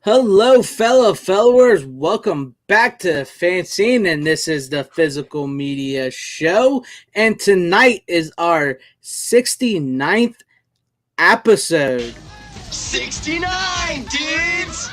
Hello, fellow followers. Welcome back to FanZcene, and this is the Physical Media Show. And tonight is our 69th episode. 69, dudes!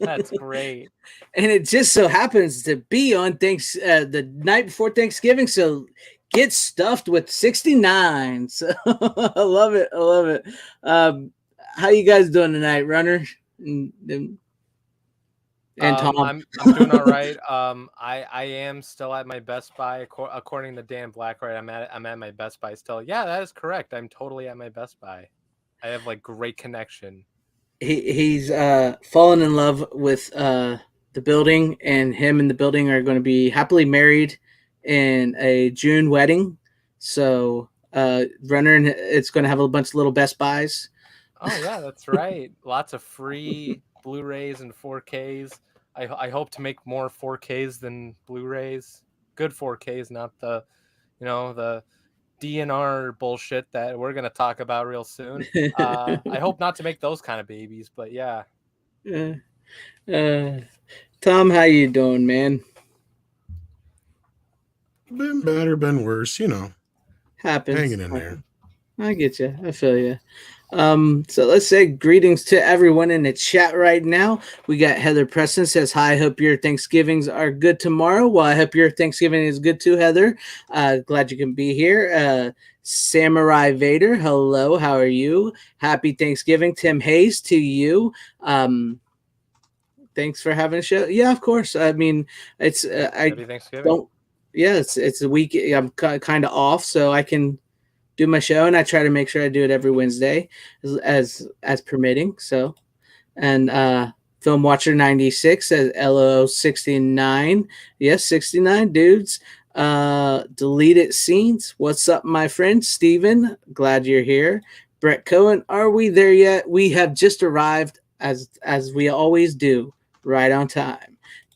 That's great. And it just so happens to be on the night before Thanksgiving, so get stuffed with 69. So I love it. I love it. How you guys doing tonight, Runner? And Tom. I'm doing all right. I am still at my Best Buy according to Dan Blackwright. I'm at my Best Buy still. Yeah, that is correct. I'm totally at my Best Buy. I have like great connection. He's fallen in love with the building, and him and the building are going to be happily married in a June wedding. So Runner, it's going to have a bunch of little Best Buys. Oh yeah, that's right. Lots of free Blu-rays and 4Ks. I hope to make more 4Ks than Blu-rays. Good 4Ks, not the DNR bullshit that we're gonna talk about real soon. I hope not to make those kind of babies, but yeah. Tom, how you doing, man? Been better, been worse, Happens. hanging in there. I get you. I feel you. So let's say greetings to everyone in the chat right now. We got Heather Preston says, hi, hope your Thanksgivings are good tomorrow. Well, I hope your Thanksgiving is good too, Heather. Glad you can be here. Samurai Vader, hello, how are you? Happy Thanksgiving. Tim Hayes, to you. Thanks for having a show. Yeah, of course. I mean, it's Happy Thanksgiving. It's a week. I'm kind of off, so I can do my show, and I try to make sure I do it every Wednesday as permitting. So, and Film Watcher 96 says LO 69. Yes, 69 dudes. Deleted scenes. What's up, my friend Steven? Glad you're here. Brett Cohen, are we there yet? We have just arrived as we always do, right on time.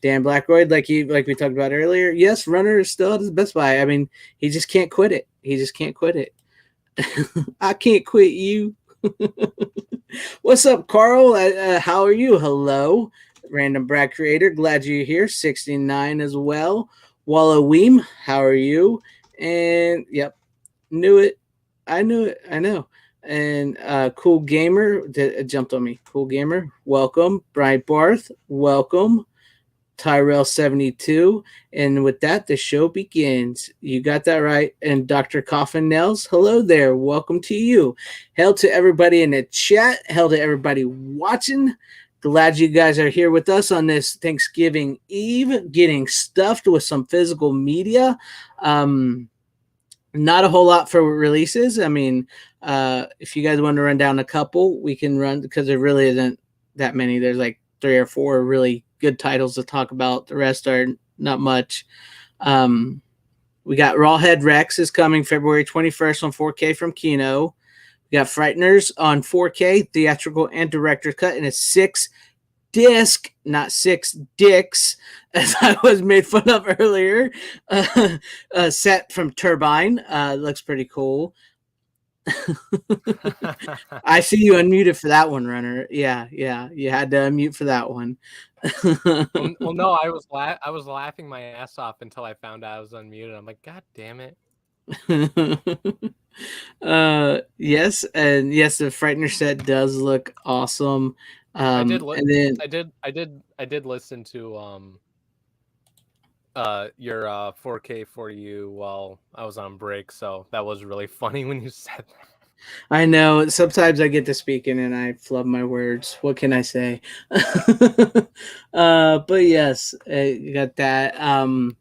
Dan Blackroyd, like we talked about earlier. Yes, Runner is still at his Best Buy. I mean, he just can't quit it. I can't quit you. What's up, Carl? How are you? Hello, Random Brad Creator. Glad you're here. 69 as well. Wallow Weem, how are you? And yep, knew it. I knew it. I know. And Cool Gamer jumped on me. Cool Gamer, welcome. Brian Barth, welcome. Tyrell72. And with that, the show begins. You got that right. And Dr. Coffin Nels, hello there. Welcome to you. Hail to everybody in the chat. Hail to everybody watching. Glad you guys are here with us on this Thanksgiving Eve, getting stuffed with some physical media. Not a whole lot for releases. I mean, if you guys want to run down a couple, we can run, because there really isn't that many. There's like 3 or 4 really good titles to talk about. The rest are not much. We got Rawhead Rex is coming February 21st on 4K from Kino. We got Frighteners on 4K, theatrical and director's cut in a 6-disc, not 6 dicks, as I was made fun of earlier. Set from Turbine. Looks pretty cool. I see you unmuted for that one, Runner. Yeah, you had to unmute for that one. well, no, I was laughing my ass off until I found out I was unmuted. I'm like, God damn it. Yes, and yes, the Frightener set does look awesome. I did listen to your 4K for you while I was on break, so that was really funny when you said that. I know sometimes I get to speaking and I flub my words. What can I say? But yes, you got that.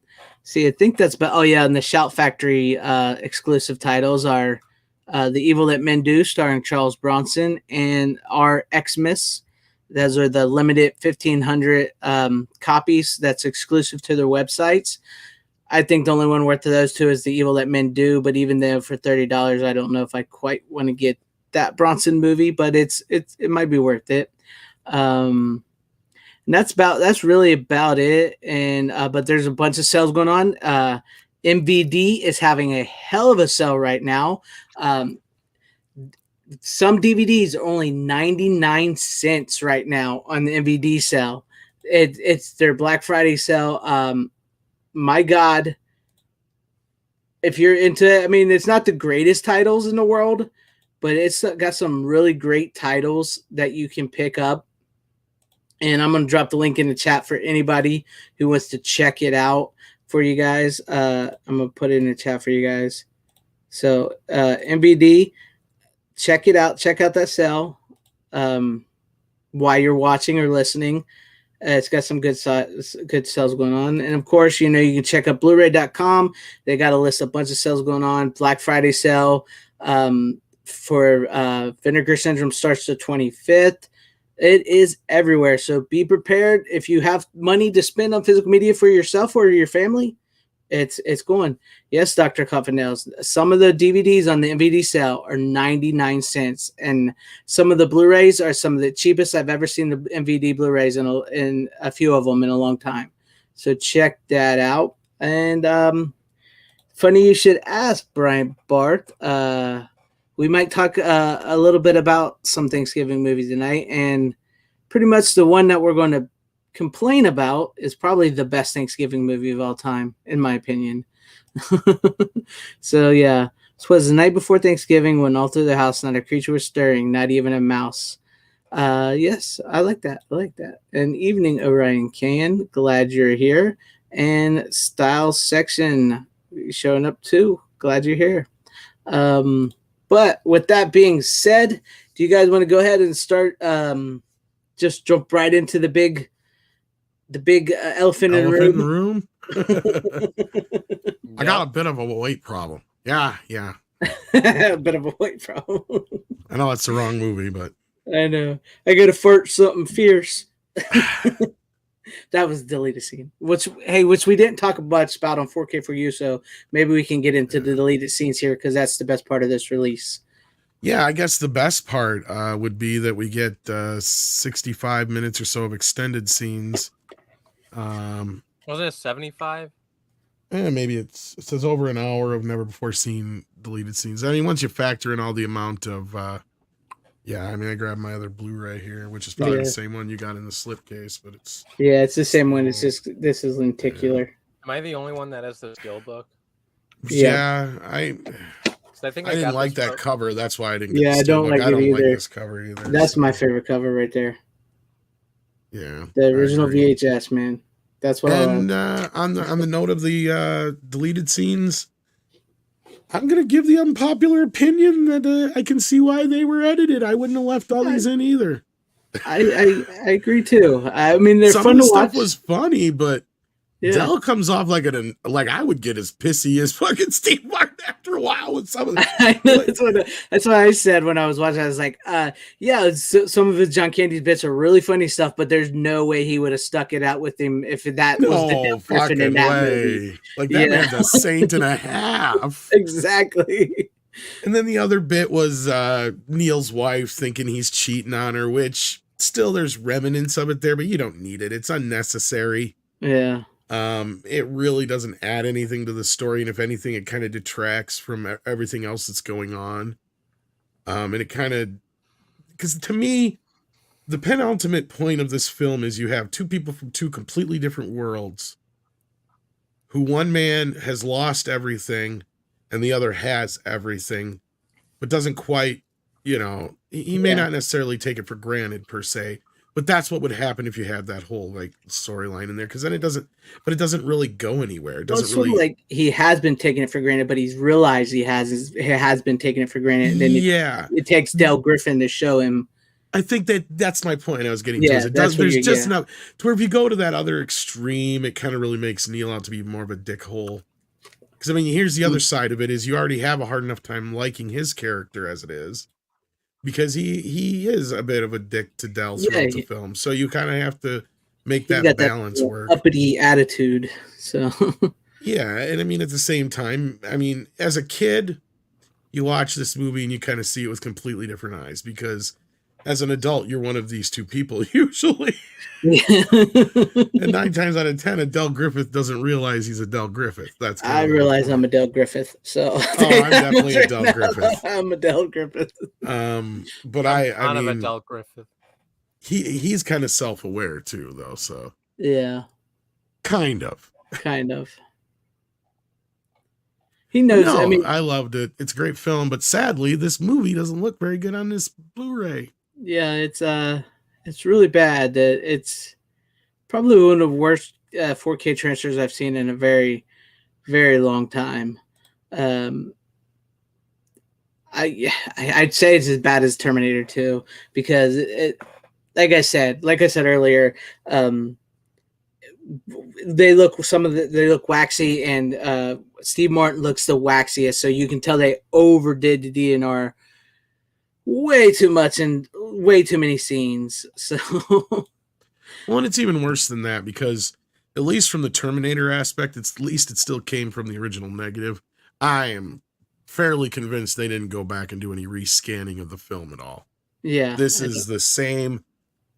See, I think that's but oh yeah, and the Shout Factory exclusive titles are The Evil That Men Do, starring Charles Bronson, and our Xmas. Those are the limited 1,500 copies that's exclusive to their websites. I think the only one worth of those two is The Evil That Men Do, but even though for $30, I don't know if I quite want to get that Bronson movie, but it might be worth it. And that's really about it. And but there's a bunch of sales going on. MVD is having a hell of a sale right now. some DVDs are only 99 cents right now on the MVD sale. It's their Black Friday sale. My God, if you're into, I mean, it's not the greatest titles in the world, but it's got some really great titles that you can pick up. And I'm going to drop the link in the chat for anybody who wants to check it out for you guys. I'm going to put it in the chat for you guys. So MVD, check it out. Check out that sale while you're watching or listening. It's got some good sales going on. And, of course, you can check out Blu-ray.com. They got a list of a bunch of sales going on. Black Friday sale for Vinegar Syndrome starts the 25th. It is everywhere. So be prepared. If you have money to spend on physical media for yourself or your family, it's going. Yes, Dr. Coffin-Nails. Some of the DVDs on the MVD sale are 99 cents. And some of the Blu-rays are some of the cheapest I've ever seen the MVD Blu-rays in a few of them in a long time. So check that out. And funny you should ask, Brian Barth. We might talk a little bit about some Thanksgiving movies tonight. And pretty much the one that we're going to complain about is probably the best Thanksgiving movie of all time, in my opinion. So yeah, this was the night before Thanksgiving when all through the house not a creature was stirring, not even a mouse. Yes, I like that. An evening, Orion Can. Glad you're here. And Style Section showing up too. Glad you're here. But with that being said, do you guys want to go ahead and start? Just jump right into the big elephant in the room. I got a bit of a weight problem. Yeah. A bit of a weight problem. I know that's the wrong movie, but I know. I got to fart something fierce. That was the deleted scene. Which we didn't talk much about on 4K for you, so maybe we can get into the deleted scenes here because that's the best part of this release. Yeah, I guess the best part would be that we get 65 minutes or so of extended scenes. Wasn't it 75? Maybe it says over an hour of never before seen deleted scenes. I mean, once you factor in all the amount of, I grabbed my other Blu-ray here, which is probably the same one you got in the slipcase, but it's the same one. It's just this is lenticular. Am I the only one that has the skill book? Yeah, I think I didn't like that cover. That's why I didn't. Get I don't like it either. Like this cover either. That's my favorite cover right there. Yeah, the original VHS, man. That's what. And on the note of the deleted scenes, I'm gonna give the unpopular opinion that I can see why they were edited. I wouldn't have left all these in either. I agree too. I mean, they're fun to watch. Stuff was funny, but Dell comes off like I would get as pissy as fucking Steve Martin after a while with some of the. I know, that's what I said when I was watching. I was like, some of his John Candy's bits are really funny stuff, but there's no way he would have stuck it out with him if that was the Dale Griffin in that movie. Like that man's a saint and a half. Exactly. And then the other bit was Neil's wife thinking he's cheating on her, which still there's remnants of it there, but you don't need it. It's unnecessary. Yeah. It really doesn't add anything to the story, and if anything, it kind of detracts from everything else that's going on. And it kind of, because to me, the penultimate point of this film is you have two people from two completely different worlds, who one man has lost everything, and the other has everything, but doesn't quite, he may not necessarily take it for granted per se. But that's what would happen if you had that whole storyline in there, because then it doesn't really go anywhere. It doesn't really like he has been taking it for granted, but he's realized he has been taking it for granted. And then it takes Dale Griffin to show him. I think that's my point. I was getting to. There's just enough to where if you go to that other extreme, it kind of really makes Neil out to be more of a dickhole. Because I mean, here's the other side of it: is you already have a hard enough time liking his character as it is. Because he is a bit of a dick to Dell throughout the film. So you kind of have to make that balance work. Uppity attitude. So yeah, and I mean at the same time, I mean, as a kid, you watch this movie and you kind of see it with completely different eyes because as an adult, you're one of these two people usually. Yeah. And 9 times out of 10, Adele Griffith doesn't realize he's Adele Griffith. That's kind I of realize I'm Adele Griffith, so I'm definitely Adele Griffith. I'm Adele Griffith. But I'm I of mean, Adele Griffith. he's kind of self-aware too, though. So Yeah, kind of. He knows. No, I mean, I loved it. It's a great film, but sadly, this movie doesn't look very good on this Blu-ray. yeah, it's really bad. It's probably one of the worst 4K transfers I've seen in a very, very long time. I'd say it's as bad as Terminator 2 because like I said earlier, they look waxy, and Steve Martin looks the waxiest, so you can tell they overdid the DNR way too much and way too many scenes. So Well, and it's even worse than that because at least from the Terminator aspect, at least it still came from the original negative. I am fairly convinced they didn't go back and do any rescanning of the film at all. yeah, This is the same.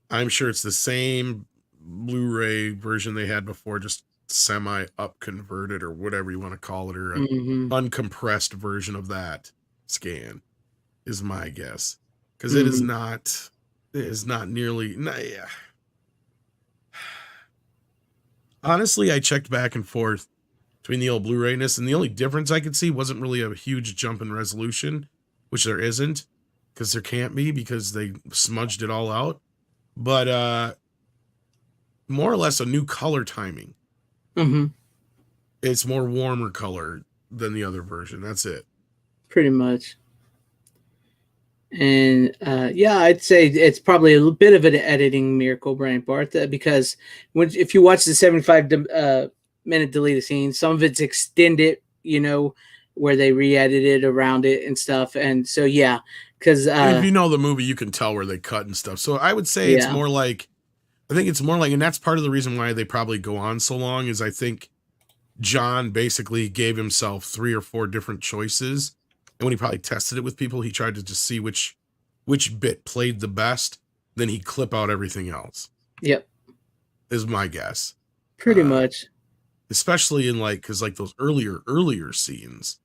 I'm sure it's the same Blu-ray version they had before, just semi-up converted or whatever you want to call it, or an uncompressed version of that scan is my guess. Because it is not nearly. Yeah. Honestly, I checked back and forth between the old Blu-rayness, and the only difference I could see wasn't really a huge jump in resolution, which there isn't, because there can't be, because they smudged it all out. But more or less a new color timing. It's more warmer color than the other version. That's it. Pretty much. And yeah, I'd say it's probably a bit of an editing miracle, Brian Barth, because if you watch the 75-minute deleted scene, some of it's extended, where they re-edited around it and stuff. And so, yeah, because if you know the movie, you can tell where they cut and stuff. So I would say it's more like, and that's part of the reason why they probably go on so long, is I think John basically gave himself 3 or 4 different choices. And when he probably tested it with people, he tried to just see which bit played the best. Then he'd clip out everything else. Yep. Is my guess. Pretty much. Especially in because those earlier scenes.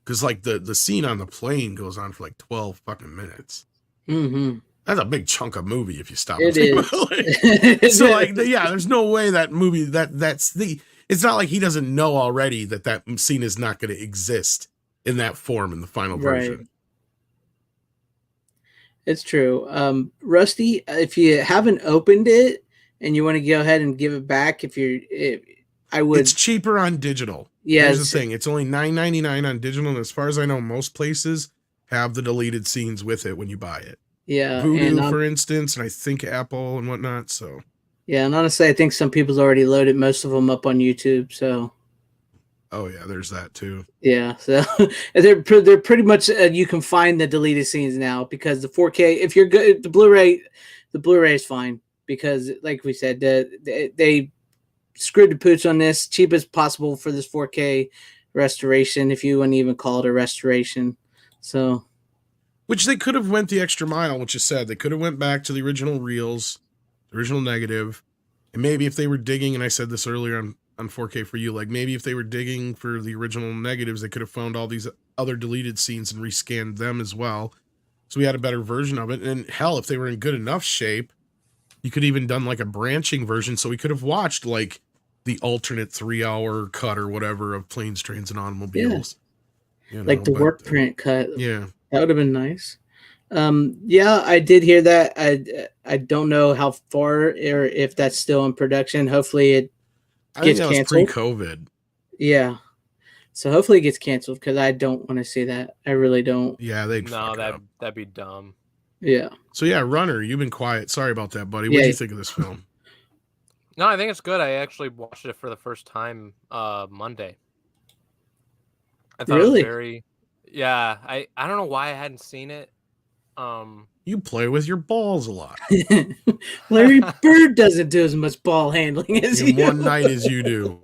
Because the scene on the plane goes on for 12 fucking minutes. That's a big chunk of movie if you stop and think about it. So there's no way that movie it's not like he doesn't know already that scene is not going to exist in that form in the final version. Right. It's true. Rusty, if you haven't opened it and you want to go ahead and give it back, I would. It's cheaper on digital. Yeah. Here's the thing. It's only $9.99 on digital. And as far as I know, most places have the deleted scenes with it when you buy it. Yeah. Voodoo, for instance, and I think Apple and whatnot. So. Yeah. And honestly, I think some people's already loaded most of them up on YouTube. So. Oh yeah, there's that too. Yeah, so they're pretty much you can find the deleted scenes now, because the 4K, if you're good, the Blu-ray is fine, because like we said, they screwed the pooch on this, cheap as possible for this 4K restoration, if you wouldn't even call it a restoration. So, which they could have went the extra mile, which is sad. They could have went back to the original reels, the original negative, and maybe if they were digging, and I said this earlier on 4K for you, maybe if they were digging for the original negatives, they could have found all these other deleted scenes and rescanned them as well, so we had a better version of it. And hell, if they were in good enough shape, you could even done a branching version, so we could have watched the alternate 3-hour cut or whatever of Planes, Trains, and Automobiles. Yeah. The work print cut. Yeah, that would have been nice. Yeah, I did hear that. I don't know how far or if that's still in production. Hopefully it gets canceled. Pre-COVID. Yeah. So hopefully it gets canceled, because I don't want to see that. I really don't. Yeah, that'd be dumb. Yeah. So yeah, Runner, you've been quiet. Sorry about that, buddy. What do you think of this film? No, I think it's good. I actually watched it for the first time Monday. I thought it was very. Yeah, I don't know why I hadn't seen it. You play with your balls a lot. Larry Bird doesn't do as much ball handling as in one night as you do.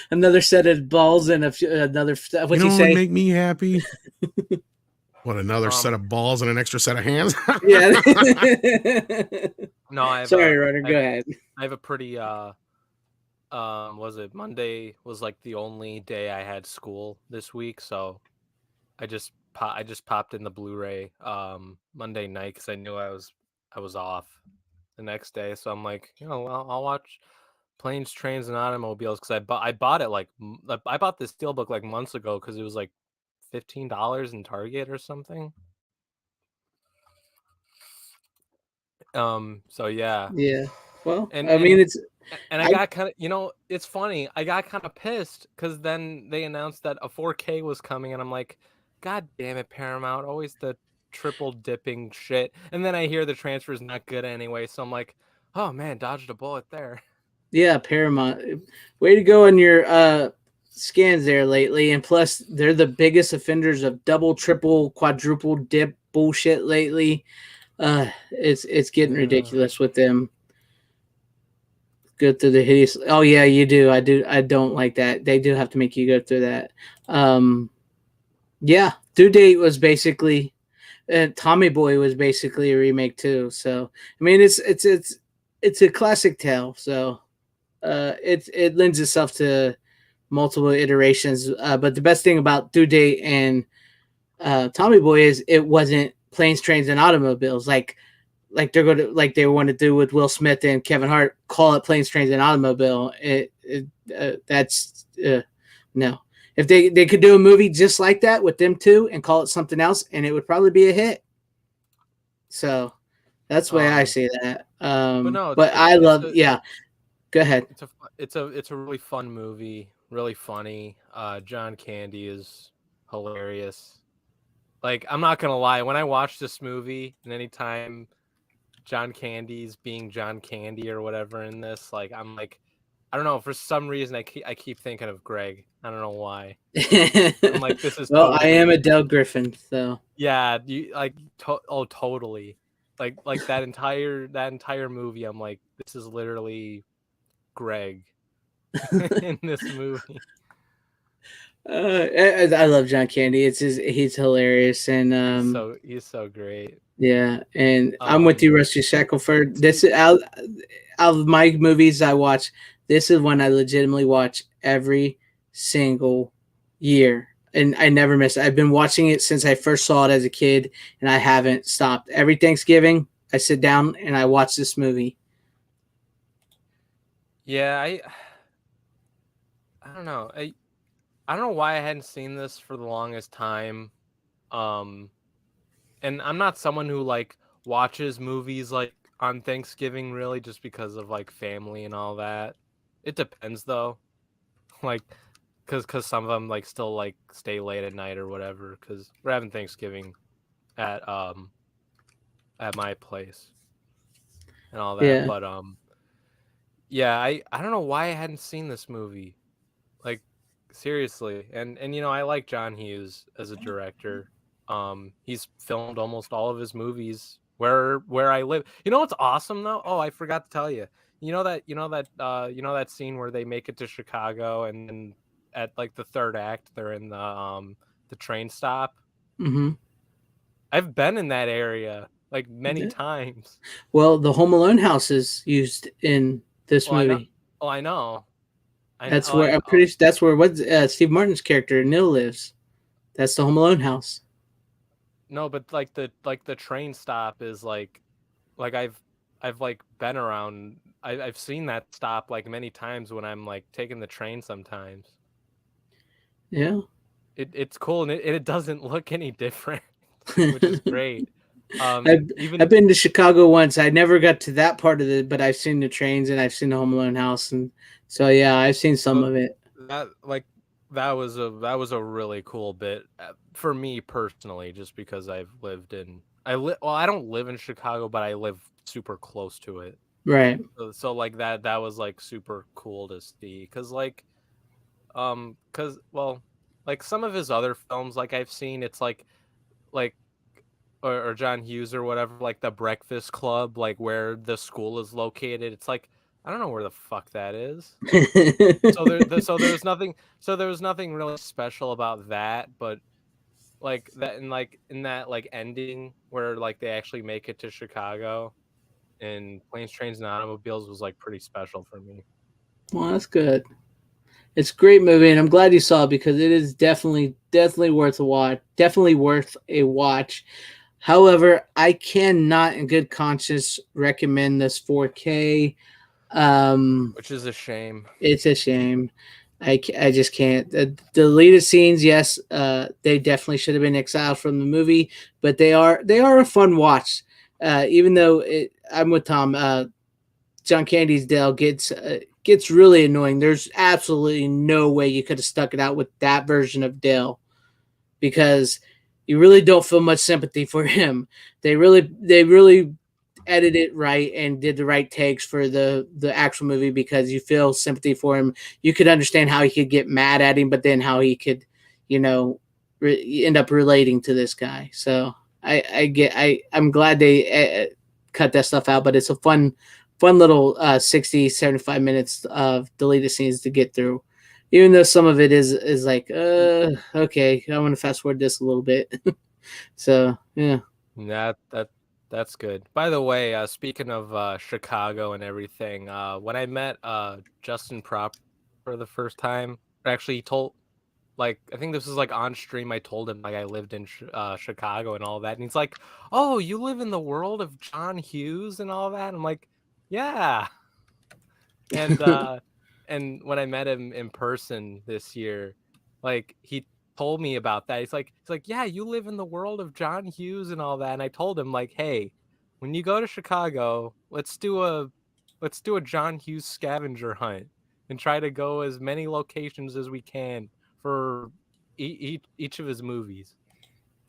Another set of balls and another. What you say? Would make me happy. What, another set of balls and an extra set of hands? Yeah. No, I have Sorry, Ryder. Go ahead. I have a pretty was it Monday was like the only day I had school this week, so I just popped in the Blu-ray Monday night because I knew I was off the next day, so I'm like, I'll watch Planes, Trains, and Automobiles because I bought it I bought this steelbook like months ago because it was like $15 in Target or something. So yeah. Yeah. Well, And I mean, it's and I I got kind of, it's funny. I got kind of pissed because then they announced that a 4K was coming, and I'm like, God damn it, Paramount, always the triple dipping shit. And then I hear the transfer is not good anyway, so I'm like, oh man, dodged a bullet there. yeah, Paramount. Way to go on your scans there lately. And plus, they're the biggest offenders of double, triple, quadruple dip bullshit lately. It's getting Yeah. ridiculous with them. Go through the hideous. Oh yeah, you do. I do. I don't like that. They do have to make you go through that. Yeah, Due Date was basically Tommy Boy was basically a remake too. So I mean, it's a classic tale. So it lends itself to multiple iterations. But the best thing about Due Date and Tommy Boy is it wasn't planes, trains, and automobiles like they're going to like they want to do with Will Smith and Kevin Hart. Call it planes, trains, and automobile. That's no. If they could do a movie just like that with them two and call it something else, and it would probably be a hit. So that's the way I see that. But no, but I love yeah. Go ahead. It's a really fun movie, really funny. John Candy is hilarious. Like, I'm not gonna lie, when I watch this movie, and anytime John Candy's being John Candy or whatever in this, like, I'm like, I don't know, for some reason I keep thinking of Greg. I don't know why. I'm like, this is well, totally... I am Adele Griffin, so Yeah, you like totally. Like that entire movie, I'm like, this is literally Greg in this movie. I love John Candy. He's hilarious, and He's so great. yeah, and I'm with you, Rusty Shackelford. This is out of my movies I watch. This is one I legitimately watch every single year, and I never miss it. I've been watching it since I first saw it as a kid, and I haven't stopped. Every Thanksgiving, I sit down and I watch this movie. Yeah, I don't know. I don't know why I hadn't seen this for the longest time. And I'm not someone who like watches movies like on Thanksgiving really just because of like family and all that. It depends though. Like cuz some of them like still like stay late at night or whatever cuz we're having Thanksgiving at my place and all that. Yeah. But yeah, I don't know why I hadn't seen this movie. Like, seriously. And I like John Hughes as a director. He's filmed almost all of his movies where I live. You know what's awesome though? Oh, I forgot to tell you. You know that scene where they make it to Chicago and then at like the third act they're in the train stop. Mm-hmm. I've been in that area like many times. Well, the Home Alone house is used in this movie. I know. That's where I'm pretty. That's where Steve Martin's character Neil lives. That's the Home Alone house. No, but like the train stop is like I've like been around. I've seen that stop like many times when I'm like taking the train sometimes. Yeah, it's cool and it doesn't look any different, which is great. I've been to Chicago once. I never got to that part of it, but I've seen the trains and I've seen the Home Alone house, and so yeah, I've seen some of it. That was a really cool bit for me personally, just because I've lived in I don't live in Chicago, but I live super close to it. Right. So like that was like super cool to see because like like some of his other films like I've seen it's like or John Hughes or whatever, like The Breakfast Club, like where the school is located. It's like I don't know where the fuck that is. So there was nothing really special about that, but like that, and like in that like ending where like they actually make it to Chicago, and Planes, Trains, and Automobiles was like pretty special for me. Well, that's good. It's a great movie, and I'm glad you saw it because it is definitely worth a watch. Definitely worth a watch. However, I cannot, in good conscience, recommend this 4K. Which is a shame. It's a shame. I just can't. The deleted scenes, yes, they definitely should have been exiled from the movie, but they are a fun watch. Even though I'm with Tom. John Candy's Dale gets really annoying. There's absolutely no way you could have stuck it out with that version of Dale because you really don't feel much sympathy for him. They really edited it right and did the right takes for the actual movie because you feel sympathy for him. You could understand how he could get mad at him, but then how he could, end up relating to this guy. So I'm glad they cut that stuff out, but it's a fun little 60, 75 minutes of deleted scenes to get through. Even though some of it is like, okay, I want to fast forward this a little bit. So yeah. That's good. By the way, speaking of Chicago and everything, when I met Justin Prop for the first time, actually he told, like, I think this was like on stream. I told him like I lived in Chicago and all that, and he's like, "Oh, you live in the world of John Hughes and all that." I'm like, "Yeah." And and when I met him in person this year, like he told me about that. He's like, "Yeah, you live in the world of John Hughes and all that." And I told him like, "Hey, when you go to Chicago, let's do a John Hughes scavenger hunt and try to go as many locations as we can for each of his movies."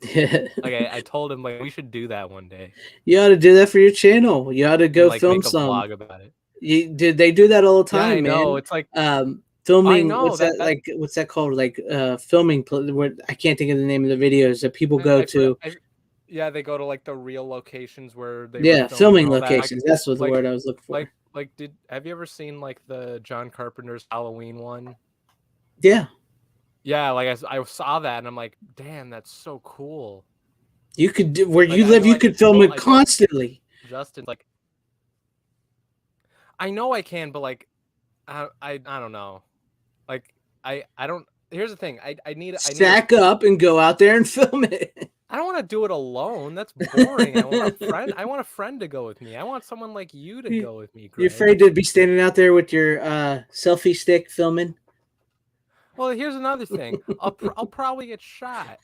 Like I told him like we should do that one day You ought to do that for your channel. You ought to and go like film make a some. vlog about it. They do that all the Yeah, I time, know. man. It's like I Filming, know what's that that like? What's that called? Like filming. Where I can't think of the name of the videos that people go I, for- to. I yeah, they go to like the real locations where they were Yeah, filmed and filming all that. locations. That's what the Like word I was looking for. like did have you ever seen like the John Carpenter's Halloween one? Yeah, Yeah, like I saw that and I'm like, damn, that's so cool. you could do where Like you live. You could film it I told constantly. Justin like I know I can, but like I don't know. Like I don't. Here's the thing. Stack up and go out there and film it. I don't want to do it alone. That's boring. I want a friend. I want a friend to go with me. I want someone like you to go with me, You Greg. afraid to be standing out there with your selfie stick filming? Well, here's another thing. I'll probably get shot.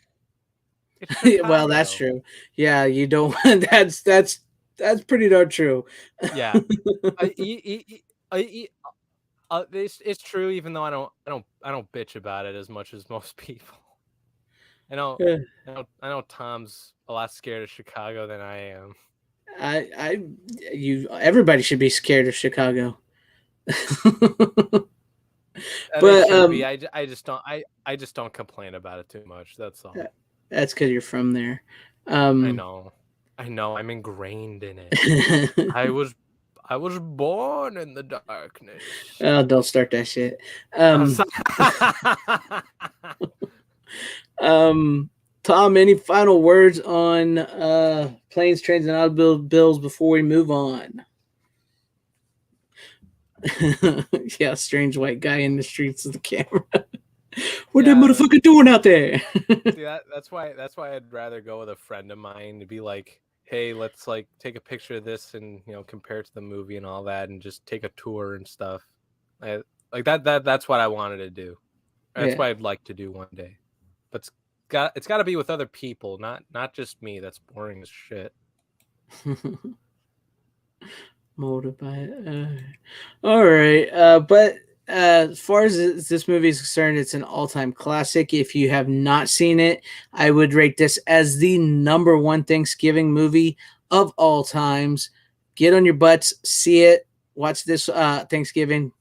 Well, that's true. Yeah, you don't. That's pretty darn true. Yeah. It's true. Even though I don't bitch about it as much as most people. I know. Yeah. I know Tom's a lot scared of Chicago than I am. Everybody should be scared of Chicago. But But be. I just don't complain about it too much. That's all. That's because you're from there. I know. I'm ingrained in it. I was born in the darkness. Oh, don't start that shit. Tom, any final words on planes, trains, and automobiles before we move on? Yeah, strange white guy in the streets of the camera. What that motherfucker doing out there? See, that's why I'd rather go with a friend of mine to be like, hey, let's like take a picture of this and compare it to the movie and all that, and just take a tour and stuff. Like that's what I wanted to do. That's what I'd like to do one day. But it's got to be with other people, not just me. That's boring as shit. Molded by all right, but as far as this movie is concerned, it's an all-time classic. If you have not seen it, I would rate this as the number one Thanksgiving movie of all times. Get on your butts, see it, watch this Thanksgiving.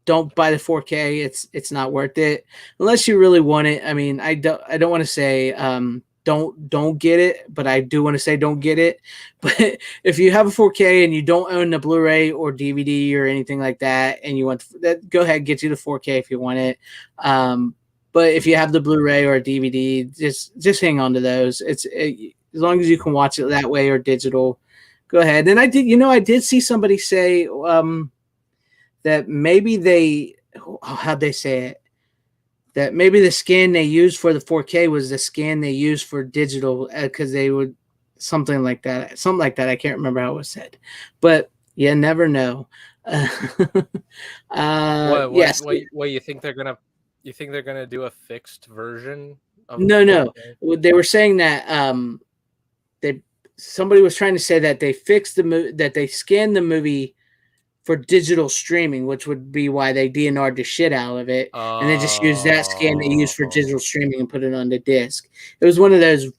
Don't buy the 4K. It's not worth it unless you really want it. I mean, I don't want to say don't get it, but I do want to say don't get it. But if you have a 4K and you don't own the Blu-ray or DVD or anything like that, and you want that, go ahead, get you the 4K if you want it. But if you have the Blu-ray or DVD, just hang on to those. As long as you can watch it that way or digital, go ahead. And I did see somebody say that maybe how'd they say it? That maybe the scan they used for the 4K was the scan they used for digital because they would something like that. I can't remember how it was said, but you never know. Yes. What you think they're gonna? You think they're gonna do a fixed version of? No. They were saying that somebody was trying to say that they fixed that they scanned the movie for digital streaming, which would be why they DNR'd the shit out of it, and then just used that scan they used for digital streaming and put it on the disc. It was one of those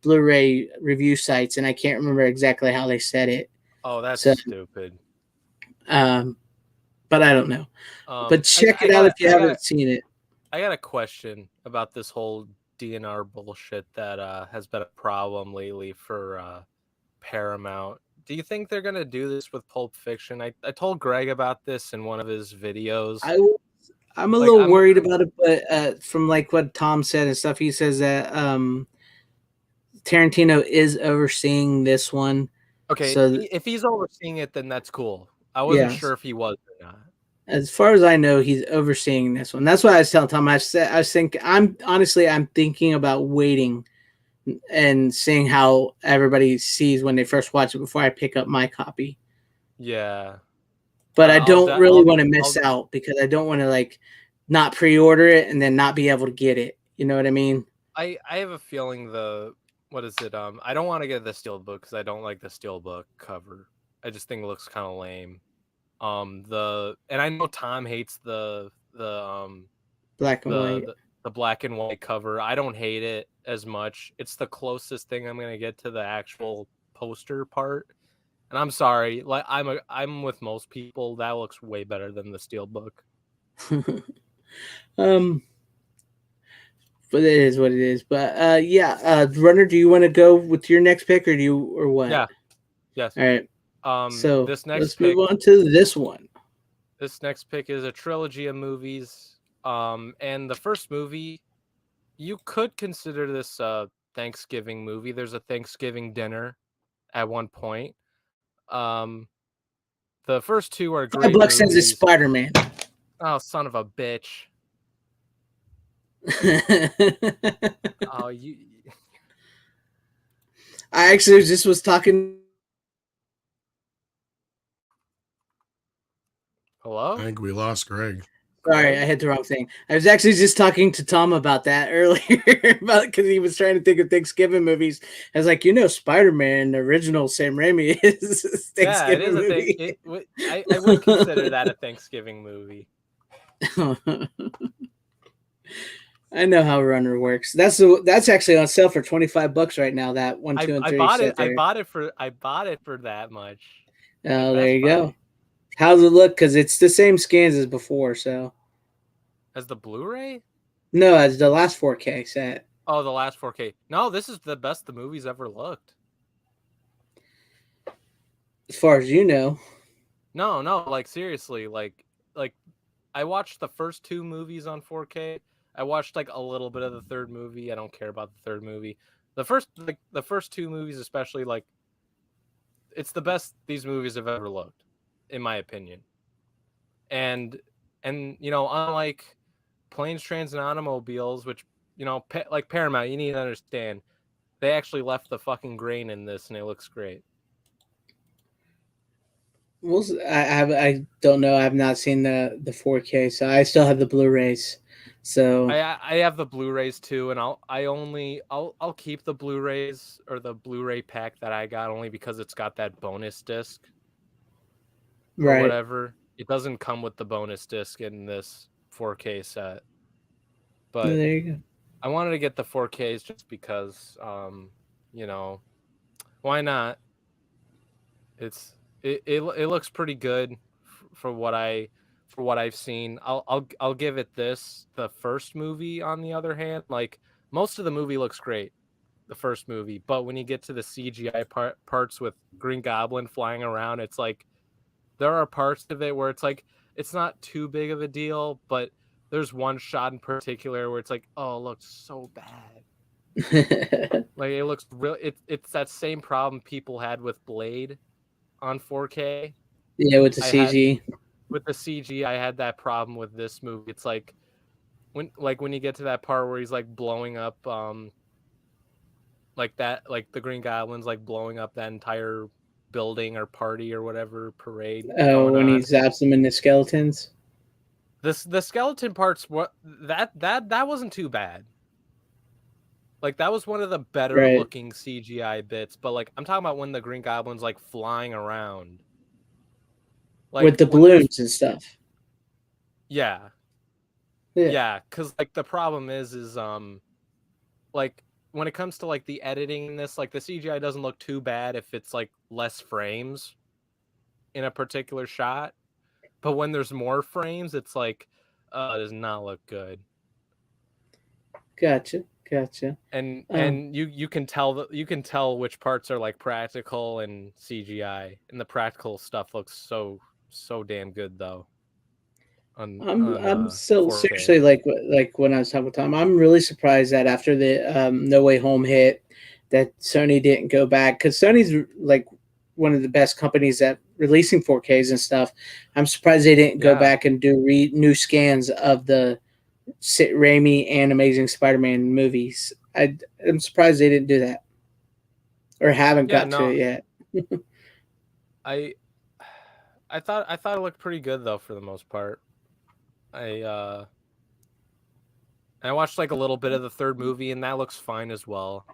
Blu-ray review sites, and I can't remember exactly how they said it. Oh, that's stupid. But I don't know. But check it out if you haven't seen it. I got a question about this whole DNR bullshit that has been a problem lately for Paramount. Do you think they're gonna do this with Pulp Fiction? I told Greg about this in one of his videos. I'm a little worried about it, but from like what Tom said and stuff, he says that Tarantino is overseeing this one. Okay, so if he's overseeing it, then that's cool. I wasn't sure if he was or not. As far as I know, he's overseeing this one. That's why I was telling Tom. I'm thinking about waiting and seeing how everybody sees when they first watch it before I pick up my copy. Yeah. But I don't really want to miss out because I don't want to like not pre-order it and then not be able to get it. You know what I mean? I have a feeling what is it? I don't want to get the Steelbook because I don't like the Steelbook cover. I just think it looks kind of lame. And I know Tom hates the black and white. The black and white cover. I don't hate it as much. It's the closest thing I'm gonna get to the actual poster part. And I'm sorry, like I'm with most people. That looks way better than the Steelbook. But it is what it is. But Runner, do you want to go with your next pick or what? Yeah. Yes. All right. So let's move on to this one. This next pick is a trilogy of movies. And the first movie, you could consider this a Thanksgiving movie. There's a Thanksgiving dinner at one point. The first two are great. $5 says it's Spider-Man. Oh, son of a bitch. Oh, you. I actually just was talking. Hello? I think we lost Greg. Sorry, I hit the wrong thing. I was actually just talking to Tom about that earlier, because he was trying to think of Thanksgiving movies. I was like, Spider-Man, the original Sam Raimi is Thanksgiving movie. I would consider that a Thanksgiving movie. I know how Runner works. That's actually on sale for $25 right now. That 1, 2, and 3. I bought it for that much. Oh, there you go. How's it look? Because it's the same scans as before. So, as the Blu-ray? No, as the last 4K set. Oh, the last 4K. No, this is the best the movie's ever looked. As far as you know. No, like seriously, like I watched the first two movies on 4K. I watched like a little bit of the third movie. I don't care about the third movie. The first two movies, especially, like, it's the best these movies have ever looked, in my opinion. And unlike Planes, Trains, and Automobiles, which like Paramount, you need to understand, they actually left the fucking grain in this, and it looks great. Well, I don't know. I've not seen the 4K, so I still have the Blu-rays. So I have the Blu-rays too, and I'll keep the Blu-rays or the Blu-ray pack that I got only because it's got that bonus disc, or whatever. It doesn't come with the bonus disc in this 4K set, but there you go. I wanted to get the 4Ks just because, why not? It looks pretty good for what I've seen. I'll give it this. The first movie, on the other hand, like, most of the movie looks great, the first movie, but when you get to the CGI parts with Green Goblin flying around, it's like there are parts of it where it's like it's not too big of a deal, but there's one shot in particular where it's like, oh, it looks so bad. Like it looks real. It's that same problem people had with Blade on 4K. Yeah, with the I had CG. with the CG. I had that problem with this movie. It's like when you get to that part where he's like blowing up, like that, like the Green Goblin's like blowing up that entire building or party or whatever parade Oh, going when he on. zaps them into skeletons. The skeleton parts, what that wasn't too bad. Like that was one of the better Right. looking CGI bits, but like I'm talking about when the Green Goblin's like flying around. With Like the when there's balloons and stuff. yeah. Yeah. Yeah, cuz like the problem is like when it comes to like the editing in this, like the CGI doesn't look too bad if it's like less frames in a particular shot, but when there's more frames, it's like it does not look good. Gotcha. Gotcha. And you can tell which parts are like practical and CGI, and the practical stuff looks so damn good though I'm on so 4K. seriously like when I was talking with Tom, I'm really surprised that after the No Way Home hit, that Sony didn't go back, because Sony's like one of the best companies at releasing 4Ks and stuff. I'm surprised they didn't go Yeah, back and do new scans of the Raimi and Amazing Spider-Man movies. I'm surprised they didn't do that or haven't yeah, got to no, it yet. I I thought it looked pretty good though for the most part. I uh I watched like a little bit of the third movie and that looks fine as well.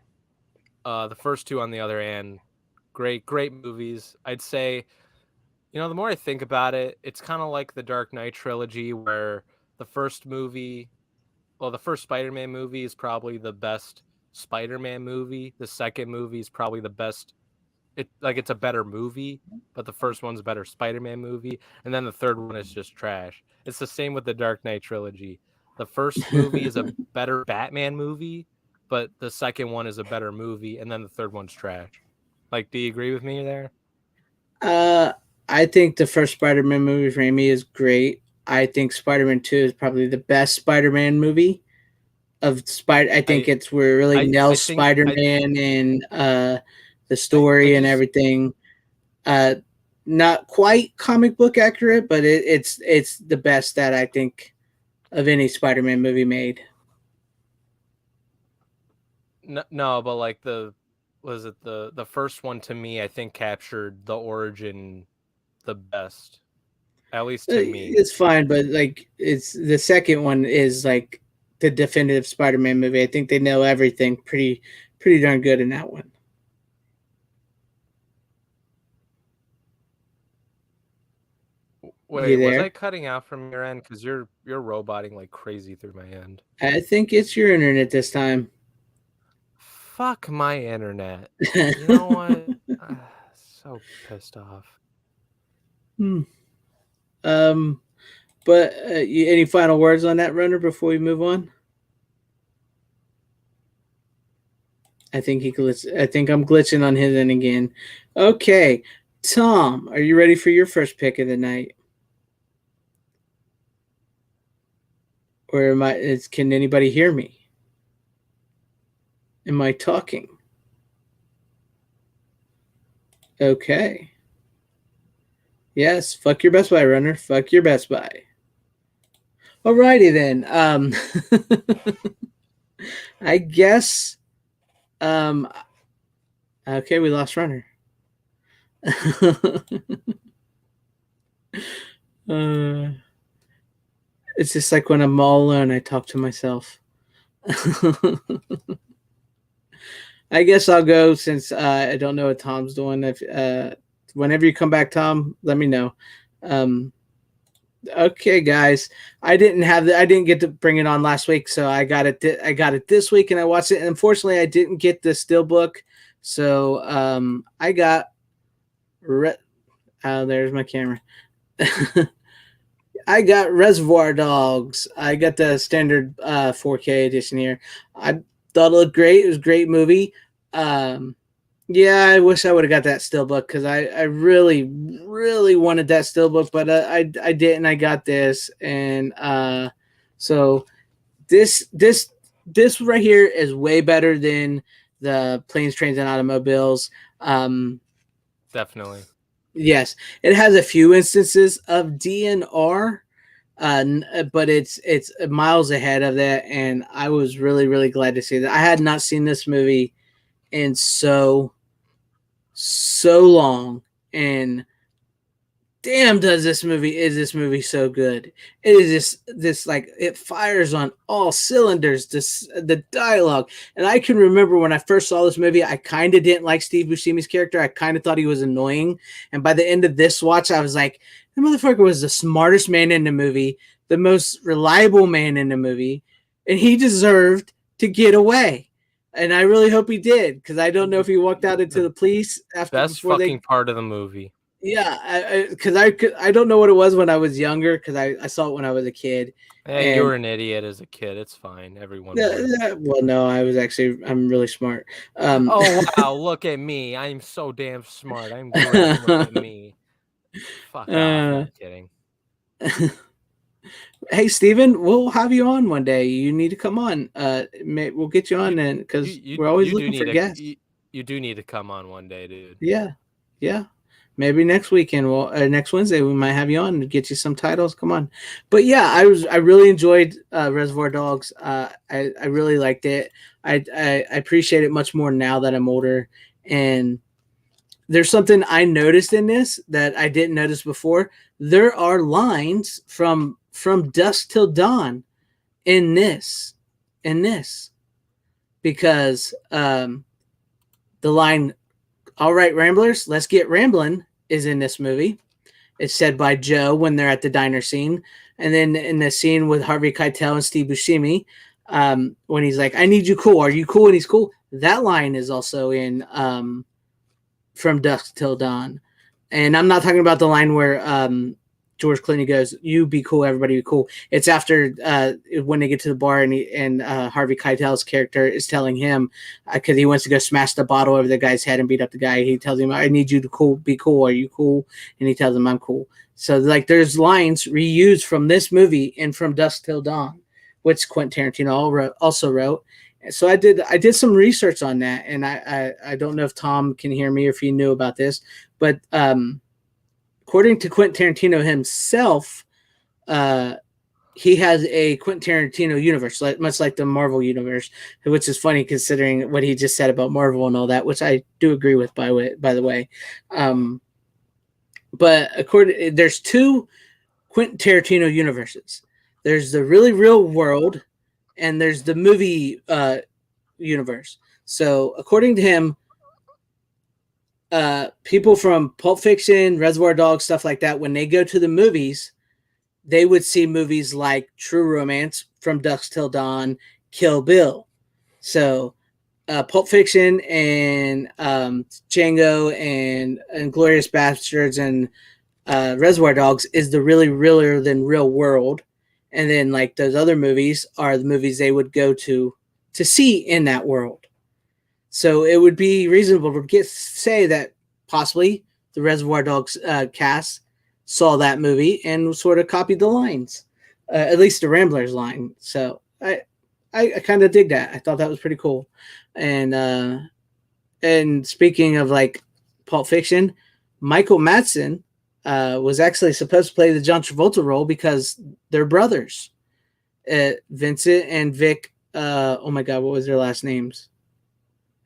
The first two on the other hand, great movies. I'd say, the more I think about it, it's kind of like the Dark Knight trilogy where the first movie, well, the first Spider-Man movie is probably the best Spider-Man movie. The second movie is probably the best. It's a better movie, but the first one's a better Spider-Man movie, and then the third one is just trash. It's the same with the Dark Knight trilogy. The first movie is a better Batman movie, but the second one is a better movie, and then the third one's trash. Like, do you agree with me there? Uh, I think the first Spider-Man movie for Raimi is great. I think Spider-Man 2 is probably the best Spider-Man movie of Spider. I think I it's where it really I nails think Spider-Man and the I story and just everything. Uh, Not quite comic book accurate, but it's the best that I think of any Spider-Man movie made. no, but like the first one to me, I think captured the origin the best, at least to me. It's fine, but like it's the second one is like the definitive Spider-Man movie. I think they know everything pretty darn good in that one. Wait, You was I there? cutting out from your end? Because you're roboting like crazy through my end. I think it's your internet this time. Fuck my internet. You know what? So pissed off. Hmm. Um, but any final words on that, runner, before we move on? I think I think I'm glitching on his end again. Okay, Tom, are you ready for your first pick of the night? Or am I? Can anybody hear me? Am I talking? Okay. Yes. Fuck your Best Buy, runner. Fuck your Best Buy. Alrighty then. I guess. Okay, we lost runner. uh, it's just like when I'm all alone, I talk to myself. I guess I'll go since I don't know what Tom's doing. If whenever you come back, Tom, let me know. Um, okay, guys, I didn't get to bring it on last week, so I got it. I got it this week, and I watched it. And unfortunately, I didn't get the steelbook, so I got. There's my camera. I got Reservoir Dogs. I got the standard 4K edition here. I thought it looked great. It was a great movie. Yeah, I wish I would have got that steelbook because I really, really wanted that steelbook, but I didn't. I got this, and So this right here is way better than the Planes, Trains, and Automobiles. Definitely. Yes, it has a few instances of DNR, but it's miles ahead of that, and I was really glad to see that. I had not seen this movie in so long, and damn, does this movie so good? It is this like it fires on all cylinders. The dialogue, and I can remember when I first saw this movie, I kind of didn't like Steve Buscemi's character. I kind of thought he was annoying, and by the end of this watch, I was like, the motherfucker was the smartest man in the movie, the most reliable man in the movie, and he deserved to get away. And I really hope he did, because I don't know if he walked out into the police Best before fucking part of the movie. Yeah, because I don't know what it was when I was younger, because I saw it when I was a kid. Hey, you were an idiot as a kid. It's fine. Everyone was. Well, no, I'm really smart. Oh wow, look at me. I'm so damn smart. I'm great. Look at me. Fuck off. I'm kidding. Hey, Steven, we'll have you on one day. You need to come on. We'll get you on then, because we're always looking for guests. You do need to come on one day, dude. Yeah. Maybe next weekend, next Wednesday, we might have you on and get you some titles. Come on. But yeah, I really enjoyed Reservoir Dogs. I really liked it. I appreciate it much more now that I'm older. And there's something I noticed in this that I didn't notice before. There are lines from Dusk Till Dawn in this, because the line, "All right, Ramblers, let's get rambling," is in this movie. It's said by Joe when they're at the diner scene. And then in the scene with Harvey Keitel and Steve Buscemi, when he's like, "I need you cool. Are you cool?" And he's cool. That line is also in From Dusk Till Dawn. And I'm not talking about the line where George Clooney goes, "You be cool, everybody be cool." It's after when they get to the bar and Harvey Keitel's character is telling him, because he wants to go smash the bottle over the guy's head and beat up the guy. He tells him, "I need you to be cool. Are you cool?" And he tells him, "I'm cool." So like there's lines reused from this movie and From Dusk Till Dawn, which Quentin Tarantino also wrote. So I did some research on that, and I don't know if Tom can hear me or if he knew about this, but according to Quentin Tarantino himself, he has a Quentin Tarantino universe, much like the Marvel universe, which is funny considering what he just said about Marvel and all that, which I do agree with, by the way. But there's two Quentin Tarantino universes. There's the really real world, and there's the movie universe. So according to him, people from Pulp Fiction, Reservoir Dogs, stuff like that, when they go to the movies, they would see movies like True Romance, From Dusk Till Dawn, Kill Bill. So Pulp Fiction and Django and Glorious Bastards and Reservoir Dogs is the really realer than real world. And then like those other movies are the movies they would go to see in that world. So it would be reasonable to say that possibly the Reservoir Dogs cast saw that movie and sort of copied the lines, at least the Ramblers line. So I kind of dig that. I thought that was pretty cool. And speaking of like Pulp Fiction, Michael Madsen was actually supposed to play the John Travolta role because they're brothers. Vincent and Vic. Oh my God, what was their last names?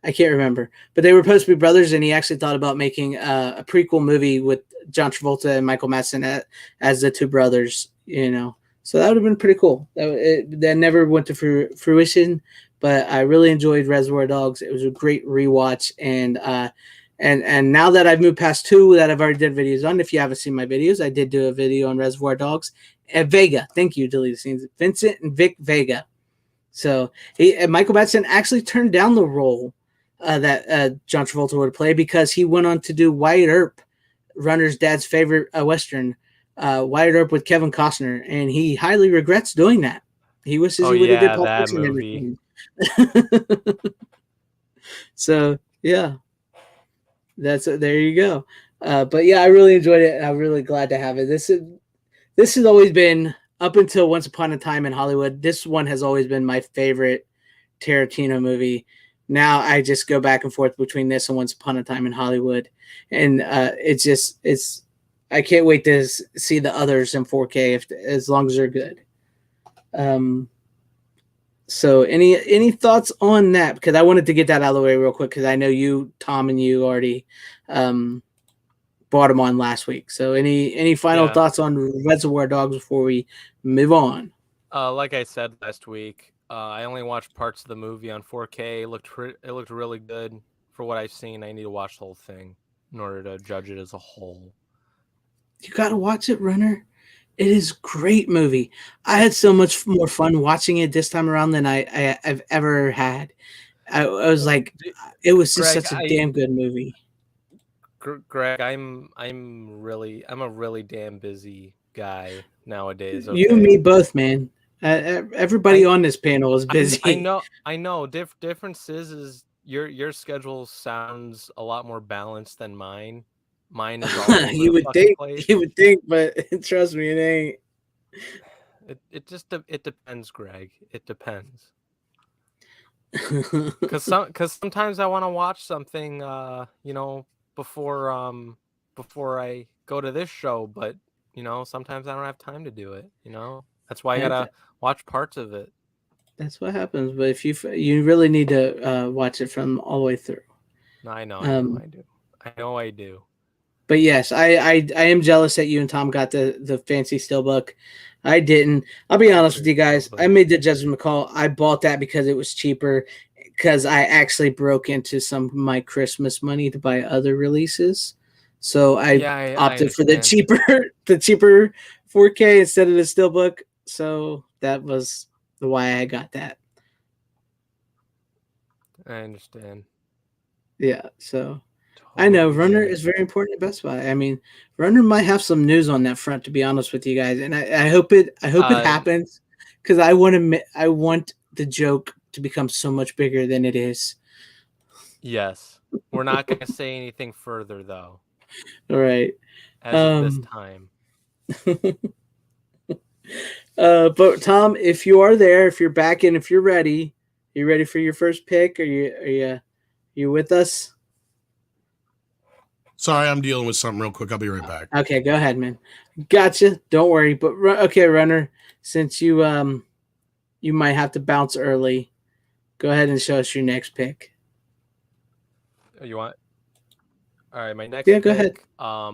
I can't remember, but they were supposed to be brothers, and he actually thought about making a prequel movie with John Travolta and Michael Madsen as the two brothers, So that would have been pretty cool. That never went to fruition, but I really enjoyed Reservoir Dogs. It was a great rewatch, and now that I've moved past 2 that I've already did videos on, if you haven't seen my videos, I did do a video on Reservoir Dogs. Vega, thank you, deleted scenes. Vincent and Vic Vega. So Michael Madsen actually turned down the role that John Travolta would play because he went on to do Wyatt Earp, Runner's dad's favorite Western, Wyatt Earp with Kevin Costner, and he highly regrets doing that. He wishes he would have did Pulp Fiction movie. So yeah, there you go. But yeah, I really enjoyed it. I'm really glad to have it. This has always been up until Once Upon a Time in Hollywood, this one has always been my favorite Tarantino movie. Now I just go back and forth between this and Once Upon a Time in Hollywood, and it's I can't wait to see the others in 4K if as long as they're good. Um, so any thoughts on that? Because I wanted to get that out of the way real quick because I know you, Tom, and you already um, brought them on last week. So any final Yeah. thoughts on Reservoir Dogs before we move on? Like I said last week, I only watched parts of the movie on 4K. It looked really good for what I've seen. I need to watch the whole thing in order to judge it as a whole. You got to watch it, Runner. It is a great movie. I had so much more fun watching it this time around than I've ever had. I was like, it was just Greg, such a damn good movie. Greg, I'm a really damn busy guy nowadays. You and Okay, me both, man. Everybody on this panel is busy. I know. Difference is your schedule sounds a lot more balanced than mine. Mine is all over you the would fucking think, place. you would think, but trust me, it ain't. It depends, Greg. It depends. Cause sometimes I want to watch something, before I go to this show, but sometimes I don't have time to do it. That's why I gotta watch parts of it. That's what happens. But if you really need to watch it from all the way through. No, I know I do. But yes, I am jealous that you and Tom got the fancy steelbook. I didn't. I'll be honest with you guys. I made the judgment call. I bought that because it was cheaper. Because I actually broke into some of my Christmas money to buy other releases, so I opted for the cheaper 4K instead of the steelbook. So that was why I got that. I understand. Yeah. So I know Runner is very important at Best Buy. I mean, Runner might have some news on that front, to be honest with you guys, and I hope it happens because I want the joke to become so much bigger than it is. Yes, we're not going to say anything further though. All right. As of this time. But Tom, if you are there, if you're back in, if you're ready, you ready for your first pick? Are you with us? Sorry, I'm dealing with something real quick. I'll be right back. Okay, go ahead, man. Gotcha. Don't worry. But okay, Runner, since you you might have to bounce early, go ahead and show us your next pick. You want? All right, my next. Yeah, go ahead. I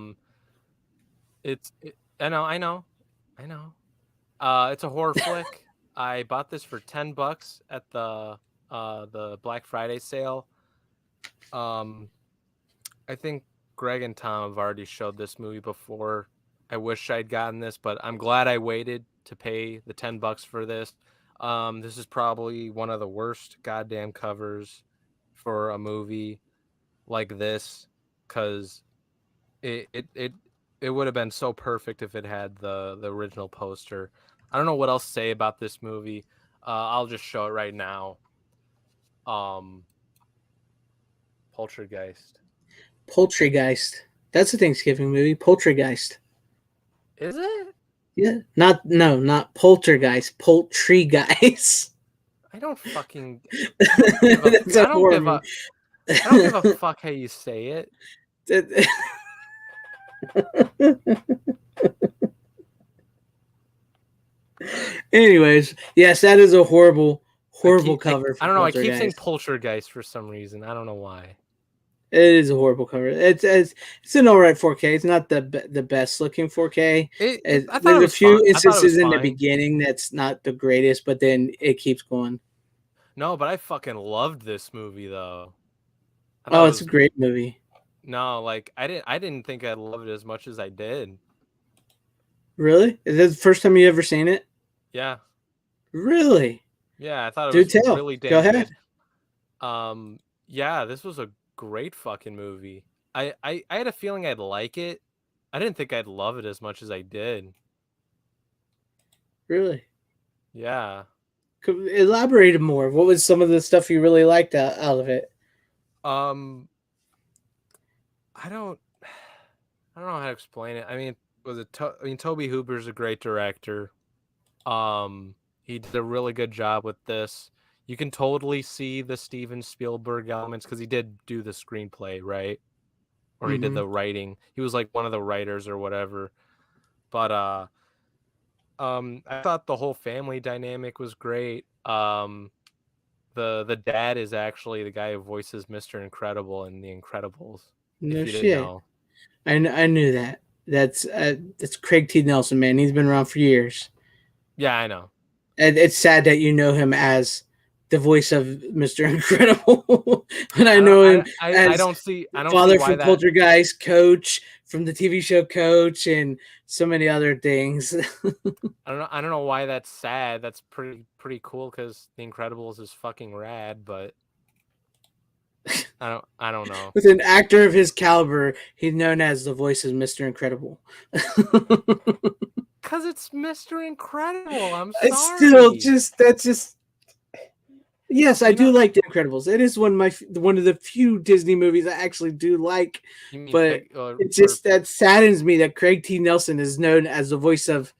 know. It's a horror flick. I bought this for $10 at the Black Friday sale. I think Greg and Tom have already showed this movie before. I wish I'd gotten this, but I'm glad I waited to pay the $10 for this. This is probably one of the worst goddamn covers for a movie like this, because it would have been so perfect if it had the original poster. I don't know what else to say about this movie. I'll just show it right now. Poltergeist. That's a Thanksgiving movie. Poltergeist. Is it? Yeah. Not Poltergeist. Poultrygeist. I don't fucking. That's a horror movie. I don't give a fuck how you say it. Anyways, yes, that is a horrible cover. I don't know. I keep saying Poltergeist for some reason. I don't know why. It is a horrible cover. It's an alright 4K. It's not the best looking 4K. There's a few instances in the beginning that's not the greatest, but then it keeps going. No, but I fucking loved this movie though. Oh, it's a great movie. No, like I didn't think I'd love it as much as I did. Really? Is that the first time you ever seen it? Yeah. Really? Yeah, I thought it was really damn Go ahead. Good. Yeah, this was a great fucking movie. I had a feeling I'd like it. I didn't think I'd love it as much as I did. Really? Yeah. Elaborate more. What was some of the stuff you really liked out of it? I don't know how to explain it. I mean, Toby Hooper's a great director. He did a really good job with this. You can totally see the Steven Spielberg elements because he did do the screenplay, right? Or he did Mm-hmm. the writing. He was like one of the writers or whatever. But I thought the whole family dynamic was great. The dad is actually the guy who voices Mr. Incredible in The Incredibles. No If you didn't shit. know. I knew that. That's Craig T. Nelson, man. He's been around for years. Yeah, I know. And it's sad that you know him as the voice of Mr. Incredible. When I know him I as don't see father why from that. Poltergeist, Coach from the TV show Coach, and so many other things. I don't know why that's sad. That's pretty cool because The Incredibles is fucking rad, but I don't know. With an actor of his caliber, he's known as the voice of Mr. Incredible. Cause it's Mr. Incredible. I'm It's sorry. still just that's just yes, I You do know, like The Incredibles. It is one of the few Disney movies I actually do like, you mean but it just that saddens me that Craig T. Nelson is known as the voice of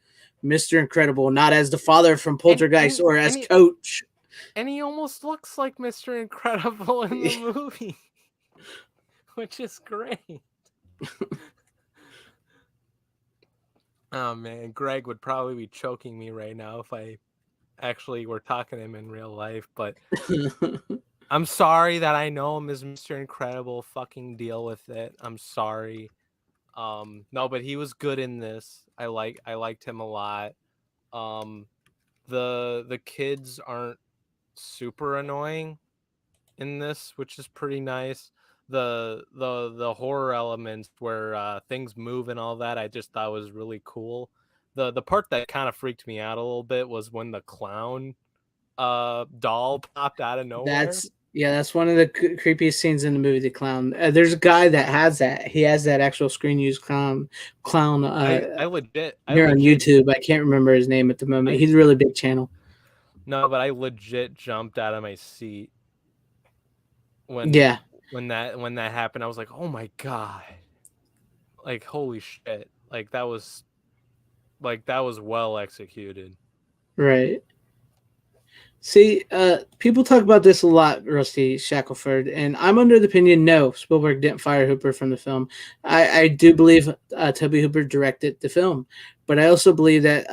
Mr. Incredible, not as the father from Poltergeist or as Coach. and he almost looks like Mr. Incredible in the movie, which is great. Oh man, Greg would probably be choking me right now if I actually were talking to him in real life, but I'm sorry that I know him as Mr. Incredible. Fucking deal with it. I'm sorry. No, but he was good in this. I liked him a lot. The kids aren't super annoying in this, which is pretty nice. The horror elements where things move and all that, I just thought was really cool. The part that kind of freaked me out a little bit was when the clown doll popped out of nowhere. That's one of the creepiest scenes in the movie. The clown. There's a guy that has that. He has that actual screen used clown. I legit here on YouTube. I can't remember his name at the moment. He's a really big channel. No, but I legit jumped out of my seat when that happened. I was like, oh my god, like holy shit, like that was well executed. Right. See, people talk about this a lot, Rusty Shackelford, and I'm under the opinion no, Spielberg didn't fire Hooper from the film. I do believe Tobe Hooper directed the film, but I also believe that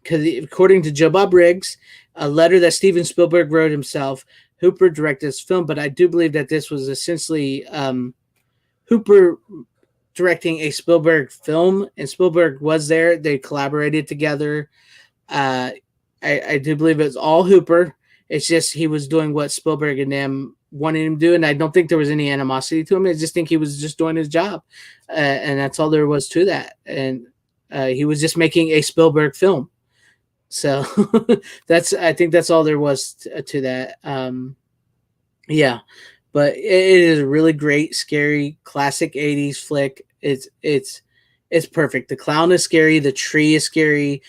because according to Joe Bob Briggs, a letter that Steven Spielberg wrote himself, Hooper directed this film, but I do believe that this was essentially Hooper directing a Spielberg film, and Spielberg was there. They collaborated together. I do believe it's all Hooper. It's just he was doing what Spielberg and them wanted him to do, and I don't think there was any animosity to him. I just think he was just doing his job, and that's all there was to that. And he was just making a Spielberg film. So I think that's all there was to that. Yeah, but it is a really great, scary, classic '80s flick. It's perfect. The clown is scary. The tree is scary.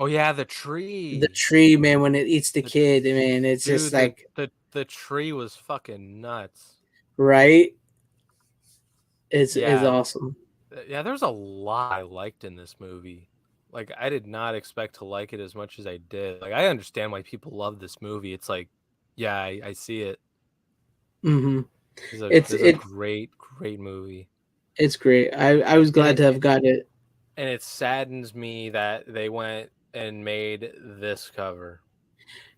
Oh yeah, the tree. The tree, man, when it eats the kid, man, it's dude, just like the tree was fucking nuts. Right? It's awesome. Yeah, there's a lot I liked in this movie. Like I did not expect to like it as much as I did. Like I understand why people love this movie. It's like, yeah, I see it. Mm-hmm. It's a great movie. It's great. I was glad to have got it. And it saddens me that they went and made this cover.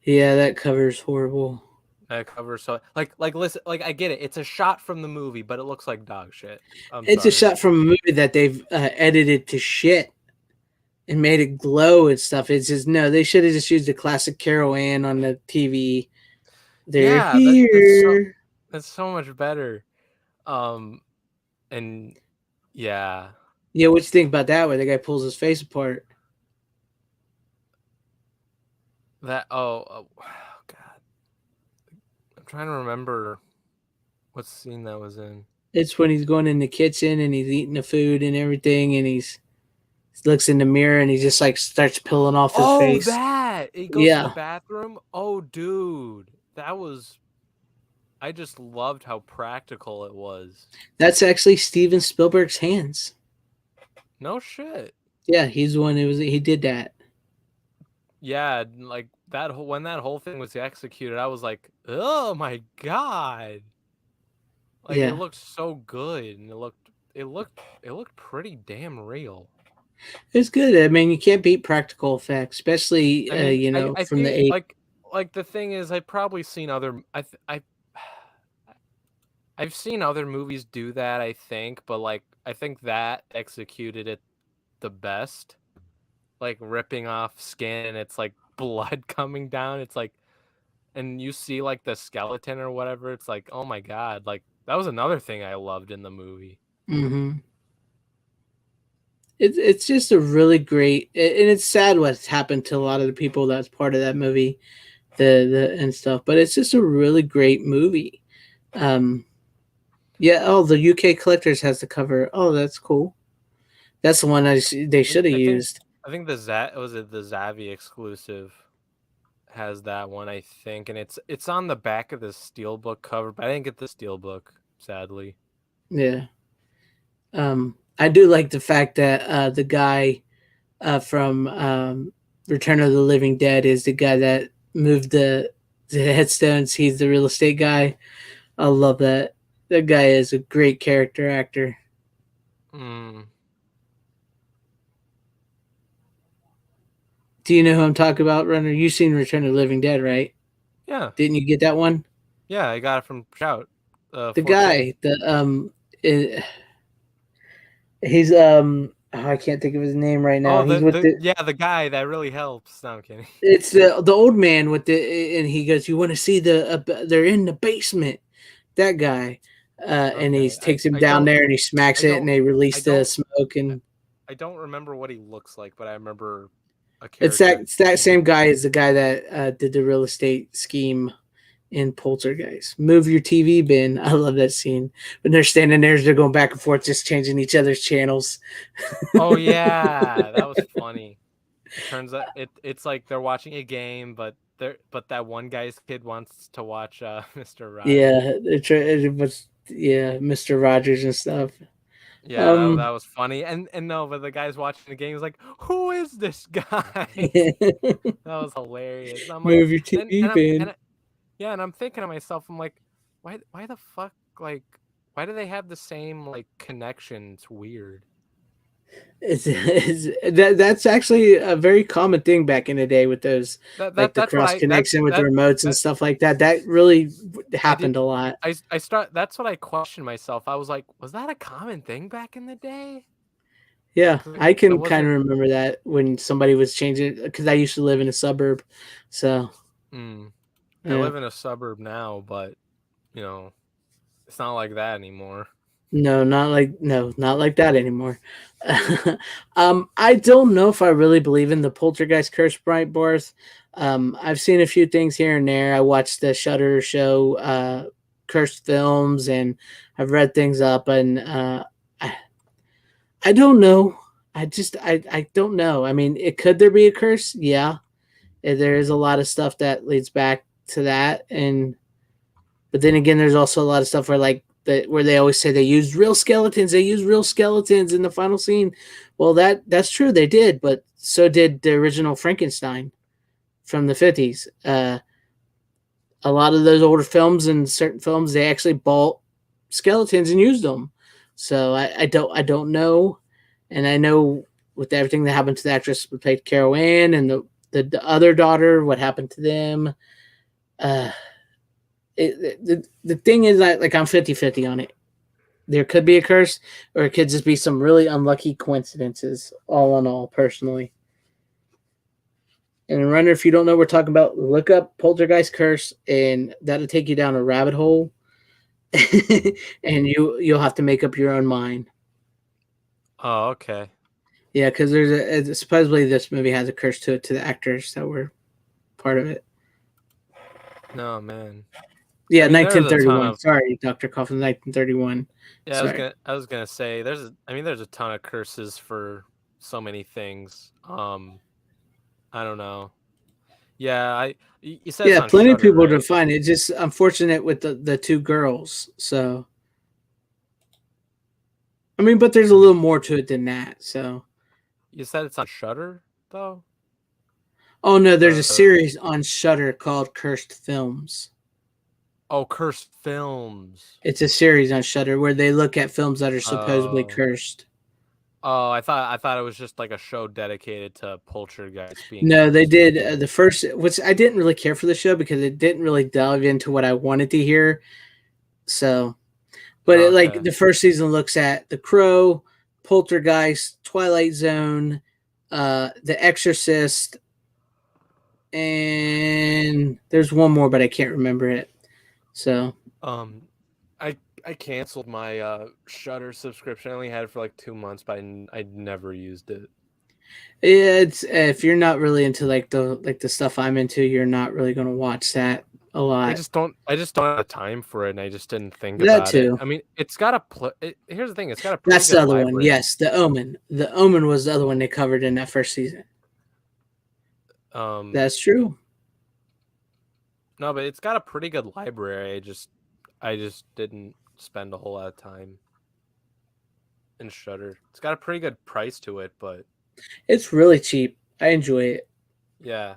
Yeah, that cover's horrible. That cover, so listen, like I get it. It's a shot from the movie, but it looks like dog shit. It's a shot from a movie that they've edited to shit and made it glow and stuff. It's just no. They should have just used the classic Carol Ann on the TV. They're here. That's so much better. And yeah. Yeah, what you think about that? Where the guy pulls his face apart. That oh god, I'm trying to remember what scene that was in. It's when he's going in the kitchen and he's eating the food and everything, and he looks in the mirror and he just like starts peeling off his face. Oh, that he goes to the bathroom. Oh, dude, that was. I just loved how practical it was. That's actually Steven Spielberg's hands. No shit. Yeah, he's the one who he did that. yeah, like that whole when that whole thing was executed, I was like, oh my god, like it Yeah, looked so good, and it looked pretty damn real. it's good. I mean, you can't beat practical effects, especially I mean, I from the think eight. like the thing is, I've probably seen other I've seen other movies do that, I think, but like I think that executed it the best. Like ripping off skin and it's like blood coming down. It's like and you see like the skeleton or whatever. It's like, oh my god, like that was another thing I loved in the movie. Mm-hmm. It's just a really great, and it's sad what's happened to a lot of the people that's part of that movie, the and stuff. But it's just a really great movie. Um, yeah. Oh, the UK Collectors has the cover. Oh, that's cool. That's the one they should have I think used. I think the Zat was it the Zavi exclusive has that one, I think, and it's on the back of the steelbook cover, but I didn't get the steelbook, sadly. Yeah. I do like the fact that the guy from Return of the Living Dead is the guy that moved the headstones. He's the real estate guy. I love that. That guy is a great character actor. Mm, Do you know who I'm talking about, Runner? You've seen Return of the Living Dead, right? yeah, Didn't you get that one? yeah, I got it from Shout, The 4K. guy, i- he's oh, I can't think of his name right now. Oh, He's with the the guy that really helps. No, I'm kidding. it's the old man with the and he goes, "You want to see the they're in the basement." That guy, and he Okay, takes him down there and he I smacks it and don't, they I release the don't, smoke and I don't remember what he looks like, but I remember a it's character. that same guy is the guy that did the real estate scheme in Poltergeist. Move your TV bin. I love that scene when they're standing there, they're going back and forth, just changing each other's channels. Oh yeah, that was funny. It turns out it's like they're watching a game, but that one guy's kid wants to watch Mr. Rogers. Yeah, it was yeah, Mr. Rogers and stuff. Yeah, that Um, was funny. And no, but the guy's watching the game is like, who is this guy? yeah. That was hilarious. And I'm like, Move your and TV and I'm bin. and I, yeah, and I'm thinking to myself, I'm like, why the fuck like why do they have the same like connection? It's weird. That's actually a very common thing back in the day with those, like the That's what cross I that connection with the that remotes and that stuff like that. That really I did happened a lot. I start that's what I questioned myself. I was like, was that a common thing back in the day? Yeah, 'Cause I it can kind of wasn't remember that when somebody was changing because I used to live in a suburb. So mm, I yeah, live in a suburb now, but you know, it's not like that anymore. no, not like that anymore. I don't know if I really believe in the poltergeist curse, Bright Barth. I've seen a few things here and there. I watched the Shutter show, cursed films, and I've read things up, and I, I don't know. I don't know. I mean, could there be a curse? Yeah, there is a lot of stuff that leads back to that, and but then again, there's also a lot of stuff where like where they always say they used real skeletons. They used real skeletons in the final scene. Well, that's true. They did, but so did the original Frankenstein from the 50s. A lot of those older films and certain films, they actually bought skeletons and used them. So I don't know, and I know with everything that happened to the actress who played Carol Ann and the other daughter, what happened to them. Uh, the thing is that like I'm 50-50 on it. There could be a curse, or it could just be some really unlucky coincidences. All in all, personally. And Runner, if you don't know what we're talking about, look up Poltergeist Curse, and that'll take you down a rabbit hole, and you'll have to make up your own mind. Oh, okay. Yeah, because supposedly this movie has a curse to it to the actors that were part of it. No, man. I Yeah, mean, there's a ton 1931. of Sorry, Dr. Coffin, 1931. yeah, Sorry. I was gonna say there's a ton of curses for so many things. I don't know. Yeah, you said it's Yeah, on plenty of Shutter, people to right? find it. Just unfortunate with the two girls. So I mean, but there's a Mm. little more to it than that. So You said it's on Shutter though. Oh no, there's a The series on Shudder called Cursed Films. Cursed Films. It's a series on Shudder where they look at films that are supposedly Oh. cursed. Oh, I thought it was just like a show dedicated to Poltergeist being No, they cursed. did the first, which I didn't really care for the show because it didn't really delve into what I wanted to hear. So, but it, like Okay. the first season looks at The Crow, Poltergeist, Twilight Zone, The Exorcist, and there's one more, but I can't remember it. So Um, I canceled my Shutter subscription. I only had it for like 2 months, but I never used it. it's if you're not really into like the stuff I'm into, you're not really going to watch that a I lot. just don't have the time for it, and I just didn't think That about it. too. I mean, it's got a here's the thing, it's got a pretty That's the good other one. library. Yes, The Omen. The Omen was the other one they covered in that first season. Um, That's true. no, but it's got a pretty good library. I just didn't spend a whole lot of time in Shutter. It's got a pretty good price to it, but It's really cheap. I enjoy it. yeah.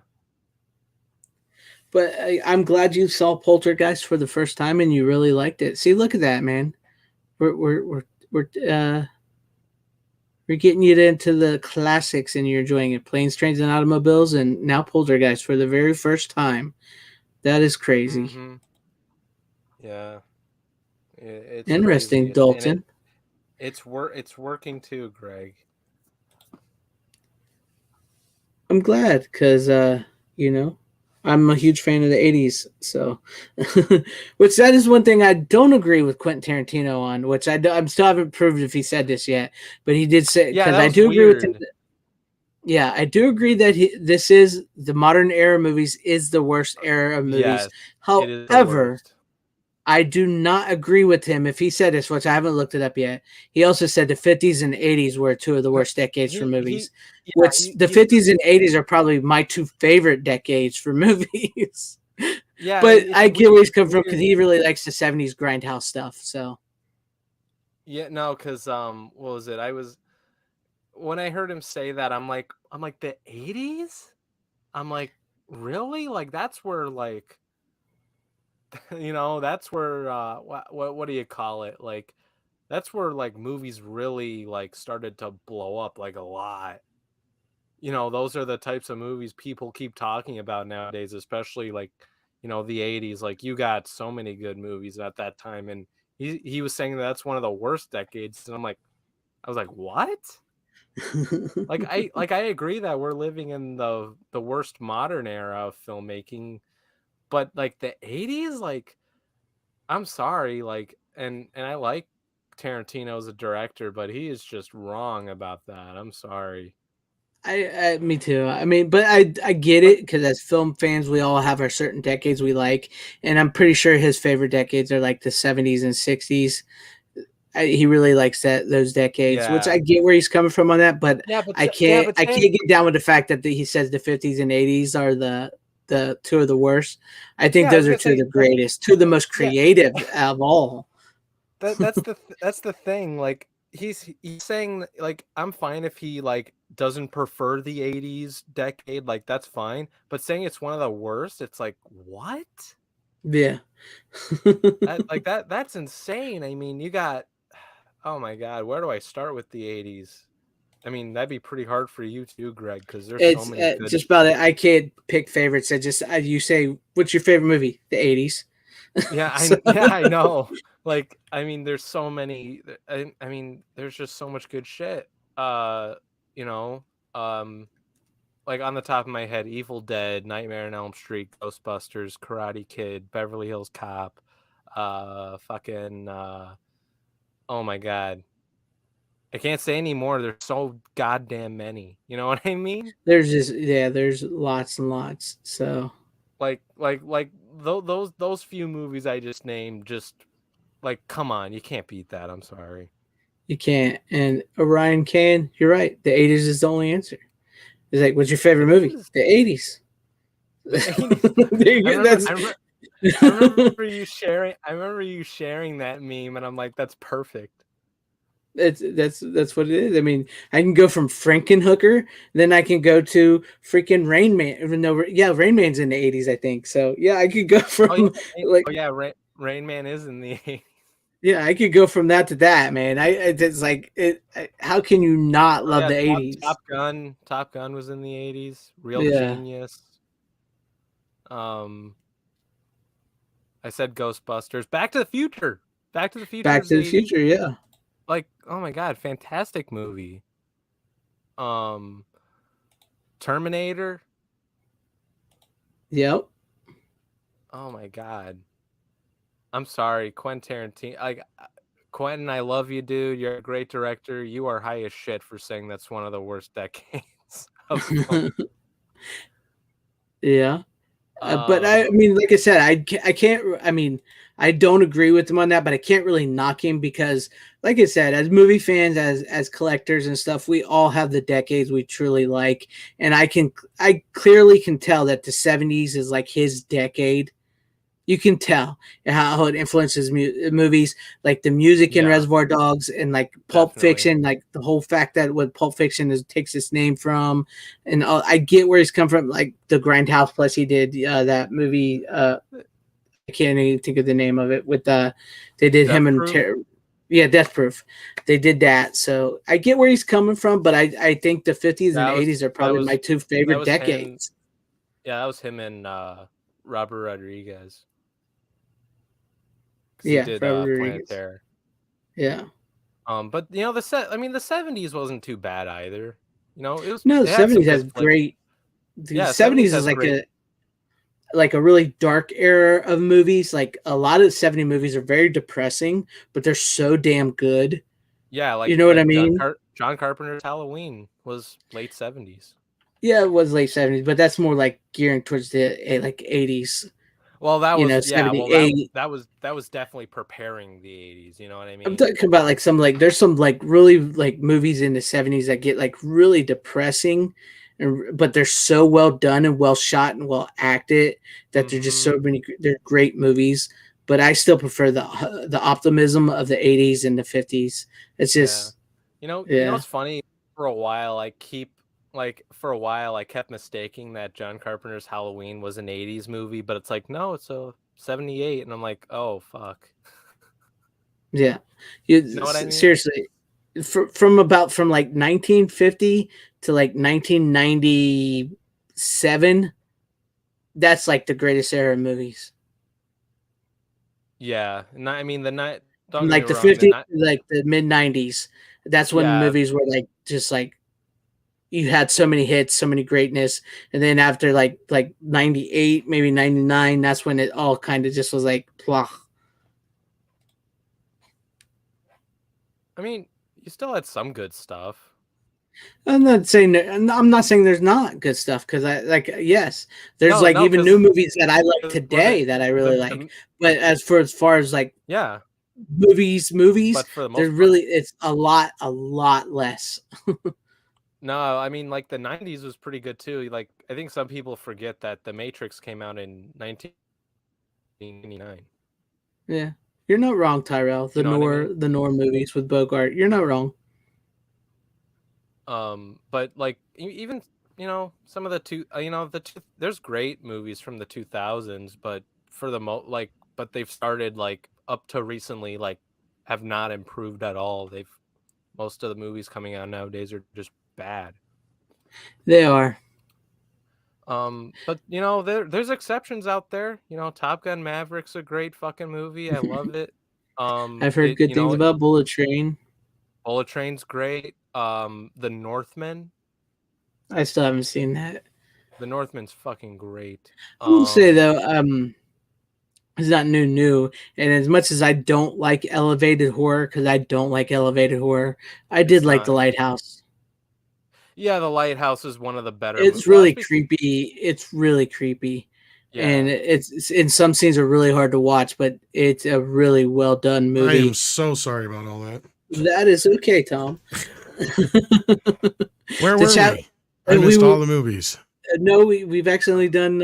But I'm glad you saw Poltergeist for the first time and you really liked it. See, look at that, man. We're we're getting you into the classics and you're enjoying it. Planes, Trains, and Automobiles, and now Poltergeist for the very first time. That is crazy. Mm-hmm. Yeah. It's Interesting, crazy, and Dalton. it's working too, Greg. I'm glad because you know, I'm a huge fan of the '80s. So, which that is one thing I don't agree with Quentin Tarantino on. Which I'm still haven't proved if he said this yet, but he did say Yeah, because that I was do agree with him. weird. Yeah, I do agree that this is the modern era movies is the worst era of movies. Yes, it is the However, worst. I do not agree with him if he said this, which I haven't looked it up yet. He also said the 50s and 80s were two of the No, worst decades for he movies, yeah, which the he's 50s and 80s are probably my two favorite decades for movies. yeah, But it's I get where he's weird. coming from because he really likes the 70s grindhouse stuff. So Yeah, no, because what was it? When I heard him say that, I'm like the 80s. I'm like, really? Like that's where like that's where what do you call it? Like that's where like movies really like started to blow up like a lot. Those are the types of movies people keep talking about nowadays, especially like, the 80s. Like you got so many good movies at that time, and he was saying that's one of the worst decades, and I was like, "What?" Like I agree that we're living in the worst modern era of filmmaking, but like the 80s, like I'm sorry, like and I like Tarantino as a director, but he is just wrong about that. I'm sorry. me too. I mean, but I get But it because as film fans, we all have our certain decades we like, and I'm pretty sure his favorite decades are like the 70s and 60s. He really likes those decades, which yeah. I get where he's coming from on that, but Yeah, but I saying can't get down with the fact that he says the 50s and 80s are the two of the worst. I think yeah, I those was are gonna two of say the greatest, two of the most yeah, creative of all. that's the thing. Like he's saying like I'm fine if he like doesn't prefer the 80s decade, like that's fine. But saying it's one of the worst, it's like what? Yeah. That's insane. I mean, you got oh my god, where do I start with the 80s? I mean, that'd be pretty hard for you too, Greg, because there's so It's many good. just about it. I can't pick favorites. You say, what's your favorite movie? The 80s. Yeah, So, I know. Like, I mean, there's so many. I mean, there's just so much good shit. Uh, you know, um, like on the top of my head, Evil Dead, Nightmare on Elm Street, Ghostbusters, Karate Kid, Beverly Hills Cop, fucking, oh my god, I can't say any more. There's so goddamn many. You know what I mean? there's lots and lots. So Those few movies I just named, just like, come on, you can't beat that. I'm sorry. you can't. And Orion can. You're right. The 80s is the only answer. It's like, what's your favorite It movie? is The 80s. the 80s. There you I go. remember, That's I remember, I remember you sharing. I remember you sharing that meme, and I'm like, that's perfect. That's what it is. I mean, I can go from Frankenhooker, then I can go to freaking Rain Man. Even though, Rain Man's in the '80s, I think. So yeah, I could go Oh yeah, from like Rain Man is in the yeah, I could go from that to that, man. It's like it. How can you not Oh love yeah, the '80s? Top Gun was in the 80s. Real Yeah, Genius. Um, I said Ghostbusters. Back to the Future. Back to the Future Back is to the 80s. Future. Yeah. Like, oh my god, fantastic movie. Um, Terminator. Yep. Oh my god. I'm sorry, Quentin Tarantino. Like, Quentin, I love you, dude. You're a great director. You are high as shit for saying that's one of the worst decades of film. Yeah. But I mean, like I said, I can't. I mean, I don't agree with him on that, but I can't really knock him because, like I said, as movie fans, as collectors and stuff, we all have the decades we truly like, and I clearly can tell that the '70s is like his decade. You can tell how it influences movies, like the music in Yeah, Reservoir Dogs and like Pulp definitely. Fiction, like the whole fact that what Pulp Fiction takes its name from, and I get where he's come from, like the Grindhouse. Plus, he did that movie. I can't even think of the name of it. With they did Death him and Proof. yeah, Death Proof. They did that, so I get where he's coming from, but I think the '50s and That was '80s are that probably my was two that favorite was him. decades. Yeah, that was him and Robert Rodriguez because he Yeah, did Robert Planet Rodriguez. Terror. Yeah. But I mean, the '70s wasn't too bad either. No, the It had some '70s good has flicks. great. The Yeah, the '70s '70s is has great. like a really dark era of movies. Like a lot of the '70 movies are very depressing, but they're so damn good. Yeah, You know what I like mean? John Carpenter's Halloween was late '70s. Yeah, it was late '70s, but that's more like gearing towards the like '80s. Well, that You was know, yeah. 70, Well, 80. that was definitely preparing the '80s. You know what I I'm mean? talking about like there's some like really like movies in the '70s that get like really depressing, but they're so well done and well shot and well acted that they're just Mm-hmm. they're great movies. But I still prefer the optimism of the '80s and the '50s. It's Yeah. just yeah. What's funny? For a while I kept mistaking that John Carpenter's Halloween was an '80s movie, but it's like no, it's a '78, and I'm like, oh fuck. Yeah, You know what I mean? seriously, from like 1950 to like 1997, that's like the greatest era of movies. Yeah. I mean the night. Don't From get me like the wrong. The 50s night. to like the mid 90s, that's when Yeah. movies were like just like you had so many hits, so many greatness, and then after like 98, maybe 99, that's when it all kind of just was like blah. I mean, you still had some good stuff. I'm not saying there's not good stuff because I like yes, there's No, like no, even new movies that I like for today that I really like. But as far as like yeah, movies, but for the there's most part. really it's a lot less. No, I mean like the '90s was pretty good too. Like I think some people forget that The Matrix came out in 1999. Yeah, you're not wrong, Tyrell. You know what I mean? The Noir movies with Bogart, you're not wrong. But like even some of the there's great movies from the 2000s, but for the but they've started like up to recently like have not improved at all. Most of the movies coming out nowadays are just bad. They are. But there's exceptions out there. Top Gun Maverick's a great fucking movie. I love it. I've heard It good things about Bullet Train. Bullet Train's great. The Northman. I still haven't seen that. The Northman's fucking great. I will say though, it's not new. And as much as I don't like elevated horror, because I don't like elevated horror, I did It's like The not. Lighthouse. Yeah, The Lighthouse is one of the better movies. It's really creepy. It's really creepy. And Yeah. it's in some scenes are really hard to watch, but it's a really well done I am movie. so sorry about all that. That is okay, Tom. Where were we? I missed all the movies. No, we've accidentally done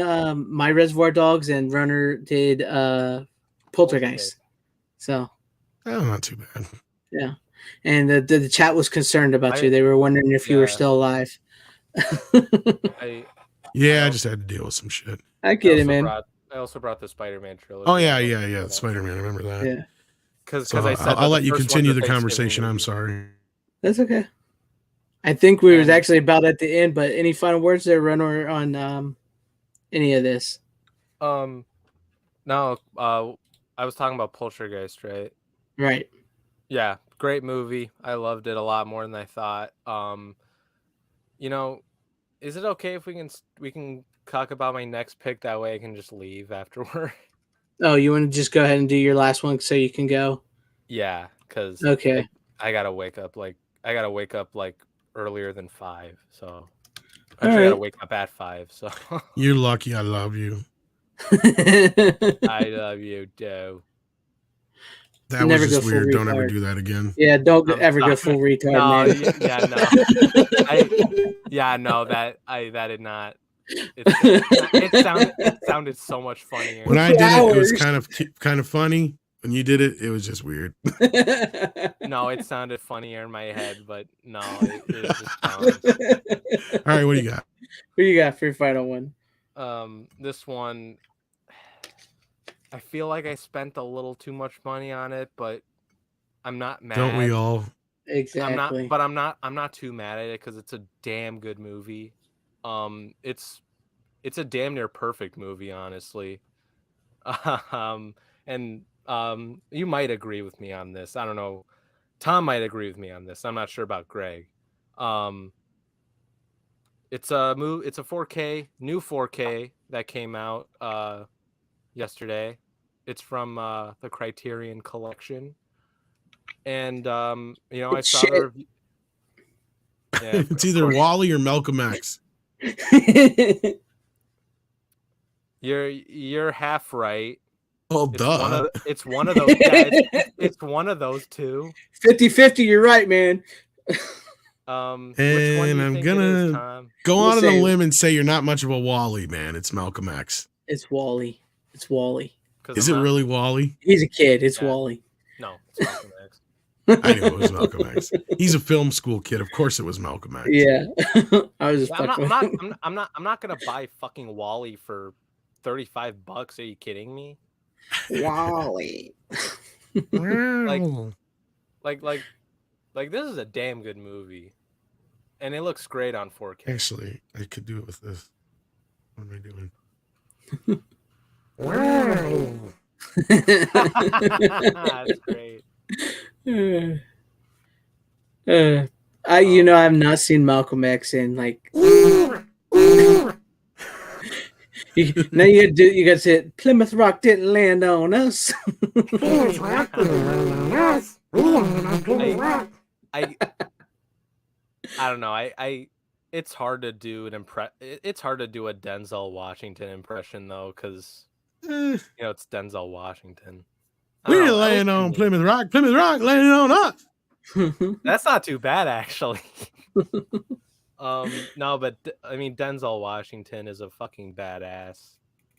My Reservoir Dogs, and Runner did Poltergeist. So Oh, not too bad. yeah. And the chat was concerned about you. They were wondering if you were still alive. I just had to deal with some shit. I get it, man. I also brought the Spider-Man trilogy. Oh yeah, Spider-Man. I remember that. Yeah. Because So I said I'll let you continue the conversation. I'm sorry. That's okay. I think we was actually about at the end, but any final words there, Runner, on any of this? No, I was talking about Poltergeist, right? Right. Yeah, great movie. I loved it a lot more than I thought. You know, is it okay if we can talk about my next pick? That way I can just leave afterward. Oh, you want to just go ahead and do your last one so you can go? Yeah, because okay. I gotta wake up like earlier than 5. So I gotta wake up at 5. So you're lucky. I love you. I love you, Joe. That was just weird. Don't ever do that again. Yeah, don't ever go full retard, man. No. That did not. It sounded so much funnier. When I did it was kind of funny. When you did it, it was just weird. No, it sounded funnier in my head, but no, it was just dumb. All right, what do you got? What do you got for your final one? This one, I feel like I spent a little too much money on it, but I'm not mad. Don't we all? Exactly. I'm not too mad at it because it's a damn good movie. It's a damn near perfect movie, honestly. And you might agree with me on this. I don't know. Tom might agree with me on this. I'm not sure about Greg. It's a 4K, new 4K that came out yesterday. It's from the Criterion Collection. And I saw the review. Yeah, it's either Wally or Malcolm X. You're half right. Oh, duh. It's one of those. Yeah, it's one of those two. 50-50, you're right, man. And I'm gonna go on a limb and say you're not much of a Wally, man. It's Malcolm X. It's Wally. It's Wally. Is it really Wally? He's a kid. It's Wally. No, it's Malcolm X. I knew it was Malcolm X. He's a film school kid. Of course, it was Malcolm X. Yeah, I was just. I'm not gonna buy fucking Wally for $35. Are you kidding me? Wally. like this is a damn good movie, and it looks great on 4K. Actually, I could do it with this. What am I doing? Wow. That's great. I've not seen Malcolm X in like. Now you got to say Plymouth Rock didn't land on us. I don't know. It's hard to do it's hard to do a Denzel Washington impression though, because it's Denzel Washington. We're laying on Plymouth Rock. Plymouth Rock laying on us. That's not too bad, actually. No, but I mean, Denzel Washington is a fucking badass.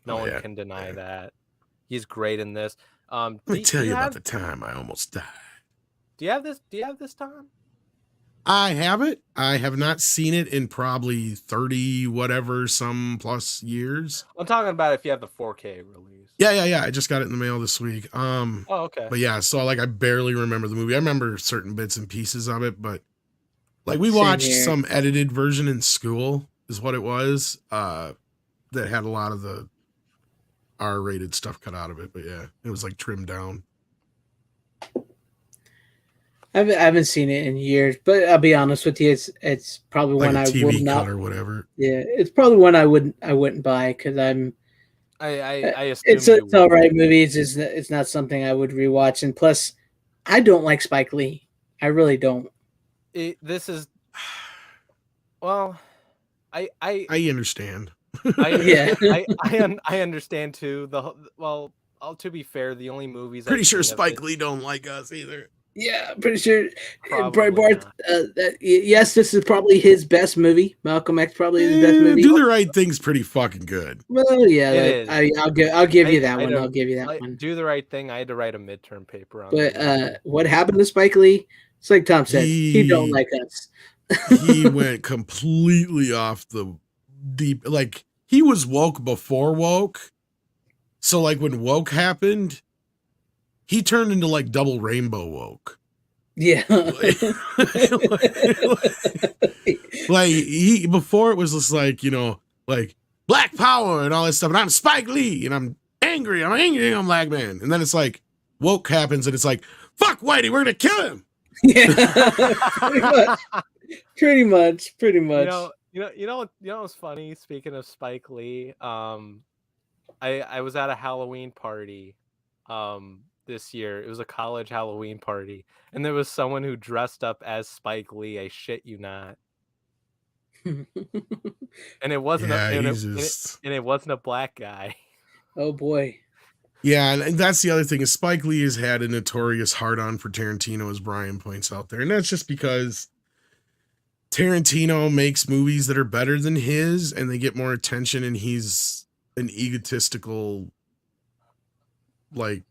No one can deny that. He's great in this. Let me tell you about the time I almost died. Do you have this, Tom? I have it. I have not seen it in probably 30 whatever some plus years. I'm talking about if you have the 4K release. Yeah. I just got it in the mail this week. Oh, okay. But yeah, so I barely remember the movie. I remember certain bits and pieces of it, but we watched some edited version in school is what it was. That had a lot of the R-rated stuff cut out of it, but yeah, it was trimmed down. I haven't seen it in years, but I'll be honest with you, it's probably one I would not or whatever. Yeah, it's probably one I wouldn't buy because I'm. I assume it's all right movie. It's not something I would rewatch, and plus, I don't like Spike Lee. I really don't. This is. Well, I understand. I understand too. To be fair, the only movies pretty sure Spike Lee don't like us either. Yeah, I'm pretty sure. Yes, this is probably his best movie. Malcolm X probably his best movie. Do the Right Thing's pretty fucking good. Well, yeah, I'll give you that one. I'll give you that one. Do the Right Thing. I had to write a midterm paper on. But what happened to Spike Lee? It's like Tom said, he don't like us. He went completely off the deep. Like, he was woke before woke. So, like, when woke happened, he turned into, like, double rainbow woke. Yeah. Like, he, before it was just like, you know, like, black power and all that stuff. And I'm Spike Lee and I'm angry. I'm black man. And then it's like, woke happens and it's like, fuck Whitey, we're going to kill him. Yeah. Pretty much. You know what's funny? Speaking of Spike Lee, I was at a Halloween party this year. It was a college Halloween party, and there was someone who dressed up as Spike Lee. I shit you not. And it wasn't it wasn't a black guy. Oh boy. Yeah, and that's the other thing is Spike Lee has had a notorious hard-on for Tarantino, as Brian points out there. And that's just because Tarantino makes movies that are better than his, and they get more attention, and he's an egotistical, like,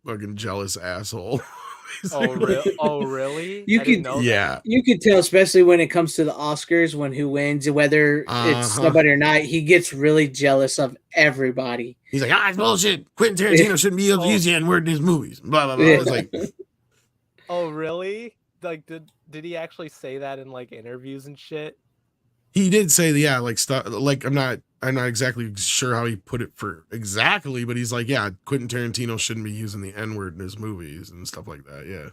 fucking jealous asshole. Oh, really? You could, yeah. You could tell, especially when it comes to the Oscars, when who wins, whether it's somebody or not, he gets really jealous of everybody. He's like, it's bullshit. Quentin Tarantino shouldn't be able to use the N-word in his movies. Blah, blah, blah. It's like, oh, really? Like, did he actually say that in, like, interviews and shit? He did say, yeah, like, stuff, like, I'm not exactly sure how he put it for exactly, but he's like, yeah, Quentin Tarantino shouldn't be using the N-word in his movies and stuff like that, yeah.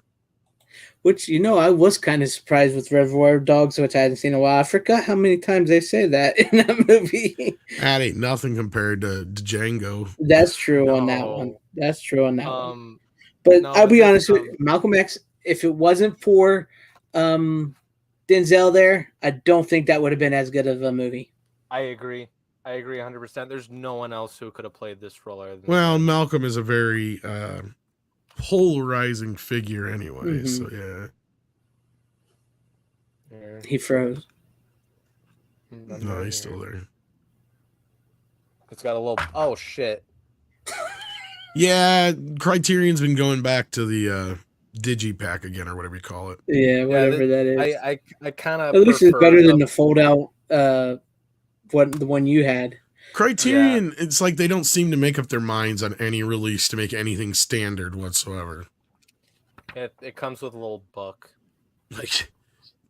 Which, you know, I was kind of surprised with Reservoir Dogs, which I hadn't seen in a while. I forgot how many times they say that in that movie. That ain't nothing compared to Django. That's true on that one. That's true on that one. But I'll be honest with you, Malcolm X, if it wasn't for Denzel there, I don't think that would have been as good of a movie. I agree 100%. There's no one else who could have played this role other than well, Malcolm is a very polarizing figure anyway, so yeah. He froze. No, he's still there. It's got a little, oh shit. Yeah, Criterion's been going back to the Digipack again, or whatever you call it. Yeah, whatever that is. I kind of, at least it's better than the fold out the one you had. Criterion, it's like they don't seem to make up their minds on any release to make anything standard whatsoever. It comes with a little book. Like,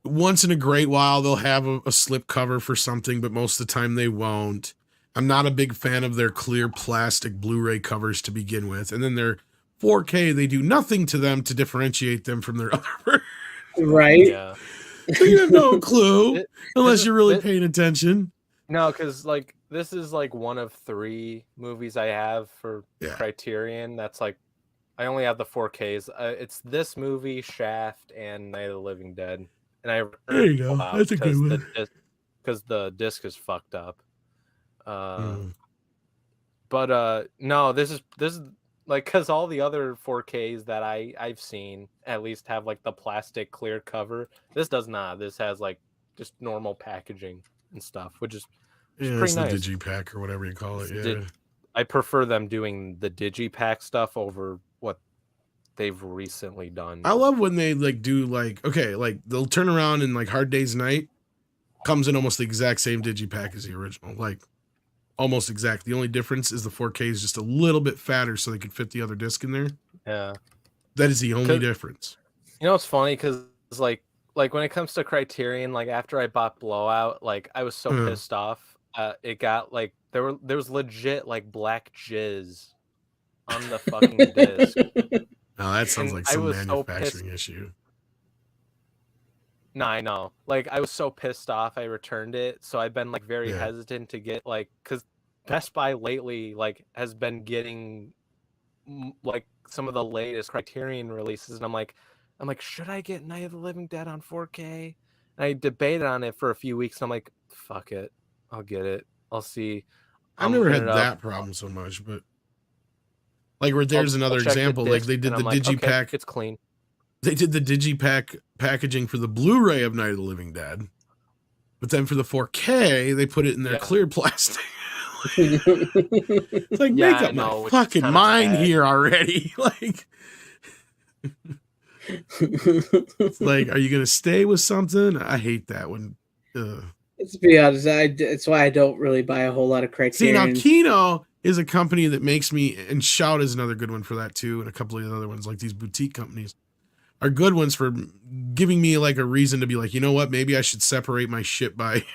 once in a great while, they'll have a slip cover for something, but most of the time they won't. I'm not a big fan of their clear plastic Blu-ray covers to begin with. And then their 4K, they do nothing to them to differentiate them from their other versions. Right? Yeah. So you have no clue, unless you're really paying attention. No, because, like, this is, like, one of 3 movies I have for Criterion. That's, like, I only have the 4Ks. It's this movie, Shaft, and Night of the Living Dead. And there you go. That's a good one. Because the disc is fucked up. But no, this is like, because all the other 4Ks that I've seen at least have, like, the plastic clear cover. This does not. This has, like, just normal packaging and stuff, which is pretty nice. The Digipack or whatever you call it. Yeah, I prefer them doing the Digipack stuff over what they've recently done. I love when they, like, do, like, okay, like, they'll turn around and, like, Hard Day's Night comes in almost the exact same Digipack as the original, like, almost exact. The only difference is the 4K is just a little bit fatter so they could fit the other disc in there. Yeah, that is the only difference. You know, it's funny because, like when it comes to Criterion, like, after I bought Blowout, like, I was so pissed off. It got, like, there was legit, like, black jizz on the fucking disc. No, that sounds like some manufacturing issue. No, I know. Like, I was so pissed off, I returned it. So I've been, like, very hesitant to get, like, because Best Buy lately, like, has been getting, like, some of the latest Criterion releases, and I'm like, should I get Night of the Living Dead on 4K? And I debated on it for a few weeks, and I'm like, fuck it, I'll get it. I'll see. I've never had that problem so much, but, like, there's another example. Like, they did the Digipack. Okay, it's clean. They did the Digipack packaging for the Blu-ray of Night of the Living Dead, but then for the 4K, they put it in their clear plastic. It's like, make up my fucking mind here already. Like, It's like, are you gonna stay with something? I hate that when. Let's be honest. It's why I don't really buy a whole lot of See, now Criterion. Kino is a company that makes me, and Shout is another good one for that too, and a couple of the other ones like these boutique companies are good ones for giving me like a reason to be like, you know what, maybe I should separate my shit by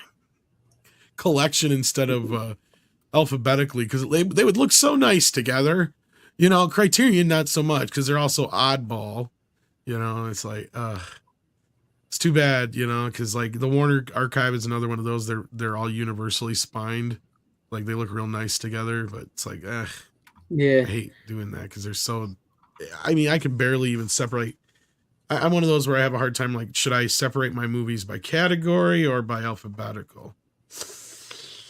collection instead of alphabetically, because they would look so nice together. You know, Criterion not so much because they're also oddball. You know, it's like, it's too bad, you know, because like the Warner Archive is another one of those. They're all universally spined, like they look real nice together. But it's like, I Yeah. hate doing that because they're so. I mean, I can barely even separate. I'm one of those where I have a hard time. Like, should I separate my movies by category or by alphabetical?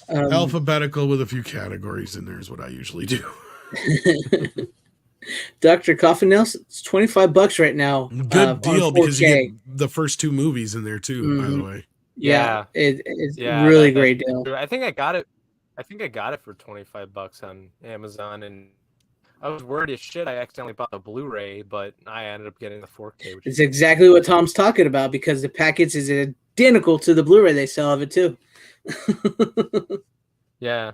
Alphabetical with a few categories in there is what I usually do. Dr. Coffin Nelson, it's $25 right now. Good deal on because you get 4K. the first two movies in there too. By the way, Yeah, it's Yeah, really that's great deal. true. I think I got it. I think I got it for $25 on Amazon, and I was worried as shit. I accidentally bought the Blu-ray, but I ended up getting the 4K. Which It's exactly what Tom's talking about because the package is identical to the Blu-ray they sell of it too. yeah.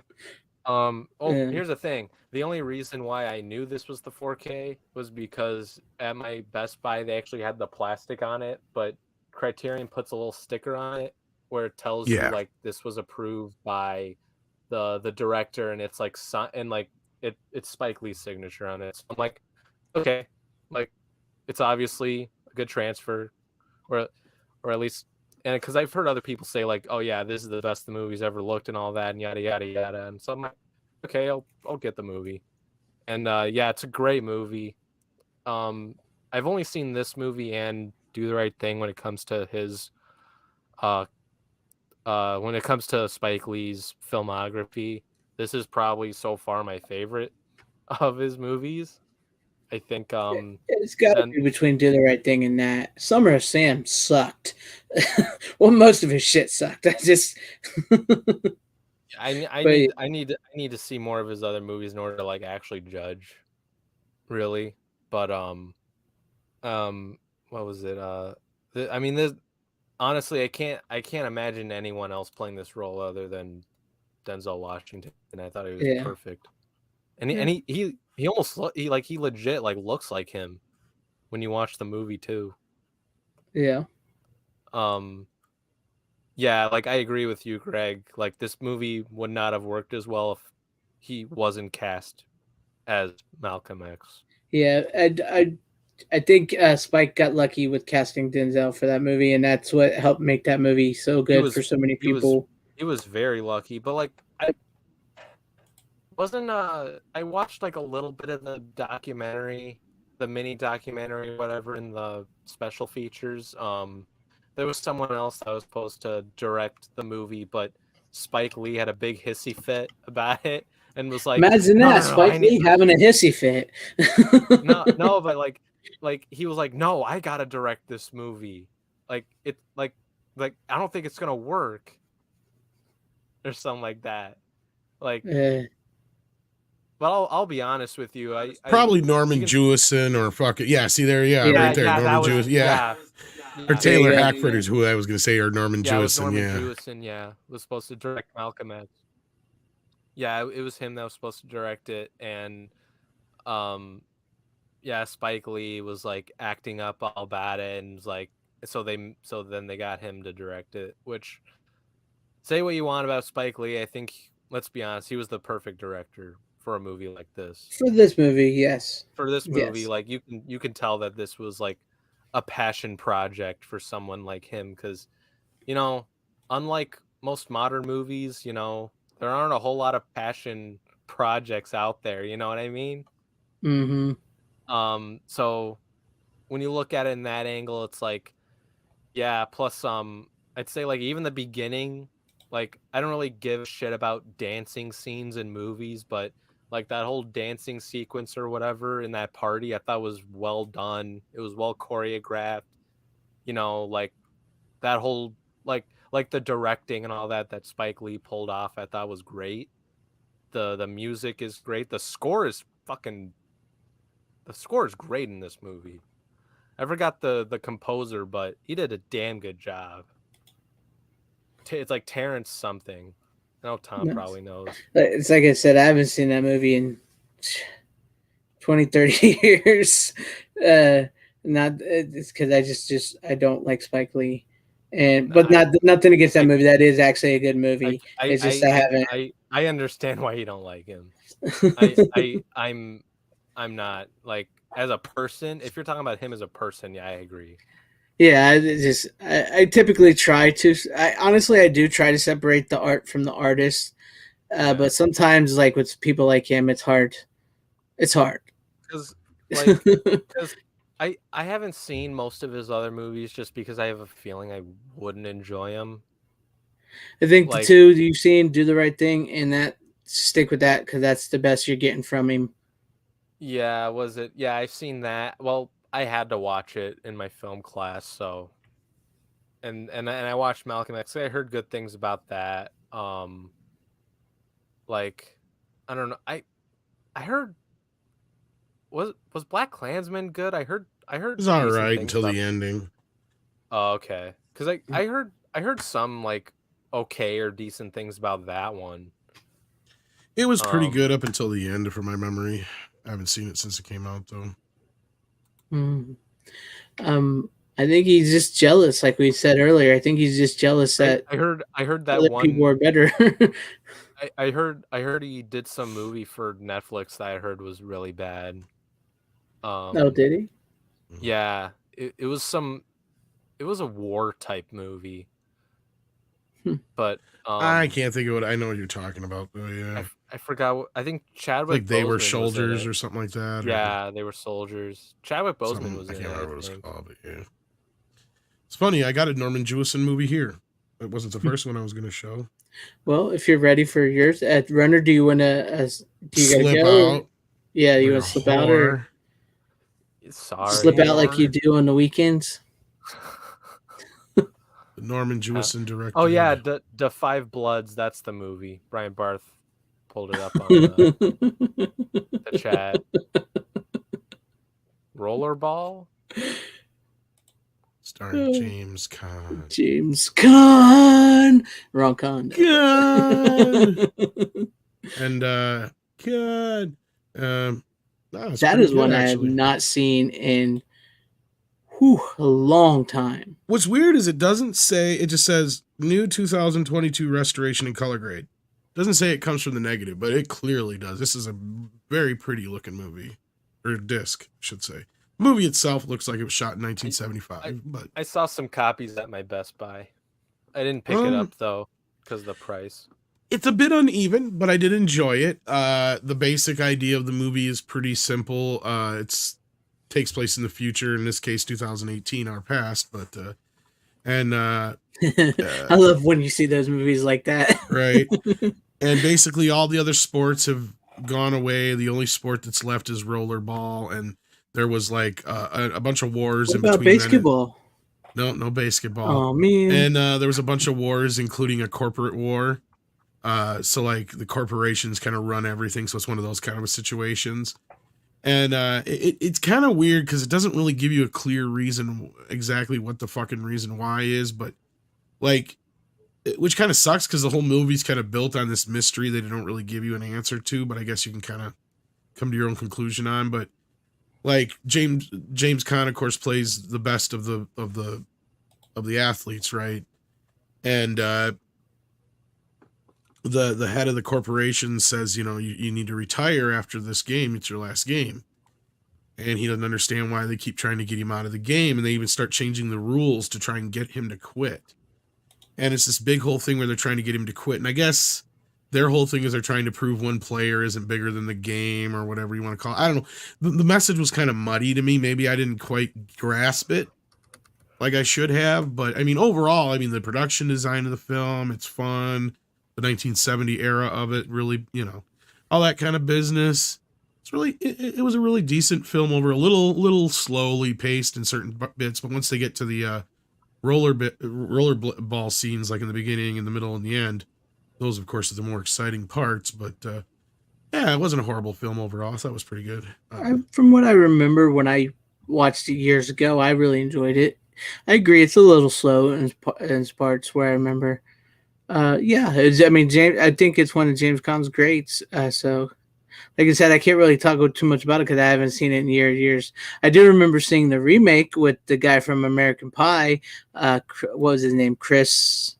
Yeah. Here's the thing. The only reason why I knew this was the 4K was because at my Best Buy they actually had the plastic on it, but Criterion puts a little sticker on it where it tells you Yeah. like this was approved by the director, and it's like and like it's Spike Lee's signature on it. So I'm like, okay, like it's obviously a good transfer, or at least, and because I've heard other people say like, oh yeah, this is the best the movie's ever looked and all that and yada yada yada, and so I'm like, okay, I'll get the movie, and yeah, it's a great movie. I've only seen this movie and Do the Right Thing when it comes to his when it comes to Spike Lee's filmography. This is probably so far my favorite of his movies. I think It's got to then be between Do the Right Thing and that. Summer of Sam sucked. Well, most of his shit sucked. I just. I need to see more of his other movies in order to like actually judge, really. But what was it? I mean, this honestly, I can't imagine anyone else playing this role other than Denzel Washington, and I thought he was Yeah. perfect. And he almost he legit like looks like him when you watch the movie too. Yeah. Yeah, like I agree with you, Greg. Like this movie would not have worked as well if he wasn't cast as Malcolm X. Yeah. I think Spike got lucky with casting Denzel for that movie, and that's what helped make that movie so good for so many people. He was very lucky, but like I wasn't I watched like a little bit of the documentary, the mini documentary, whatever, in the special features. There was someone else that was supposed to direct the movie, but Spike Lee had a big hissy fit about it and was like, Imagine that, Spike Lee having a hissy fit. no, but like he was like, no, I gotta direct this movie. Like it, like I don't think it's gonna work, or something like that. Like, but I'll be honest with you. Probably Norman Jewison or fucking see there, right there, Norman Jewison, or Taylor Hackford is who I was gonna say, or Norman Jewison, Jewison, was supposed to direct Malcolm X. Yeah, it was him that was supposed to direct it, and Spike Lee was like acting up all bad it, and was like, so then they got him to direct it. Which, say what you want about Spike Lee, I think, let's be honest, he was the perfect director for a movie like this. For this movie, yes. For this movie, like you can tell that this was like a passion project for someone like him, because unlike most modern movies, there aren't a whole lot of passion projects out there. You know what I mean? Mm-hmm. So when you look at it in that angle, it's like, yeah. Plus, I'd say like even the beginning, like I don't really give a shit about dancing scenes in movies, but like that whole dancing sequence or whatever in that party, I thought was well done. It was well choreographed. Like that whole like the directing and all that Spike Lee pulled off, I thought was great. The music is great. The score is great in this movie. I forgot the composer, but he did a damn good job. It's like Terrence something. I know Tom No. probably knows. It's like I said, I haven't seen that movie in 20, 30 years. Not it's because I just I don't like Spike Lee, but nothing against that movie. That is actually a good movie. It's just I haven't. I understand why you don't like him. I'm not like as a person. If you're talking about him as a person, yeah, I agree. Yeah, I typically try to. Honestly, I do try to separate the art from the artist, but sometimes like with people like him, it's hard. It's hard. Because because I haven't seen most of his other movies just because I have a feeling I wouldn't enjoy them. I think the two you've seen, Do the Right Thing, and that stick with that because that's the best you're getting from him. Yeah, was it? Yeah, I've seen that. Well, I had to watch it in my film class, so and I watched Malcolm X. I heard good things about that. Like I don't know. I heard was Black Klansman good? I heard It's all decent right things until about the ending. Oh, okay. Because I heard some like okay or decent things about that one. It was pretty good up until the end, from my memory. I haven't seen it since it came out, though. I think he's just jealous, like we said earlier. I think he's just jealous that I heard that other one people are better. I heard he did some movie for Netflix that I heard was really bad. Oh, did he? Yeah, it was a war type movie. But I can't think of it. I know what you're talking about, though. Yeah, I forgot. I think Chadwick like they Boseman were was soldiers in it. or something like that. Yeah, they were soldiers. Chadwick Boseman was in it. I can't remember what it was think. called, but yeah. It's funny. I got a Norman Jewison movie here. It wasn't the first one I was going to show. Well, if you're ready for yours at Runner, do you want to? Do you slip go? out? Yeah, you want to slip out or slip out like you do on the weekends? Norman Jewison directed. Oh yeah, the Five Bloods. That's the movie. Brian Barth pulled it up on the chat. Rollerball. Starring James Caan. James Caan. Wrong Caan. And God. That is one I have not seen in a long time. What's weird is it doesn't say, it just says new 2022 restoration in color grade. It doesn't say it comes from the negative, but it clearly does. This is a very pretty looking movie. Or disc, I should say. The movie itself looks like it was shot in 1975. But I saw some copies at my Best Buy. I didn't pick it up though because of the price. It's a bit uneven, but I did enjoy it. The basic idea of the movie is pretty simple. Takes place in the future, in this case 2018, our past, but I love when you see those movies like that. Right. And basically all the other sports have gone away. The only sport that's left is rollerball, and there was like a bunch of wars in between. Basketball? No basketball. Oh man. And there was a bunch of wars, including a corporate war. So like the corporations kind of run everything, so it's one of those kind of situations. And it's kind of weird because it doesn't really give you a clear reason exactly what the fucking reason why is, but like, which kind of sucks because the whole movie's kind of built on this mystery that they don't really give you an answer to, but I guess you can kind of come to your own conclusion on. But like James Caan, of course, plays the best of the athletes, right? And the head of the corporation says, you need to retire after this game. It's your last game. And he doesn't understand why they keep trying to get him out of the game. And they even start changing the rules to try and get him to quit. And it's this big whole thing where they're trying to get him to quit. And I guess their whole thing is they're trying to prove one player isn't bigger than the game or whatever you want to call it. I don't know. The message was kind of muddy to me. Maybe I didn't quite grasp it like I should have. But I mean, overall, the production design of the film, it's fun. The 1970 era of it, really, all that kind of business. It's really, it was a really decent film over a little slowly paced in certain bits, but once they get to the rollerball scenes, like in the beginning, in the middle, and the end, those, of course, are the more exciting parts. But yeah, it wasn't a horrible film overall. I thought it was pretty good. From what I remember, when I watched it years ago. I really enjoyed it. I agree. It's a little slow in parts where I remember. Yeah, I mean, James. I think it's one of James Caan's greats. So, like I said, I can't really talk too much about it because I haven't seen it in years. I do remember seeing the remake with the guy from American Pie. What was his name? Chris.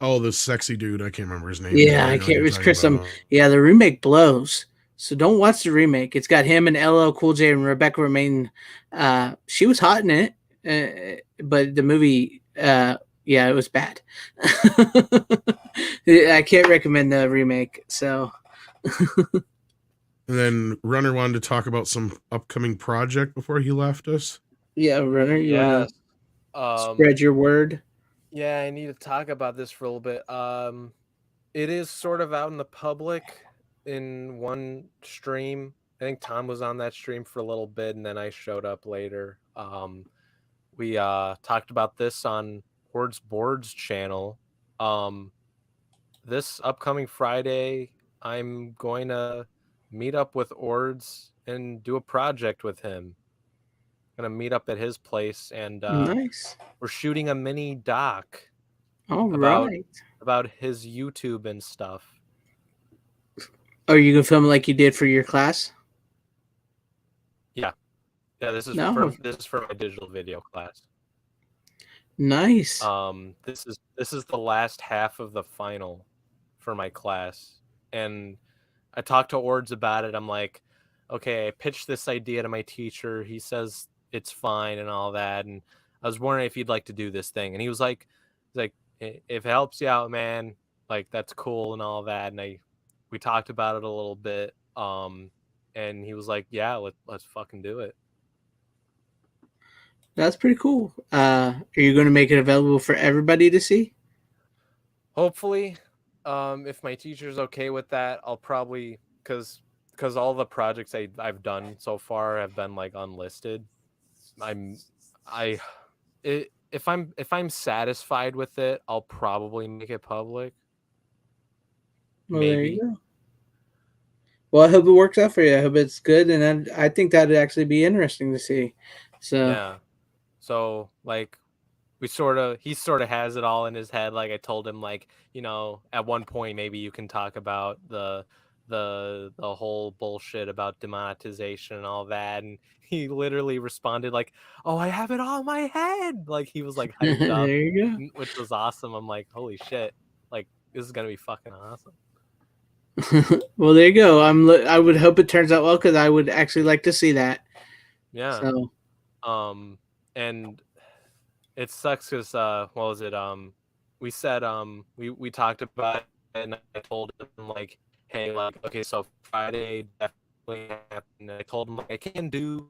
Oh, the sexy dude. I can't remember his name. Yeah, I I know what can't. you're It's talking Chris. about. Yeah, the remake blows. So don't watch the remake. It's got him and LL Cool J and Rebecca Romaine. She was hot in it, but the movie, yeah, it was bad. I can't recommend the remake. So And then Runner wanted to talk about some upcoming project before he left us. yeah, Runner, you want Yes. to spread your word? Yeah, I need to talk about this for a little bit. It is sort of out in the public in one stream. I think Tom was on that stream for a little bit, and then I showed up later. We talked about this on Hordes Boards channel. This upcoming Friday, I'm going to meet up with Ords and do a project with him. Gonna meet up at his place, and Nice. we're shooting a mini doc All about right. about his YouTube and stuff. Are you gonna film it like you did for your class? Yeah, this is No. for my digital video class. Nice. This is the last half of the final for my class, and I talked to Ords about it. I'm like, okay, I pitched this idea to my teacher. He says it's fine and all that, and I was wondering if you'd like to do this thing, and he was like, if it helps you out, man, like that's cool and all that. And we talked about it a little bit, and he was like, yeah, let's fucking do it. That's pretty cool. Are you going to make it available for everybody to see? Hopefully, if my teacher's okay with that, I'll probably because all the projects I've done so far have been like unlisted. If I'm satisfied with it, I'll probably make it public. Well, Maybe. there you go. Well, I hope it works out for you. I hope it's good, and I think that'd actually be interesting to see. So Yeah. So like he sort of has it all in his head. Like I told him, like, at one point maybe you can talk about the whole bullshit about demonetization and all that, and he literally responded like, "Oh, I have it all in my head." Like he was like hyped up, there you go. which was awesome. I'm like, holy shit, like this is gonna be fucking awesome. Well, there you go. I would hope it turns out well because I would actually like to see that. Yeah. So And it sucks because what was it? We said we talked about it, and I told him like, hey, like, okay, so Friday definitely happened. And I told him like I can do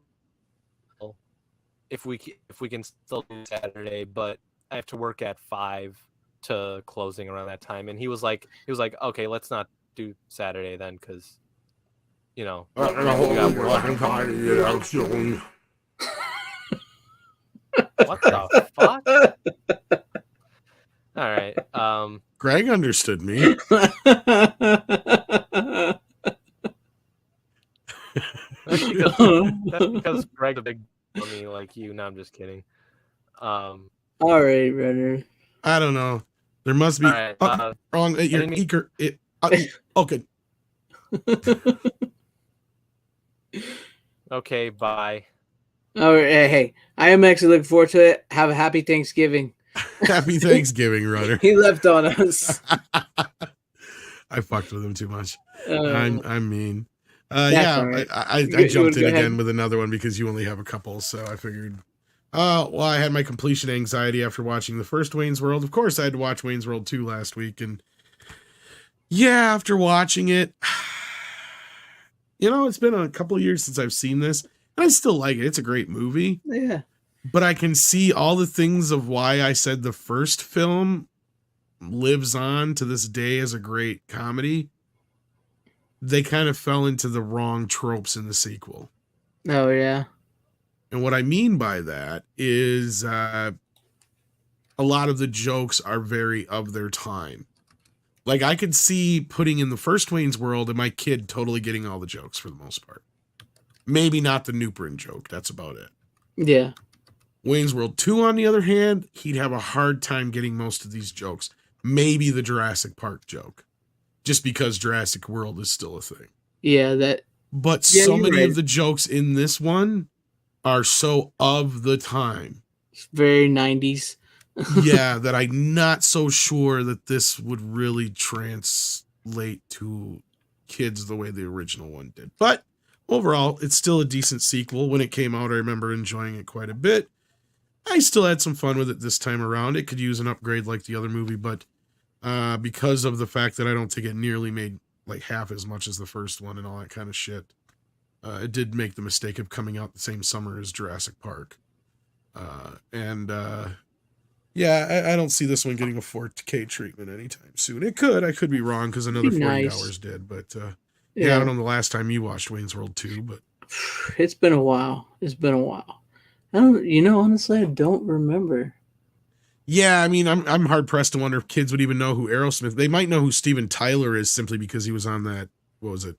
if we can still do Saturday, but I have to work at 5 to closing around that time. And he was like, okay, let's not do Saturday then, because we got work. What the fuck? All right. Greg understood me. That's because Greg's a big dummy like you. No, I'm just kidding. all right, Renner. I don't know. There must be All right, wrong at your eager. Okay. Okay, bye. All right, hey, I am actually looking forward to it. Have a happy Thanksgiving. Happy Thanksgiving, Runner. He left on us. I fucked with him too much. Oh. I'm mean. That's Yeah, all right. I You jumped wanna in go again ahead? with another one because you only have a couple, so I figured. Well, I had my completion anxiety after watching the first Wayne's World. Of course, I had to watch Wayne's World 2 last week, and yeah, after watching it, it's been a couple of years since I've seen this, and I still like it. It's a great movie. Yeah. But I can see all the things of why I said the first film lives on to this day as a great comedy. They kind of fell into the wrong tropes in the sequel. Oh, yeah. And what I mean by that is a lot of the jokes are very of their time. Like I could see putting in the first Wayne's World and my kid totally getting all the jokes for the most part. Maybe not the Newprin joke. That's about it. Yeah. Wayne's World 2, on the other hand, he'd have a hard time getting most of these jokes. Maybe the Jurassic Park joke, just because Jurassic World is still a thing. Yeah, that. But Yeah, so you're many right. of the jokes in this one are so of the time. It's very 90s. Yeah, that I'm not so sure that this would really translate to kids the way the original one did. But overall, it's still a decent sequel. When it came out, I remember enjoying it quite a bit. I still had some fun with it this time around. It could use an upgrade like the other movie, but because of the fact that I don't think it nearly made like half as much as the first one and all that kind of shit, it did make the mistake of coming out the same summer as Jurassic Park. Yeah, I don't see this one getting a 4K treatment anytime soon. It could. I could be wrong because another 40 nice. hours did. But Yeah. I don't know the last time you watched Wayne's World 2, but It's been a while. It's been a while. I don't. Honestly, I don't remember. yeah, I mean, I'm hard pressed to wonder if kids would even know who Aerosmith. They might know who Steven Tyler is simply because he was on that. What was it?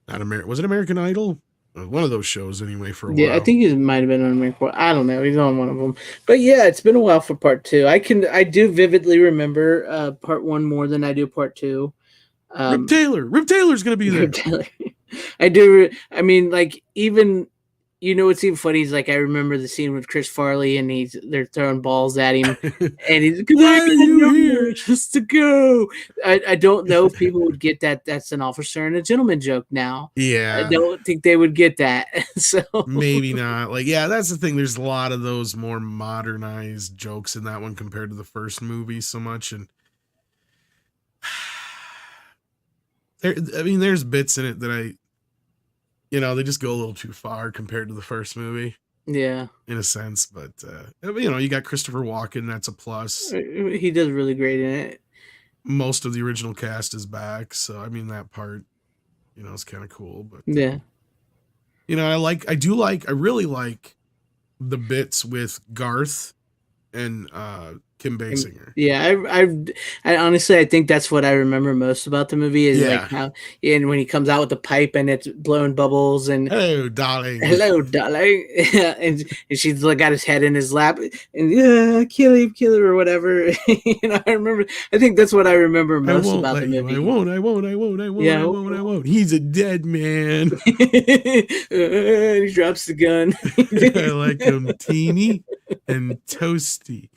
Was it American Idol? One of those shows anyway for a while. Yeah, I think he might have been on American. I don't know. He's on one of them. But yeah, it's been a while for part 2. I do vividly remember part 1 more than I do part 2. Rip Taylor's gonna be there. Rip Taylor. I do. I mean, like, even what's even funny is, like, I remember the scene with Chris Farley and they're throwing balls at him, and he's Why are you here? just to go. I don't know if people would get that. That's an officer and a gentleman joke now. Yeah, I don't think they would get that. So maybe not. Like, yeah, that's the thing. There's a lot of those more modernized jokes in that one compared to the first movie so much, and there's bits in it that they just go a little too far compared to the first movie. Yeah, in a sense, but you got Christopher Walken. That's a plus. He does really great in it. Most of the original cast is back, so I mean that part, is kind of cool. But yeah, I really like the bits with Garth and Kim Basinger. Yeah, I honestly, I think that's what I remember most about the movie is like how, and when he comes out with the pipe and it's blowing bubbles and hello, darling, and she's like got his head in his lap and kill him or whatever. I think that's what I remember most about the movie. I won't. He's a dead man. And he drops the gun. I like him teeny and toasty.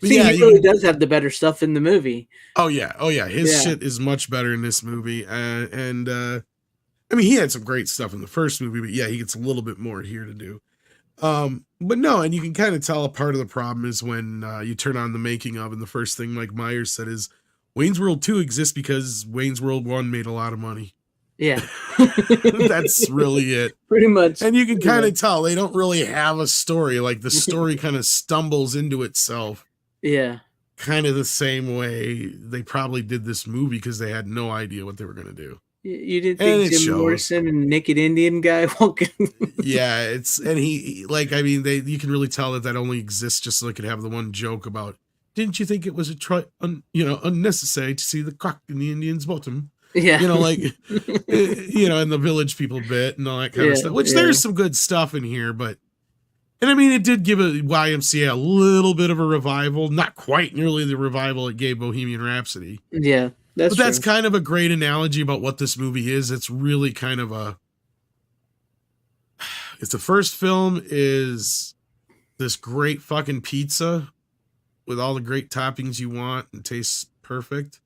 See, he really does have the better stuff in the movie. Oh yeah. His shit is much better in this movie, and I mean, he had some great stuff in the first movie, but yeah, he gets a little bit more here to do. But no, and you can kind of tell a part of the problem is when you turn on the making of, and the first thing Mike Myers said is, Wayne's World 2 exists because Wayne's World 1 made a lot of money. Yeah. That's really it. Pretty much. And you can kind of tell they don't really have a story. Like the story kind of stumbles into itself. Yeah. Kind of the same way they probably did this movie because they had no idea what they were going to do. You didn't think Jim Morrison and Naked Indian guy walking? Yeah, you can really tell that only exists just so they could have the one joke about, didn't you think it was unnecessary to see the cock in the Indian's bottom? Yeah. And the village people bit and all that kind of stuff, which there's some good stuff in here, and I mean, it did give a YMCA a little bit of a revival, not quite nearly the revival it gave Bohemian Rhapsody. Yeah. That's kind of a great analogy about what this movie is. It's really kind of it's the first film is this great fucking pizza with all the great toppings you want and tastes perfect.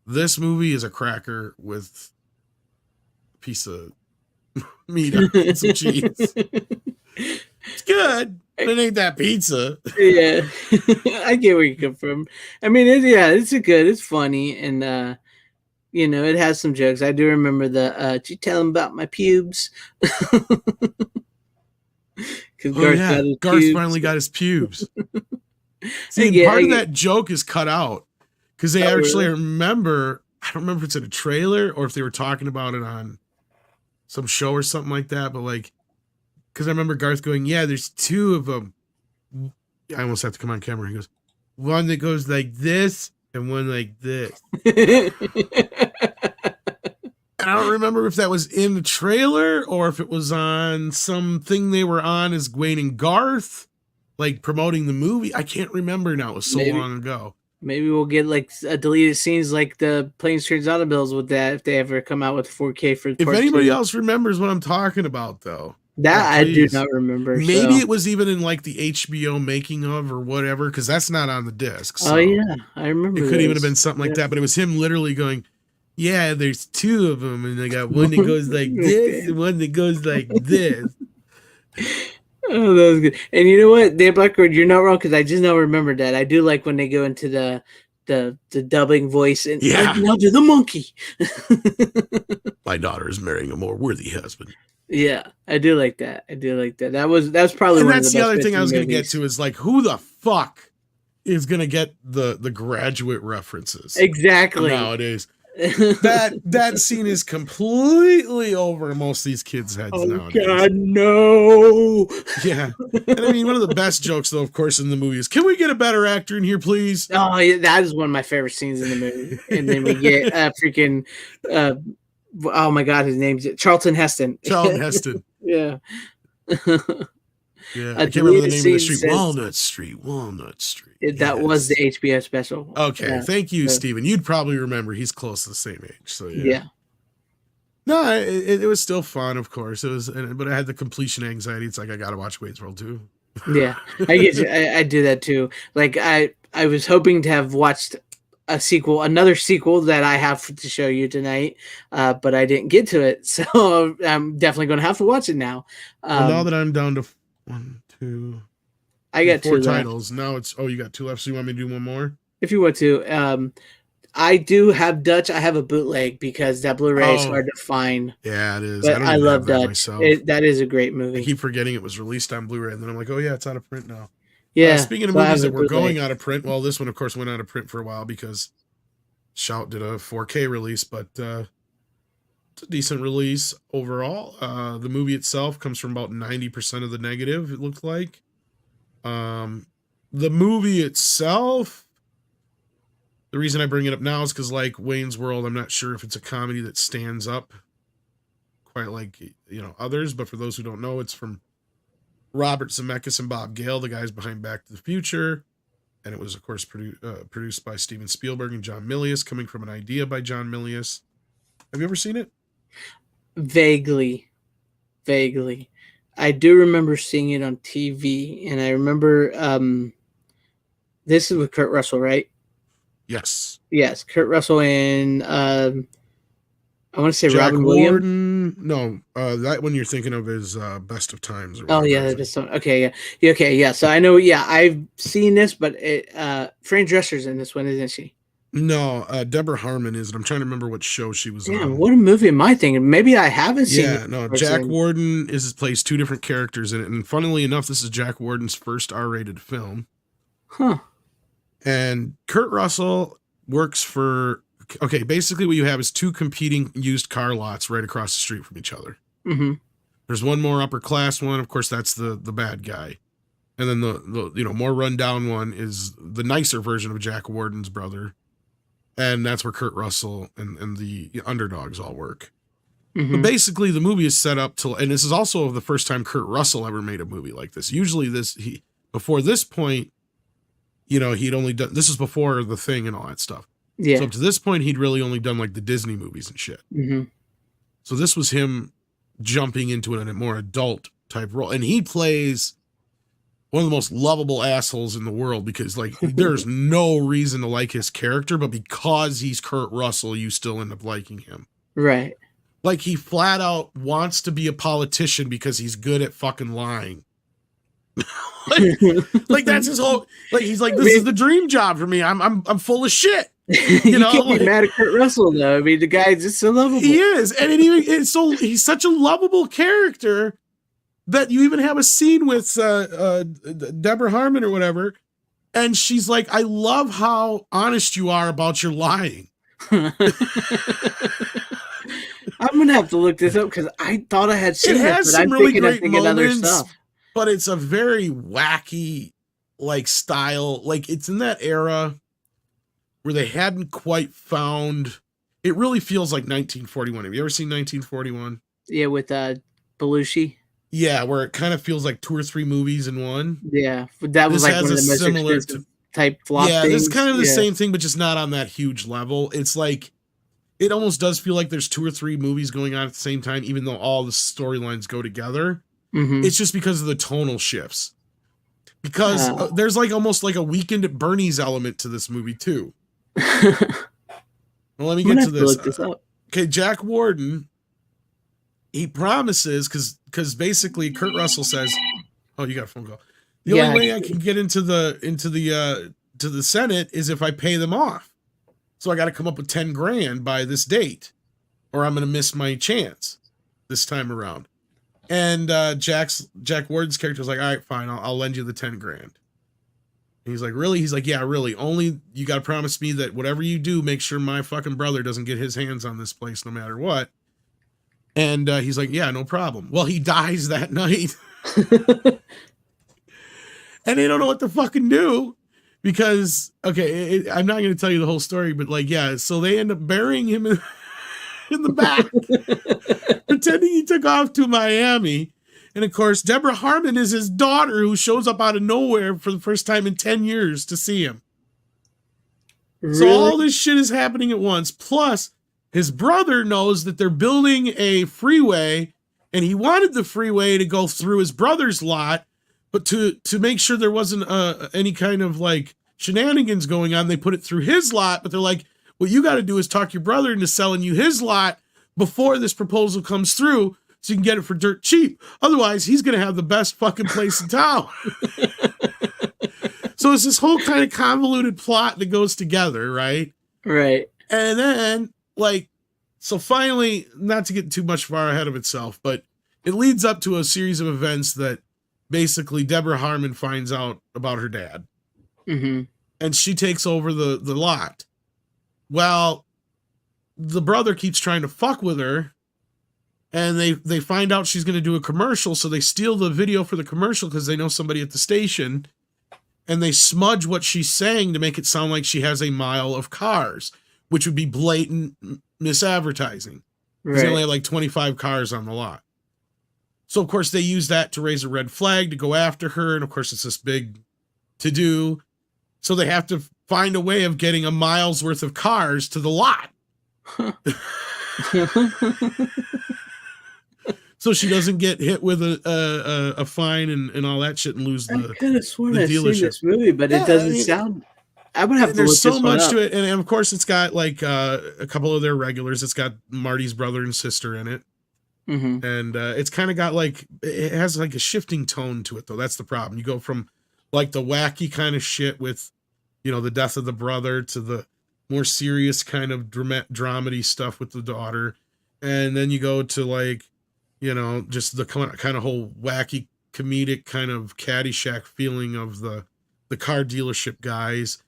This movie is a cracker with a piece of meat on it and some cheese. It's good, but it ain't that pizza. Yeah. I get where you come from. I mean, it's funny, and it has some jokes. I do remember did you tell him about my pubes? Because Garth finally got his pubes. See, part of that joke is cut out. Because they actually remember, I don't remember if it's in a trailer or if they were talking about it on some show or something like that. But because I remember Garth going, yeah, there's two of them. I almost have to come on camera. He goes, one that goes like this and one like this. And I don't remember if that was in the trailer or if it was on something they were on as Wayne and Garth, like promoting the movie. I can't remember now. It was so long ago. Maybe we'll get like a deleted scenes like the Planes, Trains, Automobiles with that if they ever come out with 4K for If part anybody 2. else remembers what I'm talking about, though. That I do not remember. Maybe it was even in like the HBO making of or whatever, because that's not on the disc. So oh yeah, I remember. It could even have been something like that, but it was him literally going, "Yeah, there's two of them, and they got one that goes like this and one that goes like this." Oh, that was good. And you know what, Dan Blackbird, you're not wrong because I just now remembered that. I do like when they go into the dubbing voice and now to the monkey. My daughter is marrying a more worthy husband. Yeah, I do like that. That's probably one of the best. That's the other thing I was going to get to is like, who the fuck is going to get the Graduate references? Exactly. Nowadays. That scene is completely over most of these kids' heads nowadays. God, no. Yeah. And I mean, one of the best jokes, though, of course, in the movie is, can we get a better actor in here, please? Oh, yeah, that is one of my favorite scenes in the movie. And then we get freaking, oh my God, his name's Charlton Heston. Charlton Heston. Yeah. Yeah, I can't remember the name of the street. Walnut Street. That was the HBO special. Okay, thank you, Steven. You'd probably remember. He's close to the same age. So yeah. No, it was still fun, of course. It was, but I had the completion anxiety. It's like I gotta watch Wayne's World 2. Yeah, I get you. I do that too. Like I was hoping to have watched another sequel that I have to show you tonight, but I didn't get to it. So I'm definitely going to have to watch it now. Well, now that I'm down to 1, 2, I got 4 2 titles. left. Now it's you got 2 left. So you want me to do one more? If you want to, I do have Dutch. I have a bootleg because that Blu-ray is hard to find. Yeah, it is. But I love Dutch. That is a great movie. I keep forgetting it was released on Blu-ray, and then I'm like, oh yeah, it's out of print now. Yeah. Speaking of movies that were going out of print, well, this one, of course, went out of print for a while because Shout did a 4K release, but it's a decent release overall. The movie itself comes from about 90% of the negative, it looked like. The movie itself, the reason I bring it up now is because, like Wayne's World, I'm not sure if it's a comedy that stands up quite like, others, but for those who don't know, it's from Robert Zemeckis and Bob Gale, the guys behind Back to the Future. And it was, of course, produced by Steven Spielberg and John Milius, coming from an idea by John Milius. Have you ever seen it? Vaguely. I do remember seeing it on TV, and I remember this is with Kurt Russell, right? Yes. Yes, Kurt Russell and I want to say Jack Robin Warden. No, that one you're thinking of is Best of Times. Oh yeah, that is okay. Yeah, okay, yeah. So I know. Yeah, I've seen this, but Fran Drescher's in this one, isn't she? No, Deborah Harmon is. And I'm trying to remember what show she was on. What a movie am I thinking? Maybe I haven't seen. Yeah, no. Jack Warden plays 2 different characters in it, and funnily enough, this is Jack Warden's first R-rated film. Huh. And Kurt Russell works for. Okay, basically what you have is 2 competing used car lots right across the street from each other. Mm-hmm. There's one more upper class one, of course, that's the bad guy, and then the more rundown one is the nicer version of Jack Warden's brother, and that's where Kurt Russell and the underdogs all work. Mm-hmm. But basically, the movie is set up to, and this is also the first time Kurt Russell ever made a movie like this. Usually, before this point, he'd only done. This is before The Thing and all that stuff. Yeah. So up to this point, he'd really only done like the Disney movies and shit. Mm-hmm. So this was him jumping into it in a more adult type role. And he plays one of the most lovable assholes in the world because like there's no reason to like his character, but because he's Kurt Russell, you still end up liking him. Right. Like he flat out wants to be a politician because he's good at fucking lying. like that's his whole, like, he's like, this is the dream job for me. I'm full of shit. You can't be mad at Kurt Russell though. I mean, the guy's just so lovable. He is, and he's such a lovable character that you even have a scene with Deborah Harmon or whatever, and she's like, "I love how honest you are about your lying." I'm gonna have to look this up because I thought I had seen it. Has some really great moments, but it's a very wacky like style. Like it's in that era where they hadn't quite found, it really feels like 1941. Have you ever seen 1941? Yeah, with Belushi. Yeah, where it kind of feels like 2 or 3 movies in one. Yeah, that was This like has one a of the most similar expensive to type flop yeah, this is things. kind of the Yeah. same thing, but just not on that huge level. It's like it almost does feel like there's 2 or 3 movies going on at the same time, even though all the storylines go together. Mm-hmm. It's just because of the tonal shifts. Because there's like almost like a Weekend at Bernie's element to this movie too. Well, let me get to this. Look this up. Okay, Jack Warden, he promises because basically Kurt Russell says, "Oh, you got a phone call. The only way I can get into the to the Senate is if I pay them off. So I got to come up with 10 grand by this date, or I'm going to miss my chance this time around." And Jack Warden's character was like, "All right, fine, I'll lend you the 10 grand." And he's like, "Really?" He's like, "Yeah, really. Only you got to promise me that whatever you do, make sure my fucking brother doesn't get his hands on this place no matter what." And he's like, "Yeah, no problem." Well, he dies that night. And they don't know what to fucking do because, okay, I'm not going to tell you the whole story, but like, yeah, so they end up burying him in the back, pretending he took off to Miami. And of course, Deborah Harmon is his daughter who shows up out of nowhere for the first time in 10 years to see him. Really? So all this shit is happening at once. Plus, his brother knows that they're building a freeway, and he wanted the freeway to go through his brother's lot, but to make sure there wasn't any kind of like shenanigans going on, they put it through his lot. But they're like, what you got to do is talk your brother into selling you his lot before this proposal comes through, so you can get it for dirt cheap. Otherwise, he's going to have the best fucking place in town. So it's this whole kind of convoluted plot that goes together, right? Right. And then, like, so finally, not to get too much far ahead of itself, but it leads up to a series of events that basically Deborah Harmon finds out about her dad. Mm-hmm. And she takes over the lot. Well, the brother keeps trying to fuck with her, and they find out she's going to do a commercial, so they steal the video for the commercial because they know somebody at the station, and they smudge what she's saying to make it sound like she has a mile of cars, which would be blatant misadvertising. Because they only have like 25 cars on the lot. So, of course, they use that to raise a red flag to go after her, and of course, it's this big to-do. So they have to find a way of getting a mile's worth of cars to the lot. So she doesn't get hit with a fine and all that shit and lose the dealership. I could have sworn I've seen this movie, but it doesn't sound... I would have to There's look so much to it, and of course it's got like a couple of their regulars. It's got Marty's brother and sister in it. Mm-hmm. And it's kind of got like, it has like a shifting tone to it, though. That's the problem. You go from like the wacky kind of shit with, you know, the death of the brother to the more serious kind of dramedy stuff with the daughter. And then you go to like, you know, just the kind of whole wacky comedic kind of Caddyshack feeling of the car dealership guys,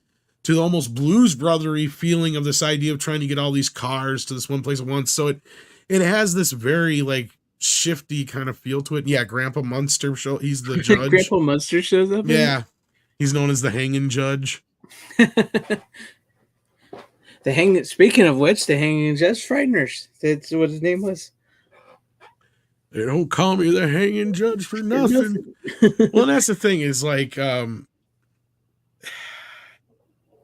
to the almost Blues Brothery feeling of this idea of trying to get all these cars to this one place at once. So it has this very like shifty kind of feel to it. Yeah, Grandpa Munster he's the judge. Grandpa Munster shows up. Yeah, he's known as the hanging judge. Speaking of which, the hanging judge, Frighteners. That's what his name was. They don't call me the hanging judge for nothing. Well, and that's the thing is like,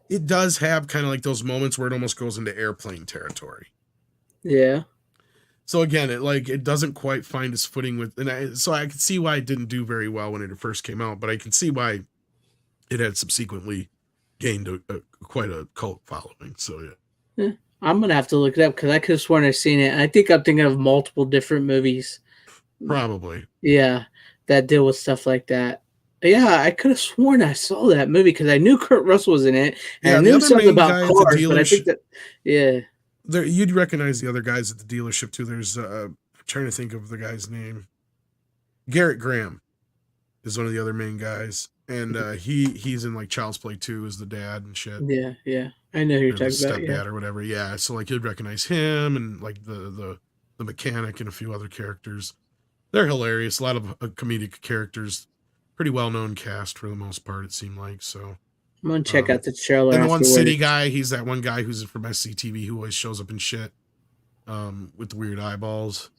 it does have kind of like those moments where it almost goes into airplane territory. Yeah. So again, it doesn't quite find its footing with, so I can see why it didn't do very well when it first came out, but I can see why it had subsequently gained quite a cult following. So yeah. I'm gonna have to look it up because I could have sworn I've seen it. I think I'm thinking of multiple different movies. Probably. Yeah, that deal with stuff like that. Yeah, I could have sworn I saw that movie because I knew Kurt Russell was in it, and I knew something about cars. But I think that, yeah, you'd recognize the other guys at the dealership too. There's I'm trying to think of the guy's name. Garrett Graham is one of the other main guys, and he's in like Child's Play 2 as the dad and shit. Yeah, I know who you're talking about. Stepdad or whatever. Yeah, so like you'd recognize him and like the mechanic and a few other characters. They're hilarious. A lot of comedic characters. Pretty well-known cast for the most part, it seemed like. So I'm gonna check out the trailer And the one afterwards. city guy, he's that one guy who's from SCTV who always shows up in shit with the weird eyeballs.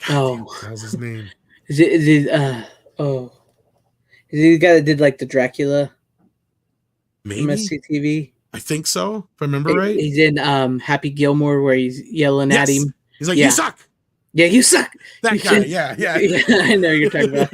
God damn, what the hell's his name? Is it oh. Is he the guy that did like the Dracula from Maybe? SCTV? I think so, if I remember right. He's in Happy Gilmore where he's yelling at him. He's like, Yeah. you suck. Yeah, you suck. That You guy, shouldn't- yeah. I know you're talking about.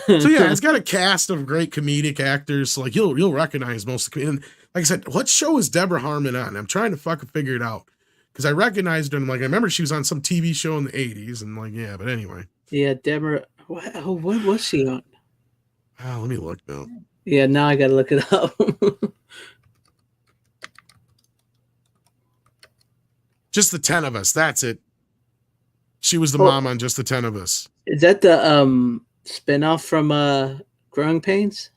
So yeah, it's got a cast of great comedic actors. So like you'll recognize most of the comedians. Like I said, what show is Deborah Harmon on? I'm trying to fucking figure it out. Because I recognized her and like I remember she was on some TV show in the 80s and like, yeah, but anyway. Yeah, Deborah. What was she on? Oh, let me look now. Yeah, now I gotta look it up. Just the 10 of Us. That's it. She was the mom on Just the 10 of Us. Is that the spinoff from Growing Pains?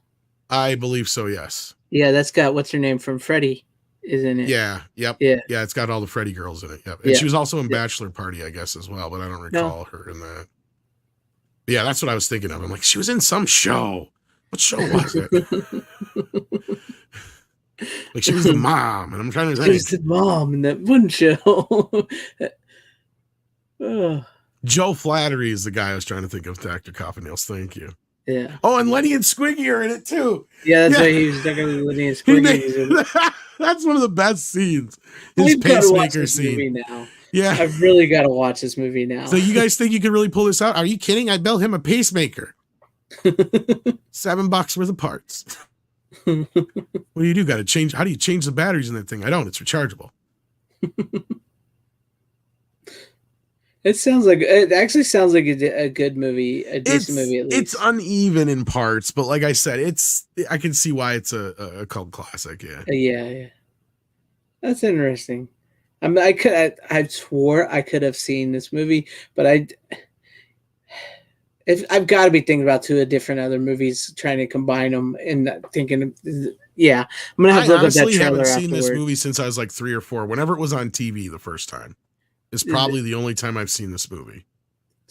I believe so, yes. Yeah, that's got what's her name from Freddy is in it. Yeah, yep. Yeah. Yeah, it's got all the Freddy girls in it. Yep. And Yeah. she was also in Bachelor Party, I guess, as well, but I don't recall her in that. But yeah, that's what I was thinking of. I'm like, she was in some show. What show was it? Like she was the mom, and I'm trying to think. She was the mom in that one show. Oh, Joe Flattery is the guy I was trying to think of. Dr. Coffin-Nails. Thank you. yeah. Oh, and Lenny and Squiggy are in it too. Yeah, that's Yeah. why he was talking to Lenny and He Squiggy. That's one of the best scenes. His We've got to watch pacemaker this movie scene. now. Yeah. I've really got to watch this movie now. So you guys think you could really pull this out? Are you kidding? I built him a pacemaker. $7 worth of parts. What do you do? Got to change. How do you change the batteries in that thing? I don't. It's rechargeable. It actually sounds like a good movie, a decent movie at least. It's uneven in parts, but like I said, I can see why it's a cult classic. Yeah. Yeah. That's interesting. I mean, I swore I could have seen this movie, but I've got to be thinking about two different other movies, trying to combine them, and thinking, yeah, I'm gonna have to look at that honestly trailer haven't seen afterwards. this movie since I was like 3 or 4. Whenever it was on TV the first time, is probably the only time I've seen this movie,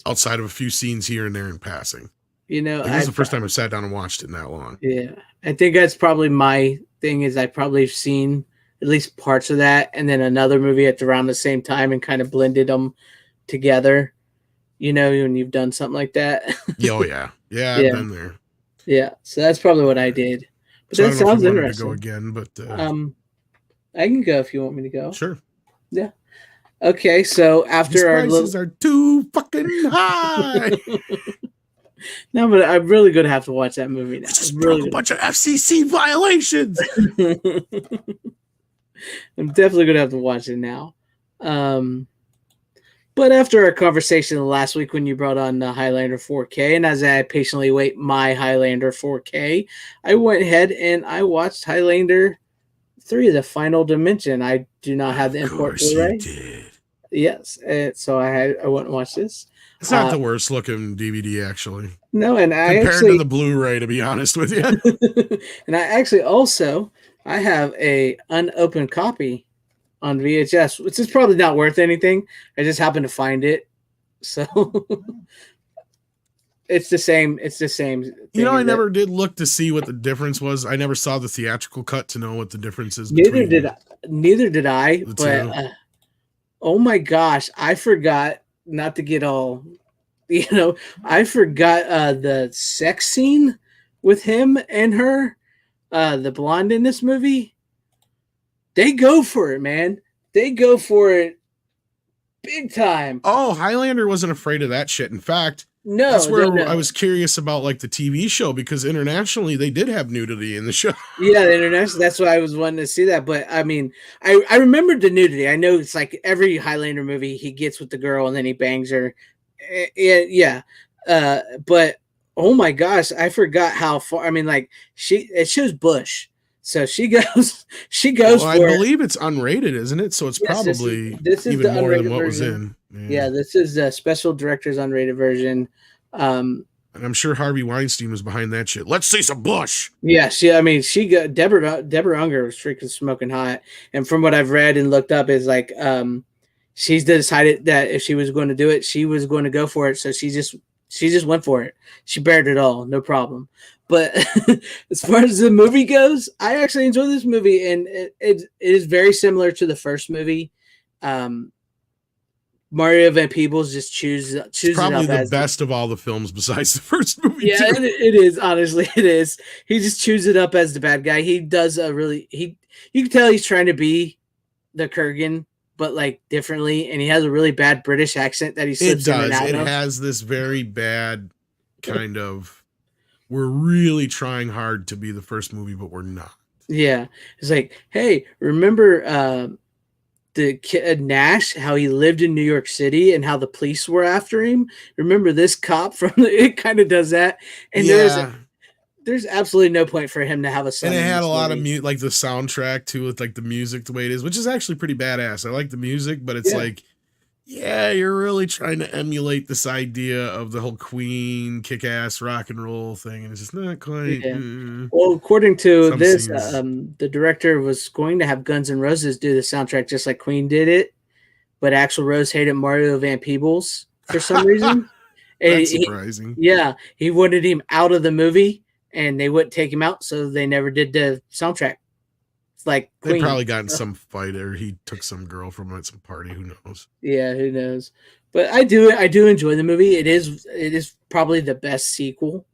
outside of a few scenes here and there in passing. You know, Like, this is the first time I've sat down and watched it in that long. Yeah, I think that's probably my thing. Is I probably have seen at least parts of that, and then another movie at around the same time, and kind of blended them together. You know, when you've done something like that. Oh yeah, yeah, I've been there. Yeah, so that's probably what I did. But So that sounds interesting. to go again, but I can go if you want me to go. sure. Yeah. Okay, so after our prices are too fucking high. No, but I'm really gonna have to watch that movie now. We just I'm broke really a bunch of FCC violations. I'm definitely gonna have to watch it now. But after our conversation last week when you brought on the Highlander 4K, and as I patiently wait my Highlander 4K, I went ahead and I watched Highlander 3: The Final Dimension. I do not have the import Blu-ray. Did. Yes, so I went and watched this. It's not the worst looking DVD, actually. No, and I compared actually to the Blu-ray, to be honest with you. and I actually also I have a unopened copy on VHS, which is probably not worth anything. I just happened to find it, so it's the same. It's the same. You know, I thing, never did look to see what the difference was. I never saw the theatrical cut to know what the difference is. Neither did I. Neither did I. The But oh my gosh, I forgot. Not to get all, I forgot the sex scene with him and her, the blonde in this movie. They go for it, man. They go for it big time. Oh, Highlander wasn't afraid of that shit. In fact, No, that's where no. I was curious about like the TV show, because internationally they did have nudity in the show. Yeah, the international. That's why I was wanting to see that. But I mean, I remembered the nudity. I know it's like every Highlander movie, he gets with the girl and then he bangs her. Yeah. But oh my gosh, I forgot how far. I mean, like it shows Bush. So she goes Well, for I it. believe it's unrated, isn't it? So it's Yes, probably this is even the more than unrated what was version. in. Yeah, this is a special director's unrated version. And I'm sure Harvey Weinstein was behind that shit. Let's see some Bush. Yeah, she got Deborah Unger was freaking smoking hot. And from what I've read and looked up is like she's decided that if she was going to do it, she was going to go for it. So she just She just went for it. She bared it all, no problem. But as far as the movie goes, I actually enjoy this movie, and it is very similar to the first movie. Um, Mario Van Peebles just chooses It's probably up the as best of all the films besides the first movie. yeah, too. it is, honestly, it is. He just chews it up as the bad guy. He does a really you can tell he's trying to be the Kurgan, but like differently, and he has a really bad British accent that he It slips in and does. out It of. has this very bad kind of. We're really trying hard to be the first movie, but we're not. Yeah, it's like, hey, remember the kid Nash, how he lived in New York City and how the police were after him? Remember this cop from it kind of does that, and Yeah, there's absolutely no point for him to have a son. and it in had this a lot of movie. like the soundtrack too, with like the music the way it is, which is actually pretty badass. I like the music, but it's Yeah. like, yeah, you're really trying to emulate this idea of the whole Queen kick-ass rock and roll thing, and it's just not quite. Yeah. Well, according to Some this, scenes. the director was going to have Guns N' Roses do the soundtrack just like Queen did it, but Axl Rose hated Mario Van Peebles for some reason. And That's surprising. yeah, he wanted him out of the movie, and they wouldn't take him out, so they never did the soundtrack. It's like They Queen. probably got in some fight, or he took some girl from at some party. Who knows? Yeah, who knows? But I do enjoy the movie. It is probably the best sequel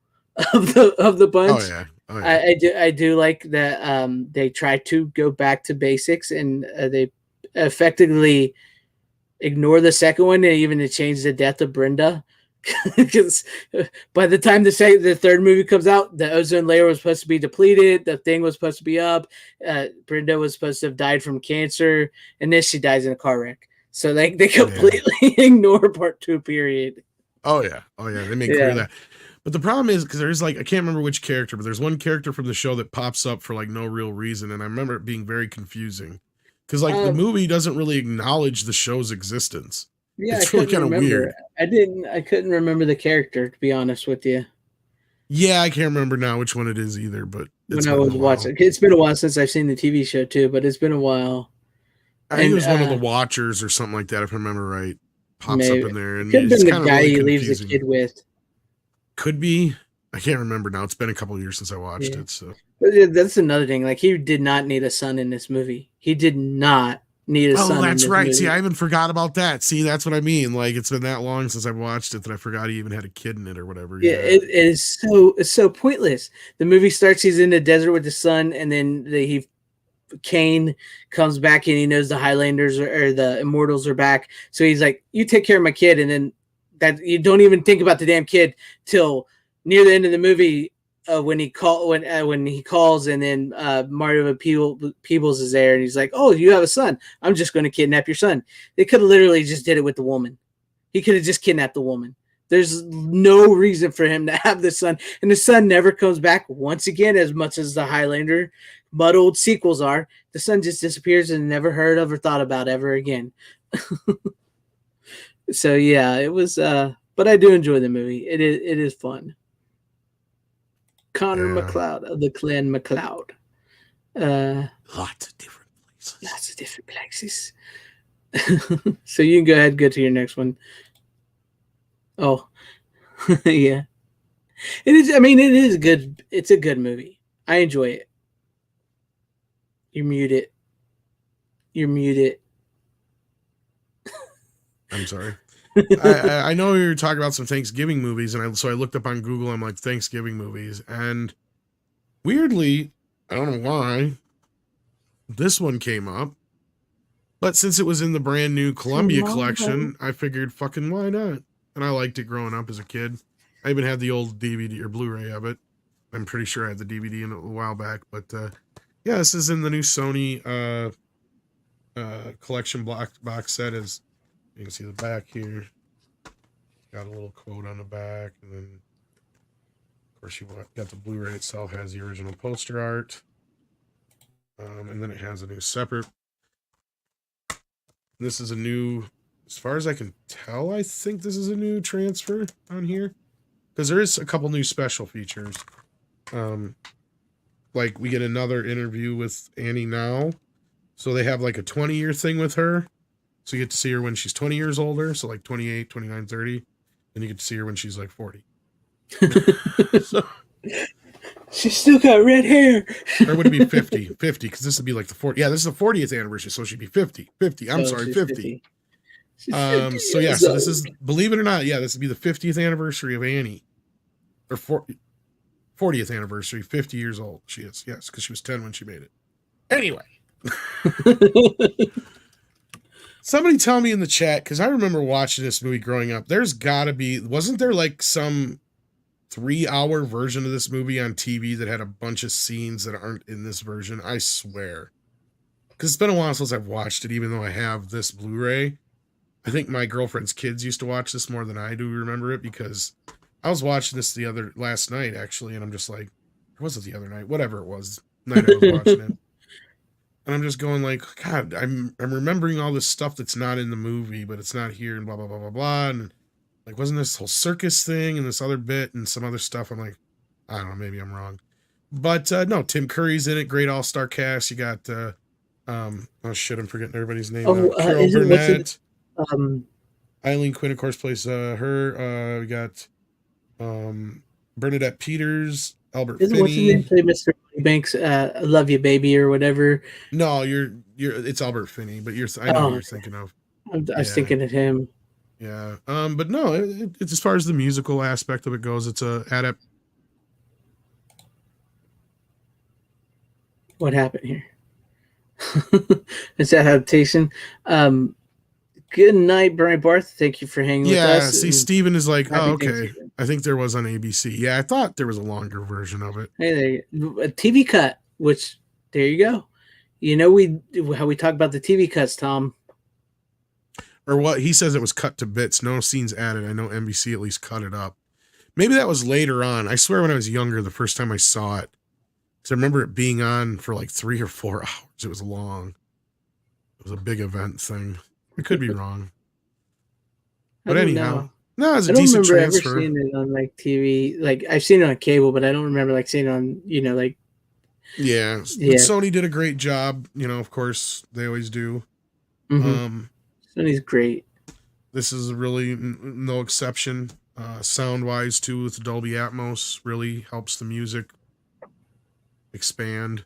of the bunch. Oh yeah. Oh, yeah. I do like that they try to go back to basics, and they effectively ignore the second one and even to change the death of Brenda. Because by the time the third movie comes out, the ozone layer was supposed to be depleted, the thing was supposed to be up, Brenda was supposed to have died from cancer, and then she dies in a car wreck. So they completely ignore part 2, period. Oh yeah. They make clear that. But the problem is because there's like I can't remember which character, but there's one character from the show that pops up for like no real reason, and I remember it being very confusing because like the movie doesn't really acknowledge the show's existence. Yeah, it's really kind of weird. I couldn't remember the character, to be honest with you. Yeah, I can't remember now which one it is either, but When I was watching, it's been a while since I've seen the TV show too, but it's been a while. I think it was one of the Watchers or something like that, if I remember right. Pops up in there, and could have it's been kind the of guy really he confusing. leaves the kid with. Could be. I can't remember now. It's been a couple of years since I watched it. So but that's another thing. Like he did not need a son in this movie. He did not need a son. Oh, that's right. Movie. See, I even forgot about that. See, that's what I mean. Like it's been that long since I've watched it that I forgot he even had a kid in it or whatever. Yeah, it's so pointless. The movie starts. He's in the desert with the son, and then Kane comes back and he knows the Highlanders or the Immortals are back. So he's like, "You take care of my kid," and then that you don't even think about the damn kid till near the end of the movie when he calls, and then Mario Peebles is there, and he's like, "Oh, you have a son. I'm just going to kidnap your son." They could have literally just did it with the woman. He could have just kidnapped the woman. There's no reason for him to have the son, and the son never comes back once again. As much as the Highlander muddled sequels are, the son just disappears and never heard of or thought about ever again. So yeah, it was. But I do enjoy the movie. It is fun. Connor McLeod of the Clan McLeod. Lots of different places. Lots of different places. So you can go ahead and go to your next one. Oh, yeah. It is. I mean, it is good. It's a good movie. I enjoy it. You're muted. You're muted. I'm sorry. I know you were talking about some Thanksgiving movies, and so I looked up on Google. I'm like Thanksgiving movies, and weirdly, I don't know why, this one came up. But since it was in the brand new Columbia collection, I figured fucking why not? And I liked it growing up as a kid. I even had the old DVD or Blu-ray of it. I'm pretty sure I had the DVD in it a while back. But yeah, this is in the new Sony collection box set. As you can see the back here. Got a little quote on the back. And then, of course, you got the Blu-ray itself has the original poster art. And then it has a new separate. This is a new, as far as I can tell, I think this is a new transfer on here. Because there is a couple new special features. Like we get another interview with Annie now. So they have like a 20-year thing with her. So you get to see her when she's 20 years older. So like 28, 29, 30. and you get to see her when she's like 40. So, She's still got red hair. or would it be 50? 50, because this would be like the 40. Yeah, this is the 40th anniversary, so she'd be 50. 50. I'm sorry, she's 50. She's 50 So yeah, years so this old. is, believe it or not, yeah, this would be the 50th anniversary of Annie. Or 40th anniversary, 50 years old she is. Yes, because she was 10 when she made it. Anyway. Somebody tell me in the chat, because I remember watching this movie growing up. There's gotta be, wasn't there like some 3-hour version of this movie on TV that had a bunch of scenes that aren't in this version? I swear. Because it's been a while since I've watched it, even though I have this Blu-ray. I think my girlfriend's kids used to watch this more than I do remember it, because I was watching this last night, actually, and I'm just like, or was it the other night? Whatever it was, night I was watching it. And I'm just going like, God, I'm remembering all this stuff that's not in the movie, but it's not here, and blah, blah, blah, blah, blah. And like, wasn't this whole circus thing and this other bit and some other stuff? I'm like, I don't know, maybe I'm wrong. But no, Tim Curry's in it, great all-star cast. You got, oh shit, I'm forgetting everybody's name now. Carol Burnett. Eileen Quinn, of course, plays her. We got Bernadette Peters, Albert Isn't what's his name Finney. play Mr. Banks? I love you, baby, or whatever. No, it's Albert Finney, but I know who you're thinking of. I was thinking of him. Yeah. But no, it's as far as the musical aspect of it goes, it's a What happened here? It's adaptation. Good night, Brian Barth. Thank you for hanging with us. Yeah, see, Steven is like, oh, okay. Thanksgiving. I think there was on ABC. Yeah, I thought there was a longer version of it. Hey, there you go. A TV cut, which, there you go. You know how we talk about the TV cuts, Tom. Or what? He says it was cut to bits. No scenes added. I know NBC at least cut it up. Maybe that was later on. I swear when I was younger, the first time I saw it, because I remember it being on for like 3 or 4 hours. It was long. It was a big event thing. I could be wrong. But anyhow, no, it's a decent transfer. I don't remember ever seeing it on like TV. Like I've seen it on cable, but I don't remember like seeing it on, like. Yeah. But Sony did a great job. Of course they always do. Mm-hmm. Sony's great. This is really no exception. Sound wise too, with Dolby Atmos really helps the music expand.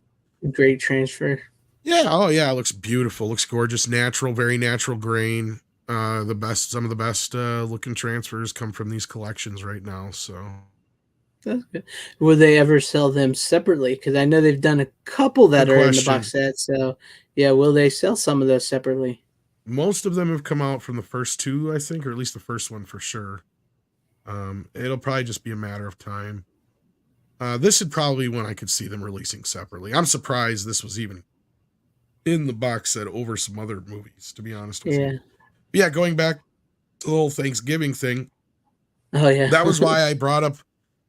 Great transfer. Yeah. Oh yeah. It looks beautiful. Looks gorgeous. Natural, very natural grain. Some of the best looking transfers come from these collections right now. So that's good. Will they ever sell them separately? Because I know they've done a couple that are in the box set. So yeah, will they sell some of those separately? Most of them have come out from the first 2, I think, or at least the first one for sure. It'll probably just be a matter of time. This would probably be when I could see them releasing separately. I'm surprised this was even in the box set over some other movies, to be honest with you. But yeah, going back to the whole Thanksgiving thing. Oh, yeah. That was why I brought up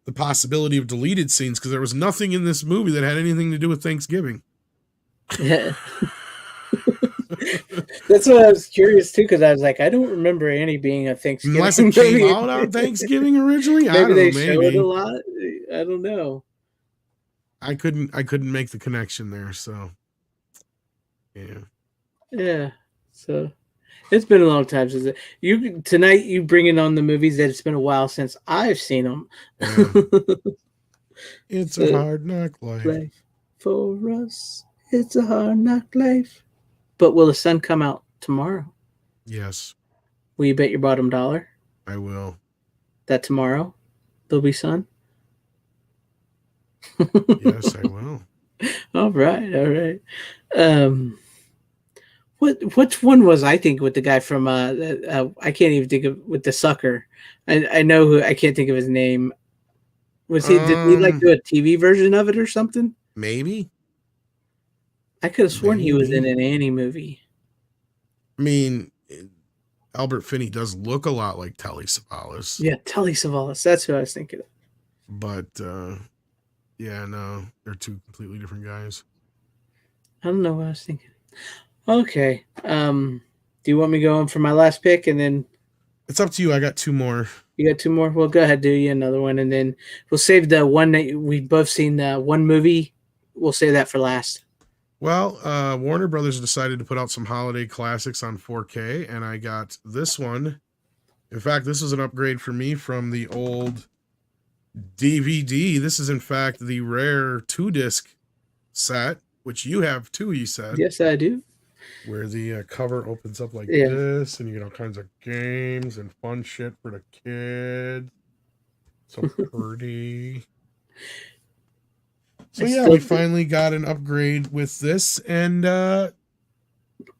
the possibility of deleted scenes, because there was nothing in this movie that had anything to do with Thanksgiving. Yeah. That's what I was curious too, because I was like, I don't remember Annie being a Thanksgiving. Unless it came out on Thanksgiving originally. I don't know. Maybe show it a lot. I don't know. I couldn't make the connection there. So yeah. Yeah. So it's been a long time since tonight you bringing on the movies that it's been a while since I've seen them. Yeah. It's a hard knock life for us. It's a hard knock life. But will the sun come out tomorrow? Yes. Will you bet your bottom dollar? I will. That tomorrow there'll be sun? Yes, I will. All right. Which one was I think with the guy from I can't even think of with the sucker. I know who I can't think of his name. Was he did he like do a TV version of it or something? Maybe. I could have sworn he was in an Annie movie. I mean, Albert Finney does look a lot like Telly Savalas. Yeah, Telly Savalas. That's who I was thinking of. But yeah, no, they're 2 completely different guys. I don't know what I was thinking. Okay. Do you want me to go on for my last pick and then? It's up to you. I got 2 more. You got 2 more? Well, go ahead, do you another one, and then we'll save the one that we've both seen. One movie. We'll save that for last. Well, Warner Brothers decided to put out some holiday classics on 4K, and I got this one In fact, this is an upgrade for me from the old DVD. This is, in fact, the rare 2-disc set, which you have too, you said. Yes, I do. Where the cover opens up like Yeah. this, and you get all kinds of games and fun shit for the kids. So pretty. So yeah, we finally got an upgrade with this, and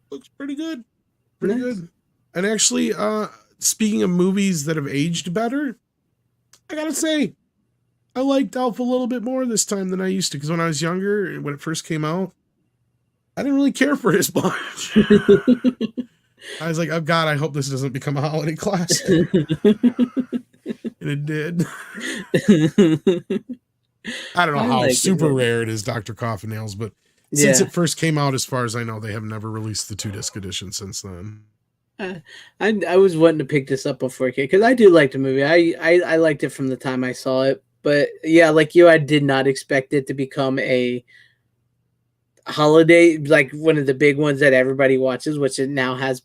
looks pretty good. Pretty good. And actually, speaking of movies that have aged better, I gotta say, I liked Elf a little bit more this time than I used to, because when I was younger, when it first came out, I didn't really care for it as much. I was like, oh God, I hope this doesn't become a holiday classic. And it did. I don't know how super rare it is, Dr. Coffin-Nails, but since it first came out, as far as I know, they have never released the 2-disc edition since then. I was wanting to pick this up before it came, because I do like the movie. I liked it from the time I saw it. But yeah, like you, I did not expect it to become a holiday, like one of the big ones that everybody watches, which it now has.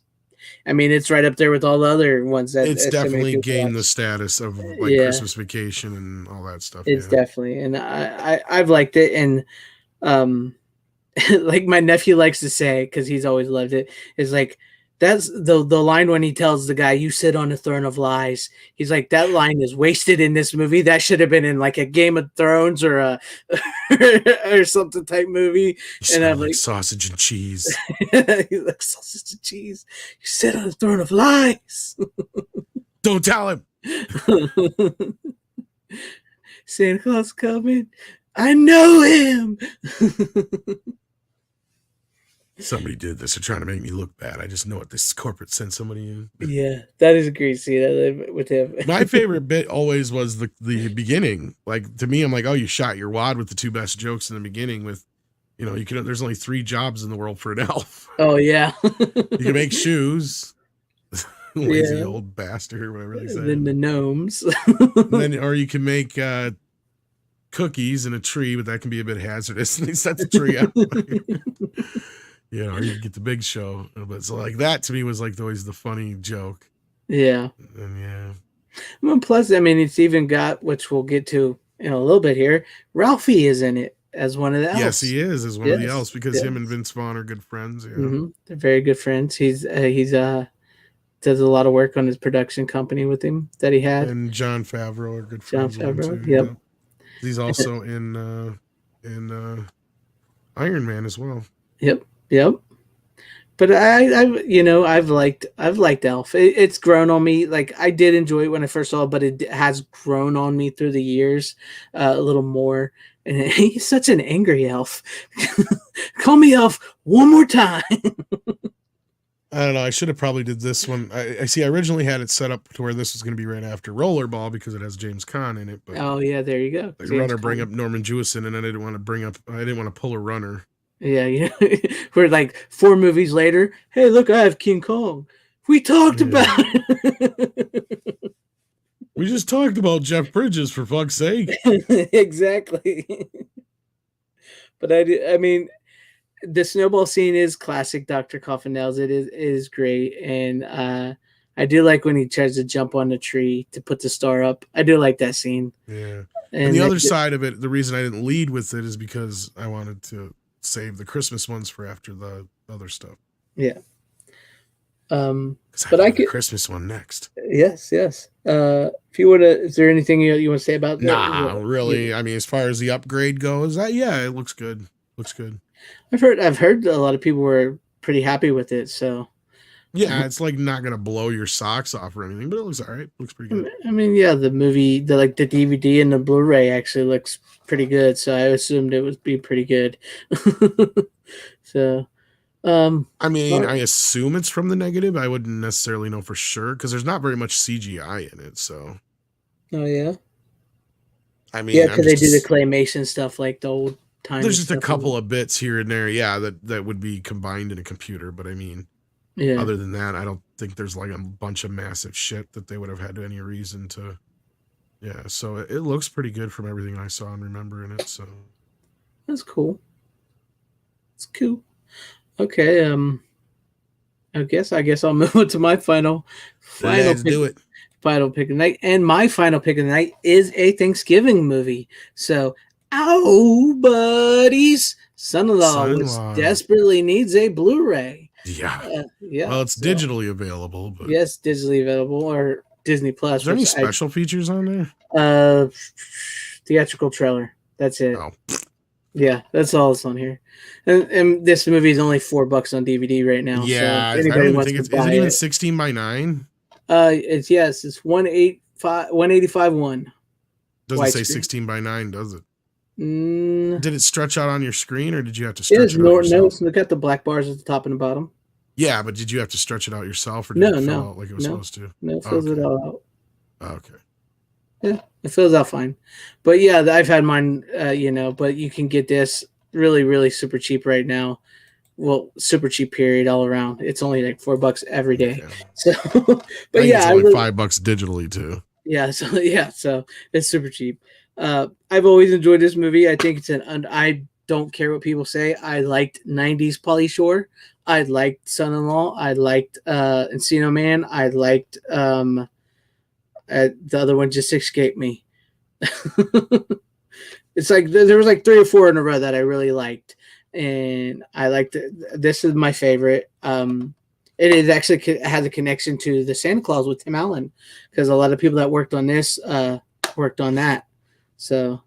I mean, it's right up there with all the other ones that it's definitely gained the status of like Christmas Vacation and all that stuff. It's definitely, and I've liked it, and like my nephew likes to say, because he's always loved it, is like, that's the line when he tells the guy, "You sit on a throne of lies." He's like, that line is wasted in this movie. That should have been in like a Game of Thrones or a or something type movie. And I'm like, sausage and cheese. He's like, sausage and cheese. You sit on a throne of lies. Don't tell him. Santa Claus coming. I know him. Somebody did this. They're trying to make me look bad. I just know it. This corporate sent somebody in. Yeah, that is a great scene with him. My favorite bit always was the beginning. Like, to me, I'm like, oh, you shot your wad with the two best jokes in the beginning with, you know, you can, there's only 3 jobs in the world for an elf. Oh, yeah. You can make shoes. Lazy old bastard, or whatever they say. Then the gnomes. Or you can make cookies in a tree, but that can be a bit hazardous. And they set the tree up. You know, or you get the big show. But so like that to me was like always the funny joke. Yeah. And Well, plus, I mean, it's even got, which we'll get to in a little bit here, Ralphie is in it as one of the elves. Yes, he is as one of the elves, because him and Vince Vaughn are good friends. Yeah. Mm-hmm. They're very good friends. He's does a lot of work on his production company with him that he had. And Jon Favreau are good friends. Jon Favreau, too, yep. He's also in Iron Man as well. Yep. But I've liked Elf. It's grown on me. Like, I did enjoy it when I first saw it, but it has grown on me through the years a little more. And he's such an angry elf. Call me Elf one more time. I don't know. I should have probably did this one. I see. I originally had it set up to where this was going to be right after Rollerball because it has James Caan in it. But oh yeah, there you go. The runner bring up Norman Jewison, and I didn't want to pull a runner. Yeah. We're like 4 movies later. Hey, look, I have King Kong. We talked about it. We just talked about Jeff Bridges, for fuck's sake. Exactly. But I mean, the snowball scene is classic Dr. Coffin-Nails. It is great. And I do like when he tries to jump on the tree to put the star up. I do like that scene. Yeah. And the other side of it, the reason I didn't lead with it is because I wanted to save the Christmas ones for after the other stuff. Yeah. But I could Christmas one next. Yes. If you want to, is there anything you want to say about that? Nah, really. I mean, as far as the upgrade goes, it looks good. Looks good. I've heard a lot of people were pretty happy with it. So yeah, it's like not gonna blow your socks off or anything, but it looks all right. Looks pretty good. I mean, yeah, the movie, the DVD and the Blu-ray actually looks pretty good. So I assumed it would be pretty good. So, I mean, I assume it's from the negative. I wouldn't necessarily know for sure because there's not very much CGI in it. So, oh yeah, I mean, yeah, because they do the claymation stuff like the old time. There's just a couple of bits here and there, yeah, that would be combined in a computer. But I mean, yeah. Other than that, I don't think there's like a bunch of massive shit that they would have had any reason to. Yeah, so it looks pretty good from everything I saw and remember in it. So that's cool. It's cool. Okay, I guess I'll move on to my final. Let's do it. final pick of the night. And my final pick of the night is a Thanksgiving movie. So, ow, buddies. Son-in-law Son-in-law. desperately needs a Blu-ray. Yeah. Yeah. Well, it's so- digitally available, but Yes, digitally available or Disney Plus. is there any which special features on there? Theatrical trailer. That's it. Oh, Yeah, that's all that's on here. And this movie is only $4 on DVD right now. yeah. so if I don't anybody even wants think to it's. buy Is it even it, 16:9? it's 185.1. Doesn't say widescreen. 16:9, does it? Mm, Did it stretch out on your screen, or did you have to it stretch is it out no, yourself? look at the black bars at the top and the bottom. Yeah, but did you have to stretch it out yourself, or did No, it fill no, out like it was no. supposed to? No, it fills it Okay. all out. Okay. Yeah, it fills out fine. But yeah, I've had mine, but you can get this really, really super cheap right now. Well, super cheap period all around. It's only like $4 every day. Okay. So, I but think yeah, it's I only really, $5 digitally too. yeah, so it's super cheap. I've always enjoyed this movie. I think it's I don't care what people say. I liked 90s Pauly Shore. I liked Son-in-Law. I liked Encino Man. I liked the other one just escaped me. It's like there was like 3 or 4 in a row that I really liked, and I liked it. This is my favorite. It is actually has a connection to the Santa Claus with Tim Allen, because a lot of people that worked on this worked on that. So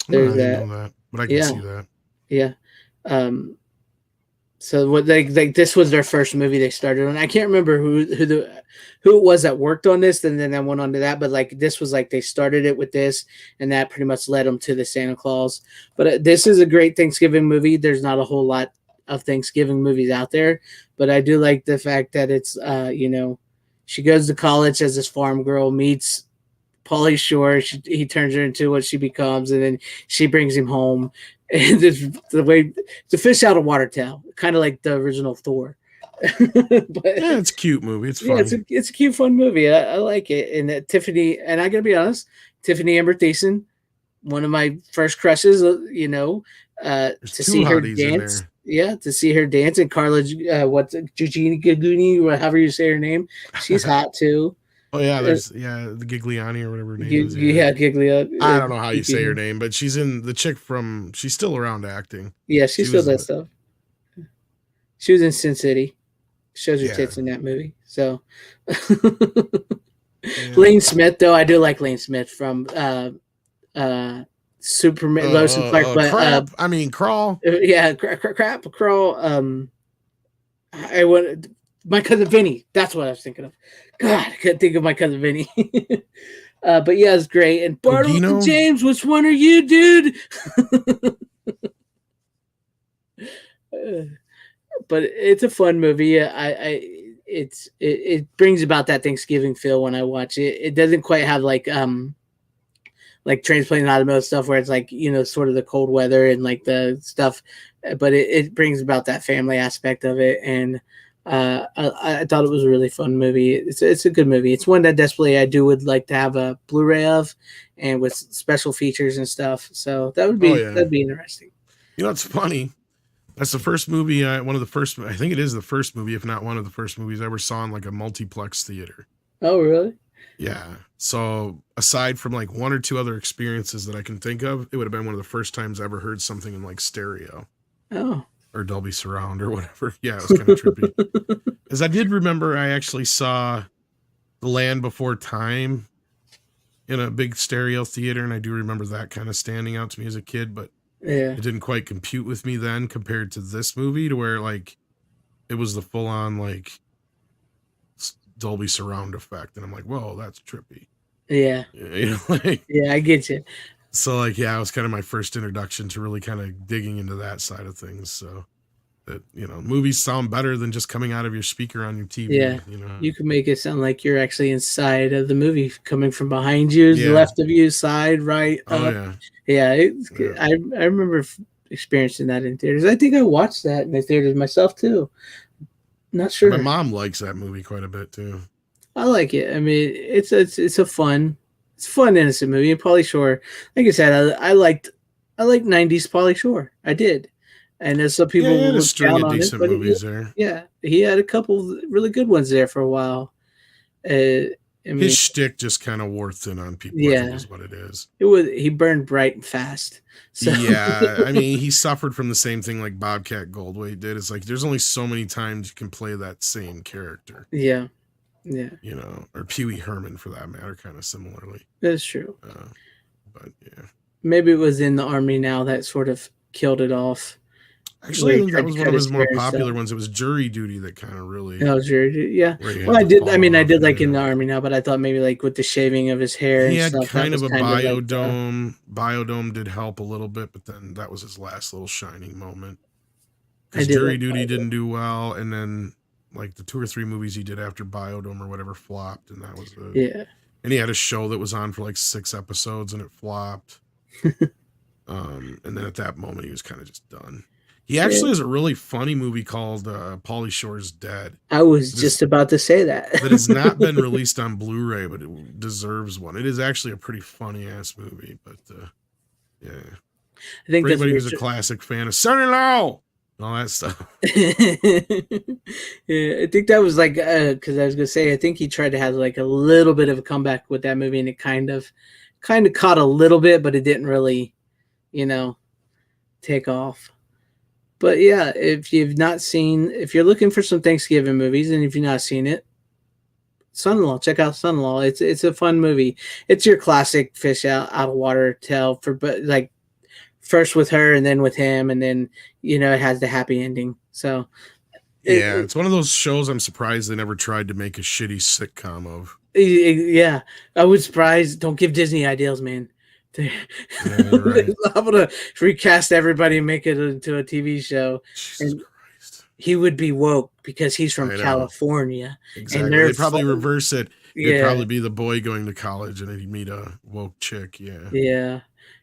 there's I that. didn't know that, but I can Yeah. see that. Yeah. So what they this was their first movie they started on. I can't remember who it was that worked on this, and then I went on to that. But like this was like they started it with this, and that pretty much led them to the Santa Claus. But this is a great Thanksgiving movie. There's not a whole lot of Thanksgiving movies out there, but I do like the fact that it's she goes to college as this farm girl, meets Pauly Shore. He turns her into what she becomes, and then she brings him home. And the fish out of water tale, kind of like the original Thor. But Yeah, it's a cute movie. It's yeah, funny. it's a cute, fun movie. I like it. And Tiffany, and I gotta be honest, Tiffany Amber Thiessen, one of my first crushes. To two see her hotties in dance. there. Yeah, to see her dance, and Carla, Eugenie Gaguni, or however you say her name, she's hot too. Oh yeah, there's the Gigliani or whatever her name is. Yeah, Giglia. I don't know how you say her name, but she's in the chick from. She's still around acting. Yeah, she still does stuff. She was in Sin City. Shows her tits in that movie. So Lane Smith, though, I do like Lane Smith from Superman, Lois and Clark. But Crap. I mean, Crawl. Yeah, crap, Crawl. I want My Cousin Vinny. That's what I was thinking of. God, I couldn't think of My Cousin Vinny. But yeah, it's great. And Bartlett and James, which one are you, dude? But it's a fun movie. It brings about that Thanksgiving feel when I watch it. It doesn't quite have like Trainspotting Automotive stuff where it's like, sort of the cold weather and like the stuff, but it brings about that family aspect of it. And I thought it was a really fun movie. It's a good movie. It's one that desperately I would like to have a Blu-ray of, and with special features and stuff. So that'd be interesting. It's funny. That's the first movie. One of the first. I think it is the first movie, if not one of the first movies I ever saw in like a multiplex theater. Oh, really? Yeah. So aside from like 1 or 2 other experiences that I can think of, it would have been one of the first times I ever heard something in like stereo. Oh. Or Dolby Surround or whatever. Yeah, it was kind of trippy. As I did remember, I actually saw The Land Before Time in a big stereo theater, and I do remember that kind of standing out to me as a kid, but it didn't quite compute with me then compared to this movie, to where like it was the full-on like Dolby Surround effect, and I'm like, whoa, that's trippy. Yeah. I get you. So like, yeah, it was kind of my first introduction to really kind of digging into that side of things. So that, movies sound better than just coming out of your speaker on your TV. Yeah. You can make it sound like you're actually inside of the movie, coming from behind you, left of you, side, right, up. Oh yeah. Yeah. I remember experiencing that in theaters. I think I watched that in the theaters myself too. Not sure. My mom likes that movie quite a bit too. I like it. I mean, it's a fun, innocent movie. And Pauly Shore, like I said, I liked 90s Pauly Shore. I did. And there's some people who had a string of decent movies there. Yeah, he had a couple really good ones there for a while. I mean, his shtick just kind of wore thin on people, I think yeah, is what it is. he burned bright and fast. So Yeah, I mean, he suffered from the same thing like Bobcat Goldthwait did. It's like there's only so many times you can play that same character, yeah, or Pee Wee Herman for that matter, kind of similarly. that's true. But yeah, Maybe it was in the army now that sort of killed it off. actually, Where I he think that tried to was one cut of his his more hair and stuff. popular ones. It was Jury Duty that kind of really, That was yeah. where he had Well, I to did. I fall mean, I off, did like in yeah. the army now, but I thought maybe like with the shaving of his hair He and had stuff, that kind was of a kind of like biodome. Biodome did help a little bit, but then that was his last little shining moment. I Because did Jury like Duty Biodome. didn't do well, and then like the 2 or 3 movies he did after Biodome or whatever flopped, and that was the. Yeah, And he had a show that was on for like 6 episodes, and it flopped. And then at that moment, he was kind of just done. He actually has a really funny movie called Pauly Shore's Dead. I was That is- just about to say that. that has not been released on Blu-ray, but it deserves one. It is actually a pretty funny ass movie, but yeah. I think For that's anybody what who's a classic fan of Son-in-Law and all that stuff. yeah, I think that was like because I was gonna say I think he tried to have like a little bit of a comeback with that movie, and it kind of caught a little bit, but it didn't really, take off. But yeah, if you're looking for some Thanksgiving movies, and if you've not seen it, Son-in-Law, check out Son-in-Law. It's a fun movie. It's your classic fish out of water tale but like first with her and then with him, and then it has the happy ending. So Yeah, it's one of those shows I'm surprised they never tried to make a shitty sitcom of. yeah, I was surprised. Don't give Disney ideas, man. Yeah, you're right. I'm gonna recast everybody and make it into a TV show. Jesus And Christ. he would be woke because he's from I know. California. Exactly. they're They'd probably fun- reverse it. It'd Yeah, probably be the boy going to college and he'd meet a woke chick. Yeah. yeah,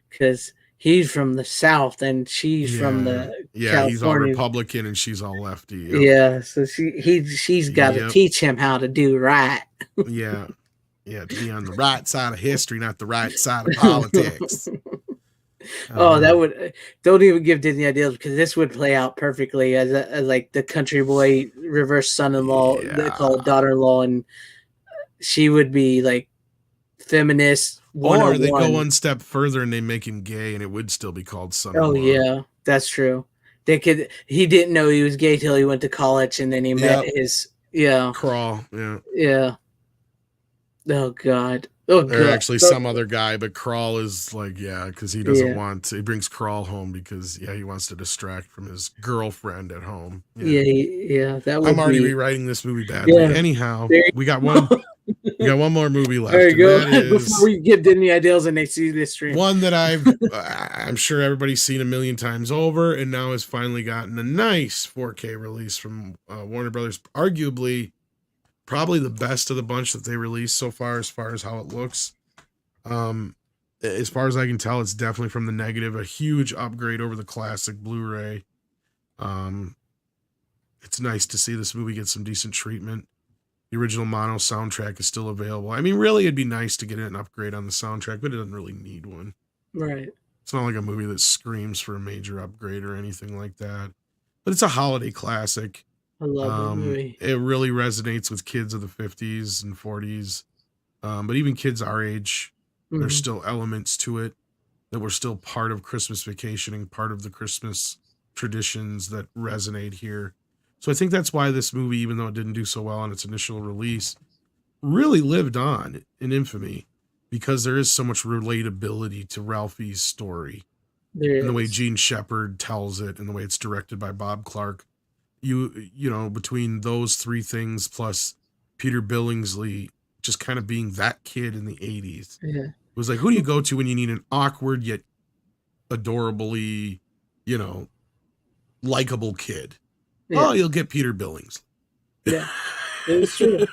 because he's from the South and she's from the Yeah, he's all California. Republican and she's all lefty. Yep. Yeah, so she's got to Yep. teach him how to do right. Yeah. Yeah, to be on the right side of history, not the right side of politics. Oh, that would don't even give Disney ideas because this would play out perfectly as like the country boy reverse son-in-law, they call it daughter-in-law, and she would be like feminist. Or they go 101. one step further and they make him gay and it would still be called son-in-law. Oh yeah, that's true. He didn't know he was gay till he went to college, and then he met his Crawl, yeah. yeah. Oh God. Oh God. Or actually some other guy, but Crawl is like, because he doesn't want to. He brings Crawl home because, he wants to distract from his girlfriend at home. Yeah. That would I'm already be. rewriting this movie badly. Yeah. Anyhow, There you we got one more movie left. There you go. And that is Before we give Disney ideas and they see this stream. one that I'm sure everybody's seen a million times over, and now has finally gotten a nice 4K release from Warner Brothers. Arguably, probably the best of the bunch that they released so far as how it looks. As far as I can tell, it's definitely from the negative, a huge upgrade over the classic Blu-ray. It's nice to see this movie get some decent treatment. The original mono soundtrack is still available. I mean, really, it'd be nice to get an upgrade on the soundtrack, but it doesn't really need one. Right. It's not like a movie that screams for a major upgrade or anything like that. But it's a holiday classic. I love that movie. It really resonates with kids of the 50s and 40s. But even kids our age, there's still elements to it that were still part of Christmas Vacationing, part of the Christmas traditions that resonate here. So I think that's why this movie, even though it didn't do so well on its initial release, really lived on in infamy, because there is so much relatability to Ralphie's story. And the way Gene Shepard tells it, and the way it's directed by Bob Clark. You know, between those three things plus Peter Billingsley just kind of being that kid in the 80s. Yeah. It was like, who do you go to when you need an awkward yet adorably, likable kid? Yeah. Oh, you'll get Peter Billingsley. Yeah, it's true.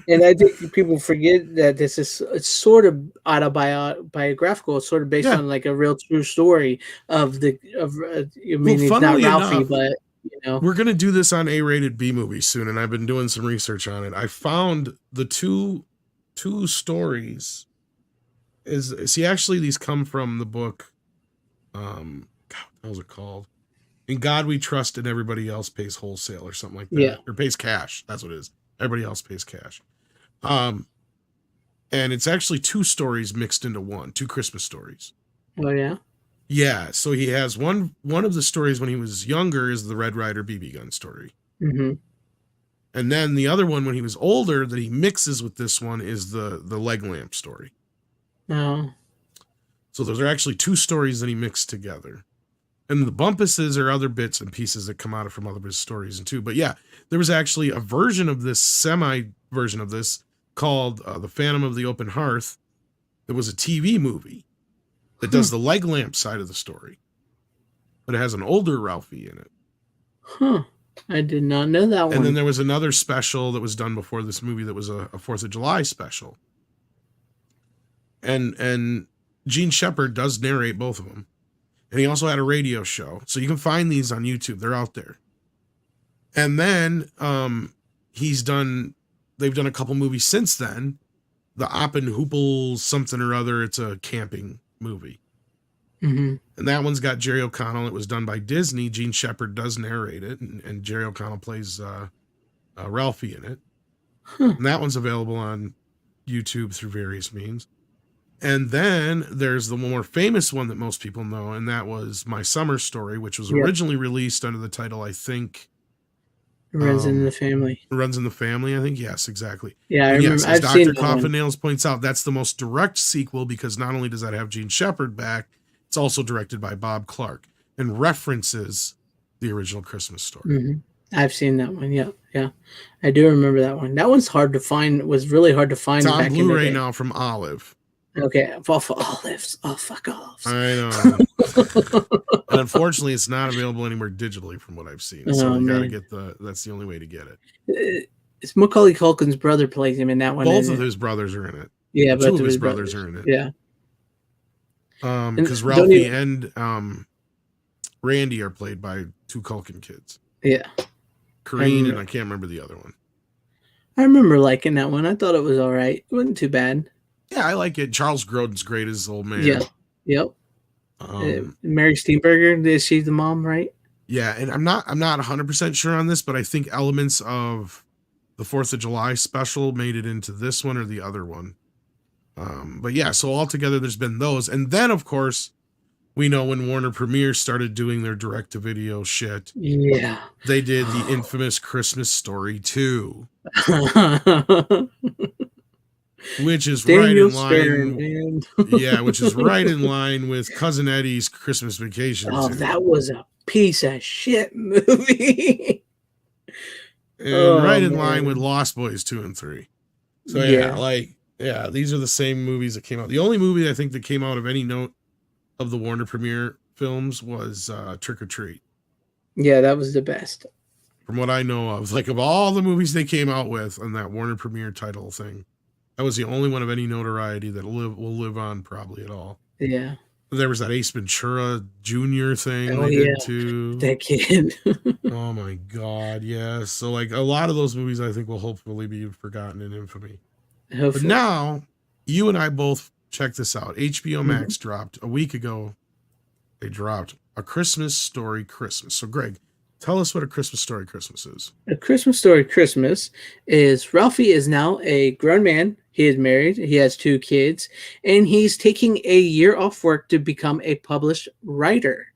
And I think people forget that it's sort of autobiographical. It's sort of based on like a real true story of I mean, it's not funnily Ralphie, enough, but we're going to do this on A-rated B movies soon, and I've been doing some research on it. I found the two stories actually these come from the book, God, what was it called? In God We Trust and Everybody Else Pays Wholesale or something like that. Yeah. Or pays cash. That's what it is. Everybody else pays cash. and it's actually two stories mixed into one, two Christmas stories. Oh yeah. Yeah, so he has one of the stories when he was younger is the Red Ryder BB gun story. Mm-hmm. And then the other one when he was older that he mixes with this one is the leg lamp story. Oh. So those are actually two stories that he mixed together. And the bumpuses are other bits and pieces that come out from other his stories and too. But yeah, there was actually a version of this, semi-version of this, called The Phantom of the Open Hearth. That was a TV movie that does the leg lamp side of the story. But it has an older Ralphie in it. Huh. I did not know that one. And then there was another special that was done before this movie that was a 4th of July special. And Gene Shepard does narrate both of them. And he also had a radio show. So you can find these on YouTube. They're out there. And then they've done a couple movies since then. The Oppen Hoople something or other. It's a camping movie. Mm-hmm. And that one's got Jerry O'Connell. It was done by Disney. Gene Shepard does narrate it. And Jerry O'Connell plays Ralphie in it. Huh. And that one's available on YouTube through various means. And then there's the more famous one that most people know, and that was My Summer Story, which was originally released under the title, I think... Runs in the Family. Runs in the Family, I think. Yes, exactly. Yeah, I and remember. yes, I've as seen Dr. Coffin Nails points out, that's the most direct sequel because not only does that have Gene Shepard back, it's also directed by Bob Clark and references the original Christmas Story. Mm-hmm. I've seen that one. Yeah, yeah. I do remember that one. That one's hard to find. Was really hard to find. It's on back Blu-ray in the day. now from Olive. Okay, off of Olives. Oh, fuck off. I know. And unfortunately, it's not available anymore digitally from what I've seen. So you got to get that's the only way to get it. It's Macaulay Culkin's brother plays him in that one. Both of his brothers are in it. Yeah, two of his brothers are in it. Yeah. Because Ralphie and Randy are played by two Culkin kids. Yeah. Kareen and I can't remember the other one. I remember liking that one. I thought it was all right. It wasn't too bad. Yeah, I like it. Charles Grodin's great as old man. Yeah. Yep. Mary Steenburgen, is she the mom, right? Yeah, and I'm not 100% sure on this, but I think elements of the 4th of July special made it into this one or the other one. But yeah, so altogether there's been those. And then, of course, we know when Warner Premiere started doing their direct-to-video shit. Yeah. They did the infamous Christmas Story 2. Which is Daniel right in line. Which is right in line with Cousin Eddie's Christmas Vacation. Oh, that was a piece of shit movie. And right in line with Lost Boys 2 and 3. So these are the same movies that came out. The only movie I think that came out of any note of the Warner Premiere films was Trick or Treat. Yeah, that was the best. From what I know of, like of all the movies they came out with on that Warner Premiere title thing, that was the only one of any notoriety that will live on probably at all. Yeah. There was that Ace Ventura Jr. thing they did too. That kid. Oh my God, yes. So like a lot of those movies I think will hopefully be forgotten in infamy. Hopefully. But now, you and I both check this out. HBO Max dropped a week ago. They dropped A Christmas Story Christmas. So Greg, tell us what A Christmas Story Christmas is. A Christmas Story Christmas is Ralphie is now a grown man. He is married. He has 2 kids, and he's taking a year off work to become a published writer.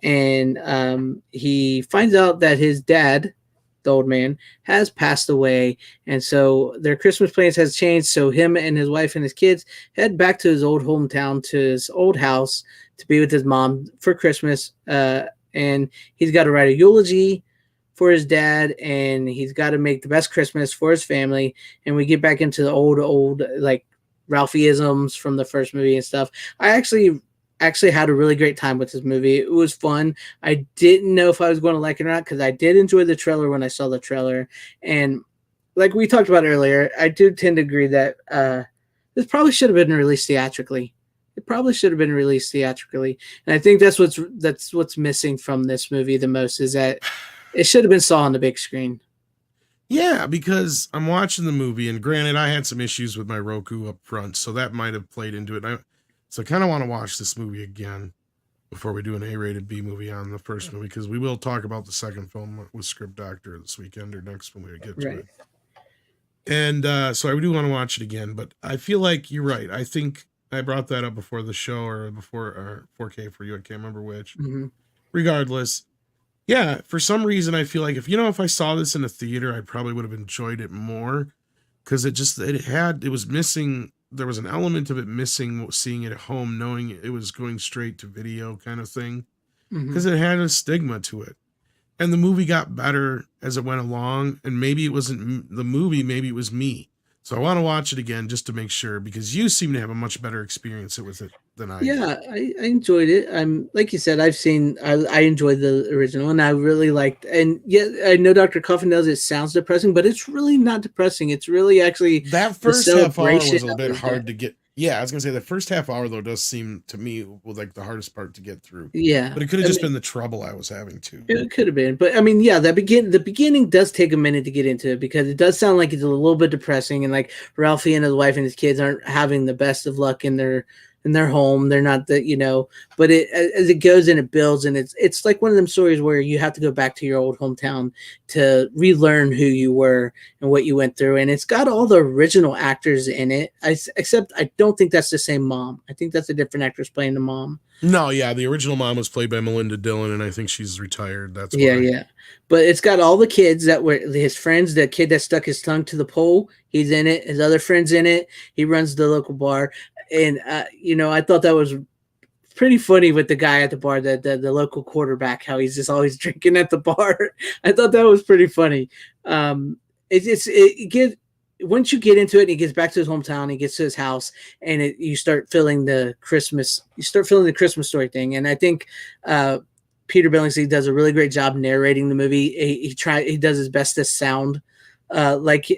And he finds out that his dad, the old man, has passed away, and so their Christmas plans has changed. So him and his wife and his kids head back to his old hometown, to his old house, to be with his mom for Christmas. And he's got to write a eulogy for his dad, and he's got to make the best Christmas for his family. And we get back into the old like Ralphie-isms from the first movie and stuff. I actually had a really great time with this movie. It was fun. I didn't know if I was going to like it or not because I did enjoy the trailer when I saw the trailer. And like we talked about earlier, I do tend to agree that this probably should have been released theatrically. It probably should have been released theatrically. And I think that's what's missing from this movie the most, is that it should have been saw on the big screen. Yeah, because I'm watching the movie, and granted, I had some issues with my Roku up front, so that might have played into it. So I kind of want to watch this movie again before we do an A-rated B movie on the first movie, because we will talk about the second film with Script Doctor this weekend or next when we get to it. And so I do want to watch it again, but I feel like you're right. I think I brought that up before the show or before 4K for you. I can't remember which. Mm-hmm. Regardless, yeah, for some reason I feel like if I saw this in a theater, I probably would have enjoyed it more because it was missing. There was an element of it missing seeing it at home, knowing it was going straight to video kind of thing Mm-hmm. because it had a stigma to it. And the movie got better as it went along, and maybe it wasn't the movie, maybe it was me. So I want to watch it again just to make sure because you seem to have a much better experience with it than I did. Yeah, I enjoyed it. I'm like you said, I enjoyed the original and I really liked, and yeah, I know Dr. Coffin knows it sounds depressing, but it's really not depressing. It's really actually That the first half hour celebration was a of bit his hard death. to get. Yeah, I was gonna say the first half hour though does seem to me like the hardest part to get through. Yeah. But it could have I just mean, been the trouble I was having too. it could have been, but I mean, yeah, the beginning does take a minute to get into it because it does sound like it's a little bit depressing, and like Ralphie and his wife and his kids aren't having the best of luck in their home. They're not the but it as it goes and it builds, and it's like one of them stories where you have to go back to your old hometown to relearn who you were and what you went through, and it's got all the original actors in it. Except I don't think that's the same mom. I think that's a different actress playing the mom. No, yeah, the original mom was played by Melinda Dillon, and I think she's retired. That's Yeah, why. yeah. But it's got all the kids that were his friends. The kid that stuck his tongue to the pole, he's in it. His other friends in it. He runs the local bar, and I thought that was pretty funny with the guy at the bar, the local quarterback, how he's just always drinking at the bar. I thought that was pretty funny. It gets once you get into it, and he gets back to his hometown, he gets to his house, and you start feeling the Christmas. You start feeling the Christmas story thing, and I think Peter Billingsley does a really great job narrating the movie. He does his best to sound like how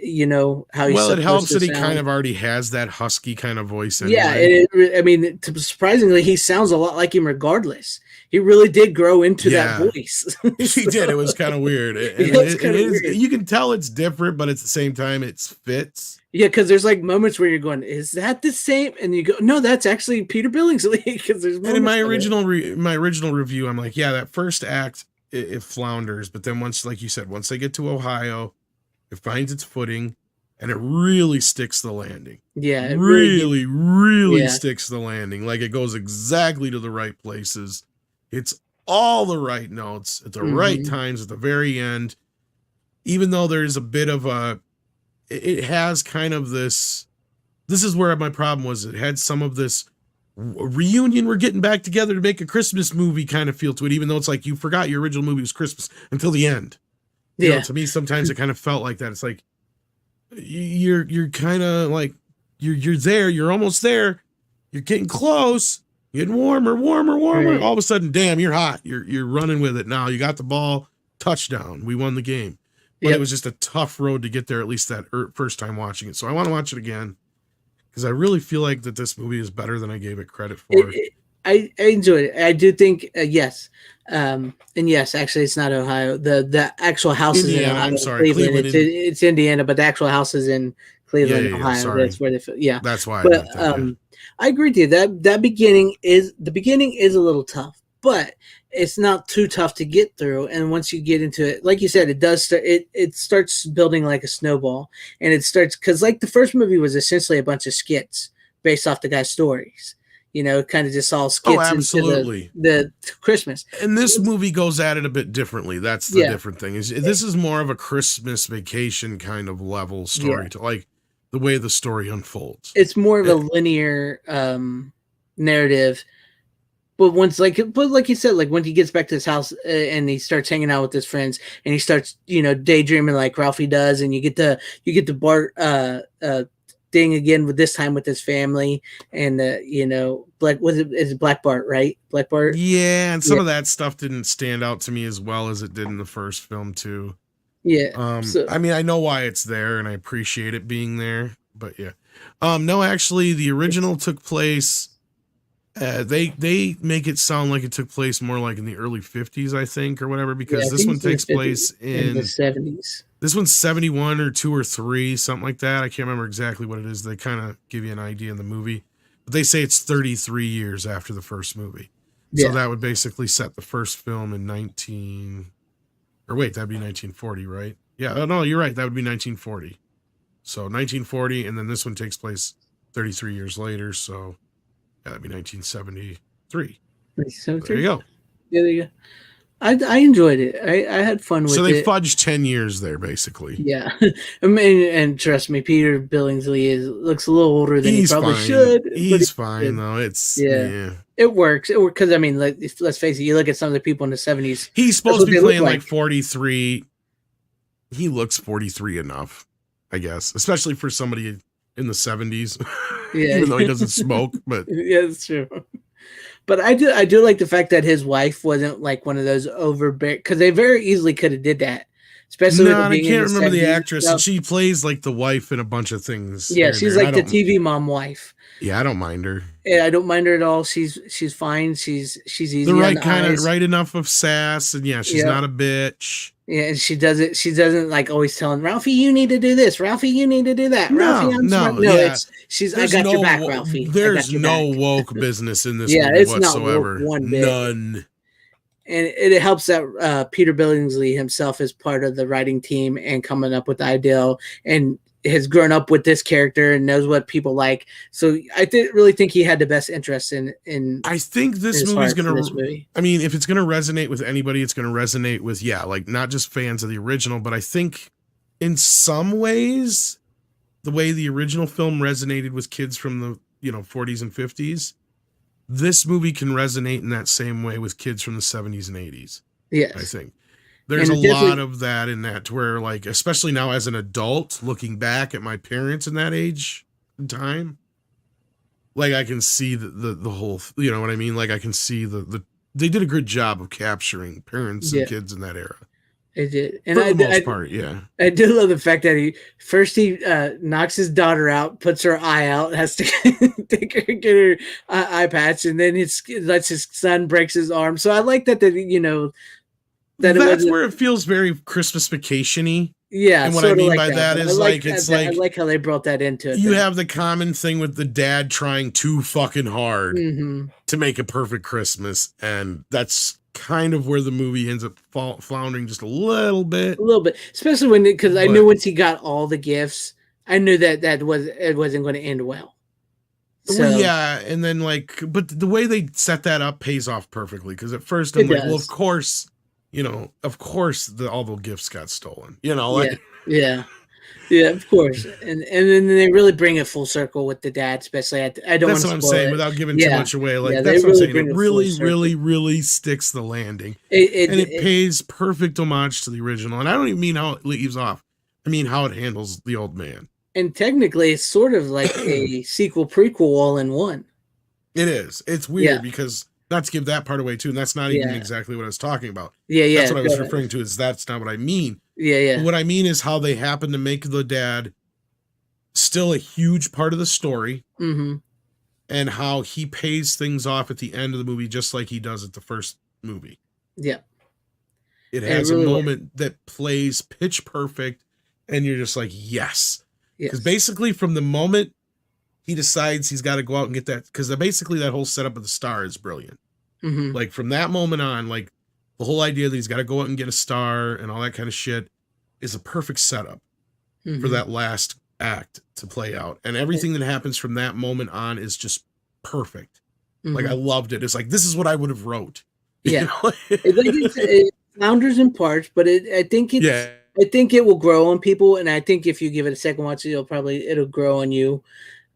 he's Well, it supposed helps to that he sound. kind of already has that husky kind of voice Yeah, anyway. I mean, surprisingly, he sounds a lot like him. Regardless, he really did grow into that Yeah. voice. He did. It was kind of weird. It's kind of weird. You can tell it's different, but at the same time, it fits. Yeah, because there's like moments where you're going, "Is that the same?" And you go, "No, that's actually Peter Billingsley." Because there's And in moments my original review, I'm like, yeah, that first act it flounders, but then once, like you said, once they get to Ohio, it finds its footing, and it really sticks the landing. yeah, it Really, really Yeah. sticks the landing. Like it goes exactly to the right places. It's all the right notes at the right Mhm. times at the very end. Even though there's a bit of it has kind of this. This is where my problem was. It had some of this reunion. We're getting back together to make a Christmas movie kind of feel to it, even though it's like you forgot your original movie was Christmas until the end. Yeah, To me, sometimes it kind of felt like that. It's like you're kind of like you're there, you're almost there, you're getting close, getting warmer. Right. All of a sudden, damn, you're hot. You're running with it now. You got the ball, touchdown. We won the game. But Yep. it was just a tough road to get there. At least that first time watching it. So I want to watch it again because I really feel like that this movie is better than I gave it credit for. I enjoyed it. I do think yes, and yes, actually, it's not Ohio. The actual house is in Indiana, Ohio, I'm sorry, Cleveland. Cleveland. It's Indiana, but the actual house is in Cleveland, Yeah, Ohio. sorry. That's where yeah. That's why I But meant that. Yeah. I agree with you. That beginning is a little tough, but it's not too tough to get through. And once you get into it, like you said, it does start. It starts building like a snowball, and it starts because like the first movie was essentially a bunch of skits based off the guy's stories. Kind of just all skits absolutely. into the Christmas. And this movie goes at it a bit differently. That's the different thing. This is more of a Christmas vacation kind of level story to like the way the story unfolds. It's more of a linear narrative. But like you said, like when he gets back to his house and he starts hanging out with his friends and he starts, daydreaming like Ralphie does, and you get the Bart thing again with this time with his family and Black it's Black Bart, right? Black Bart. Yeah, and some of that stuff didn't stand out to me as well as it did in the first film too. Yeah. I mean, I know why it's there and I appreciate it being there, but yeah. No, actually the original took place they make it sound like it took place more like in the early 50s, I think, or whatever, because this one takes place in the 70s. This one's 71 or 2 or 3, something like that. I can't remember exactly what it is. They kind of give you an idea in the movie. But they say it's 33 years after the first movie. So that would basically set the first film in that'd be 1940, right? Yeah, no, you're right. That would be 1940. So 1940, and then this one takes place 33 years later. So that'd be 1973. So There you go. Yeah, there you go. I enjoyed it. I had fun with it. So they fudged 10 years there, basically. Yeah. I mean, and trust me, Peter Billingsley looks a little older than he probably should. He's fine, though. It's, yeah. It works. It works because, I mean, let's face it, you look at some of the people in the 70s. He's supposed to be playing like 43. He looks 43 enough, I guess, especially for somebody in the 70s. Yeah. Even though he doesn't smoke, but yeah, that's true. But I do like the fact that his wife wasn't like one of those overbearing, because they very easily could have did that. Especially I can't remember the actress, stuff. and she plays like the wife in a bunch of things. Yeah, she's like the TV mom wife. Yeah, I don't mind her. Yeah, I don't mind her at all. She's fine. She's easy. The right kind of right enough of sass, and she's not a bitch. Yeah, and she doesn't like always telling Ralphie, you need to do this. Ralphie, you need to do that. Ralphie, I got your back, Ralphie. There's no woke business in this movie it's whatsoever. Not woke one bit. None. And it helps that Peter Billingsley himself is part of the writing team and coming up with the idea and has grown up with this character and knows what people like. So I really think he had the best interest in. I think this movie's going to. I mean, if it's going to resonate with anybody, it's going to resonate with like not just fans of the original, but I think in some ways, the way the original film resonated with kids from the 40s and 50s. This movie can resonate in that same way with kids from the 70s and 80s. Yes. I think there's a lot of that in that, to where, like, especially now as an adult looking back at my parents in that age and time, like I can see the whole, you know what I mean? Like I can see they did a good job of capturing parents and kids in that era. It did, and for the most part, yeah. I do love the fact that he knocks his daughter out, puts her eye out, has to get her eye patch, and then lets his son breaks his arm. So I like that that's where it feels very Christmas vacation-y. Yeah, and what I mean by that is I like how they brought that into it. You have the common thing with the dad trying too fucking hard to make a perfect Christmas, and that's kind of where the movie ends up floundering just a little bit, especially because I knew once he got all the gifts, I knew that it wasn't going to end well. So, well, yeah, and then but the way they set that up pays off perfectly, because at first I'm like, well, of course, all the gifts got stolen, Yeah, of course, and then they really bring it full circle with the dad, especially. I don't. That's what I'm saying without giving too much away. That's what I'm saying. It really sticks the landing, and it pays perfect homage to the original. And I don't even mean how it leaves off. I mean how it handles the old man. And technically, it's sort of like a sequel prequel all in one. It is. It's weird because not to give that part away too, and that's not even exactly what I was talking about. That's what I was referring to. Is that's not what I mean. Yeah. What I mean is how they happen to make the dad still a huge part of the story, and how he pays things off at the end of the movie, just like he does at the first movie. Yeah, it has a moment that plays pitch perfect, and you're just like, yes, because basically from the moment he decides he's got to go out and get that, because basically that whole setup of the star is brilliant. Like from that moment on, like. The whole idea that he's got to go out and get a star and all that kind of shit is a perfect setup for that last act to play out. And everything that happens from that moment on is just perfect. Like, I loved it. It's like, this is what I would have wrote. Yeah. It flounders in parts, but I think it will grow on people. And I think if you give it a second watch, it'll grow on you.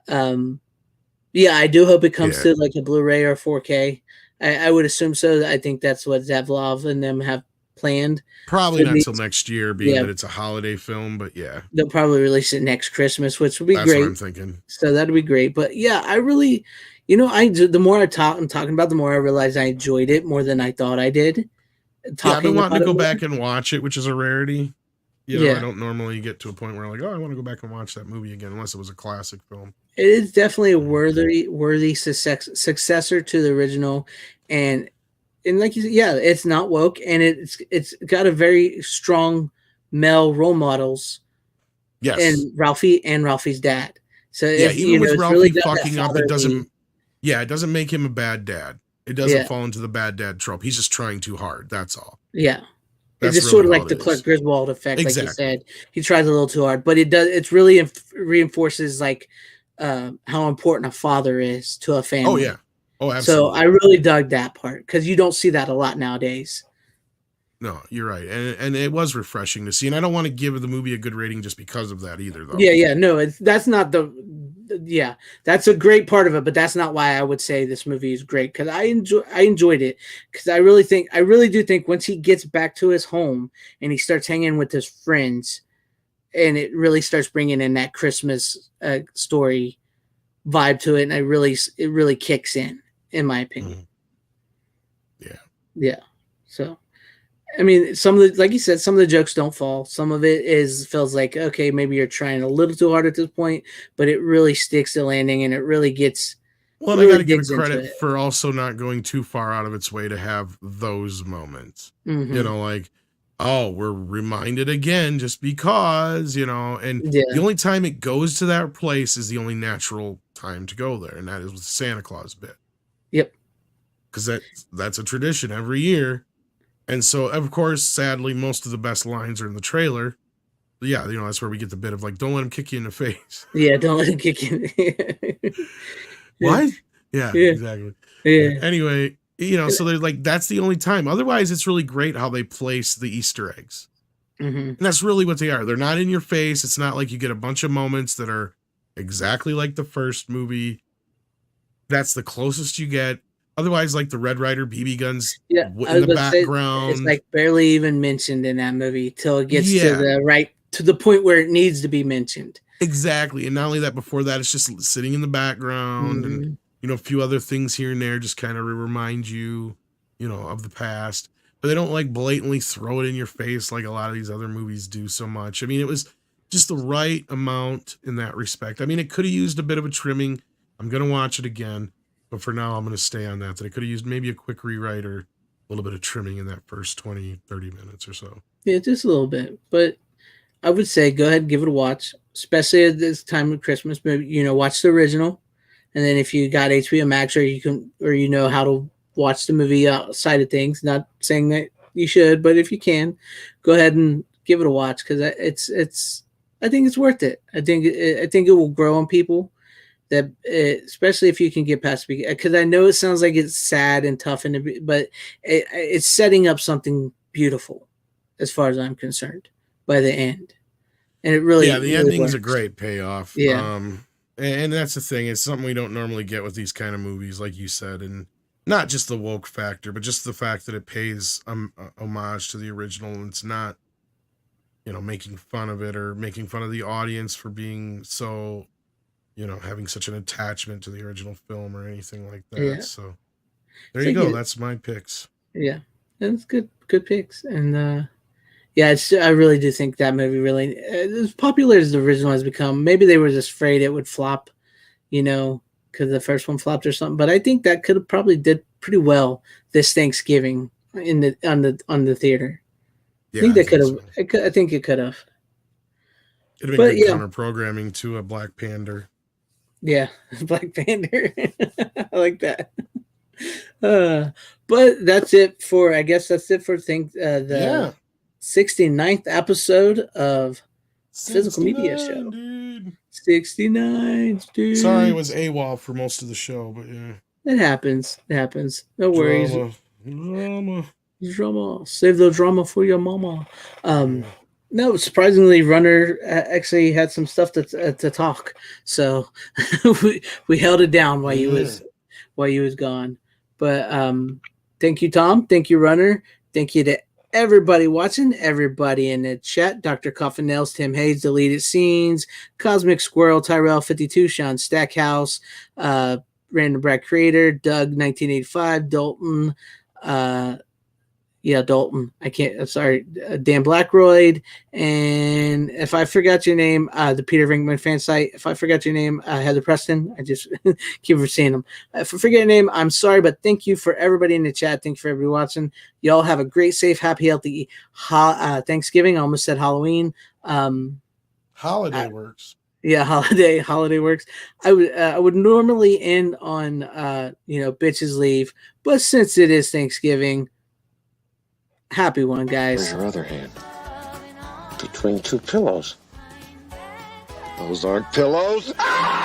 I do hope it comes to like a Blu-ray or 4K. I would assume so. I think that's what Zavlov and them have planned. Probably not until next year, being that it's a holiday film, but they'll probably release it next Christmas, which would be great. That's what I'm thinking. So that'd be great. But I really, the more I'm talking about, the more I realize I enjoyed it more than I thought I did. I've been wanting to go back and watch it, which is a rarity. I don't normally get to a point where I'm like, oh, I want to go back and watch that movie again, unless it was a classic film. It is definitely a worthy successor to the original, and like you said, it's not woke, and it's got a very strong male role models. Yes, and Ralphie's dad. So even with Ralphie really fucking up, it doesn't. It doesn't make him a bad dad. It doesn't fall into the bad dad trope. He's just trying too hard. That's all. Yeah. It's That's just sort really of all like it the Clark is. Griswold effect, like you Exactly. said. He tries a little too hard, but it does. It's really reinforces like how important a father is to a Oh yeah. family. Oh, So I absolutely. really dug that part because you don't see that a lot nowadays. No, you're right, and it was refreshing to see. And I don't want to give the movie a good rating just because of that either, though. Yeah, no, that's not yeah, that's a great part of it, but that's not why I would say this movie is great because I enjoyed it because I really do think once he gets back to his home and he starts hanging with his friends and it really starts bringing in that Christmas story vibe to it, and it really kicks in my opinion. Mhm. Yeah. Yeah, so I mean, some of the like you said, some of the jokes don't fall. Some of it is feels like okay, maybe you're trying a little too hard at this point, but it really sticks to landing, and Well, it and I really got to give it digs into credit it. for also not going too far out of its way to have those moments. You Hmm. know, like, oh, we're reminded again just because, and the Yeah. only time it goes to that place is the only natural time to go there, and that is with the Santa Claus bit. Yep. Because that's a tradition every year. And so, of course, sadly, most of the best lines are in the trailer. But yeah, that's where we get the bit of like, don't let him kick you in the face. Yeah. Don't let it kick in. Yeah. What? Yeah, Yeah. exactly. But Yeah. anyway, so there's like that's the only time. Otherwise, it's really great how they place the Easter eggs. Hmm. And that's really what they are. They're not in your face. It's not like you get a bunch of moments that are exactly like the first movie. That's the closest you get. Otherwise, like the Red Ryder BB guns Yeah. I in was the about to say it's background. like barely even mentioned in that movie till it gets Yeah, to the point where it needs to be mentioned. exactly. And not only that, before that, it's just sitting in the background and, Hmm. a few other things here and there just kind of remind you, of the past. But they don't like blatantly throw it in your face like a lot of these other movies do so much. I mean, it was just the right amount in that respect. I mean, it could have used a bit of a trimming. I'm going to watch it again. But for now, I'm going to stay on that. That it could have used maybe a quick rewrite or a little bit of trimming in that first 20, 30 minutes or so. Yeah, just a little bit, but I would say go ahead and give it a watch, especially at this time of Christmas. Maybe watch the original, and then if you got HBO Max or you know how to watch the movie outside of things. Not saying that you should, but if you can, go ahead and give it a watch because it's I think it's worth it. I think it will grow on people that especially if you can get past because I know it sounds like it's sad and tough but it's setting up something beautiful as far as I'm concerned by the end, and it Yeah, really the really ending's a works. great payoff. Yeah, And that's the thing. It's something we don't normally get with these kind of movies, like you said, and not just the woke factor, but just the fact that it pays homage to the original, and it's not, making fun of it or making fun of the audience for being so, having such an attachment to the original film or anything like that. yeah. So there So you go. yeah, That's my picks. yeah, that's good picks, and yeah, I really do think that movie really as popular as the original has become. Maybe they were just afraid it would flop, you know, because the first one flopped or something. But I think that could have probably did pretty well this Thanksgiving in the on the theater. I Yeah, think I that could think have. so. I think it could have. It'd have been But good yeah, counter programming to a Black Panther. yeah, Black Panther. I like that. Uh, but that's it for. I guess that's it for the Yeah. 69th episode of Physical Media 69, Show. dude. 69, Sorry, it was dudes. AWOL for most of the show, but yeah. It happens. It happens. No worries. Drama. Drama. Drama. Save the drama for your mama. Um, Yeah. no, surprisingly, Runner actually had some stuff to talk, so we held it down Yeah. while he was gone. But thank you, Tom. Thank you, Runner. Thank you to everybody watching, everybody in the chat. Dr. Coffin Nails, Tim Hayes, Deleted Scenes, Cosmic Squirrel, Tyrell 52, Sean Stackhouse, Random Brad Creator, Doug 1985, Dalton. Dalton. I can't. I'm sorry, Dan Blackroyd. And if I forgot your name, the Peter Venkman fan site. If I forgot your name, Heather Preston. I just keep seeing them. If I forget your name, I'm sorry, but thank you for everybody in the chat. Thank you for everybody watching. Y'all have a great, safe, happy, healthy Thanksgiving. I almost said Halloween. Holiday works. Yeah, holiday works. I would normally end on bitches leave, but since it is Thanksgiving, happy one, Where's guys. your other hand? Between two pillows. Those aren't pillows. Ah!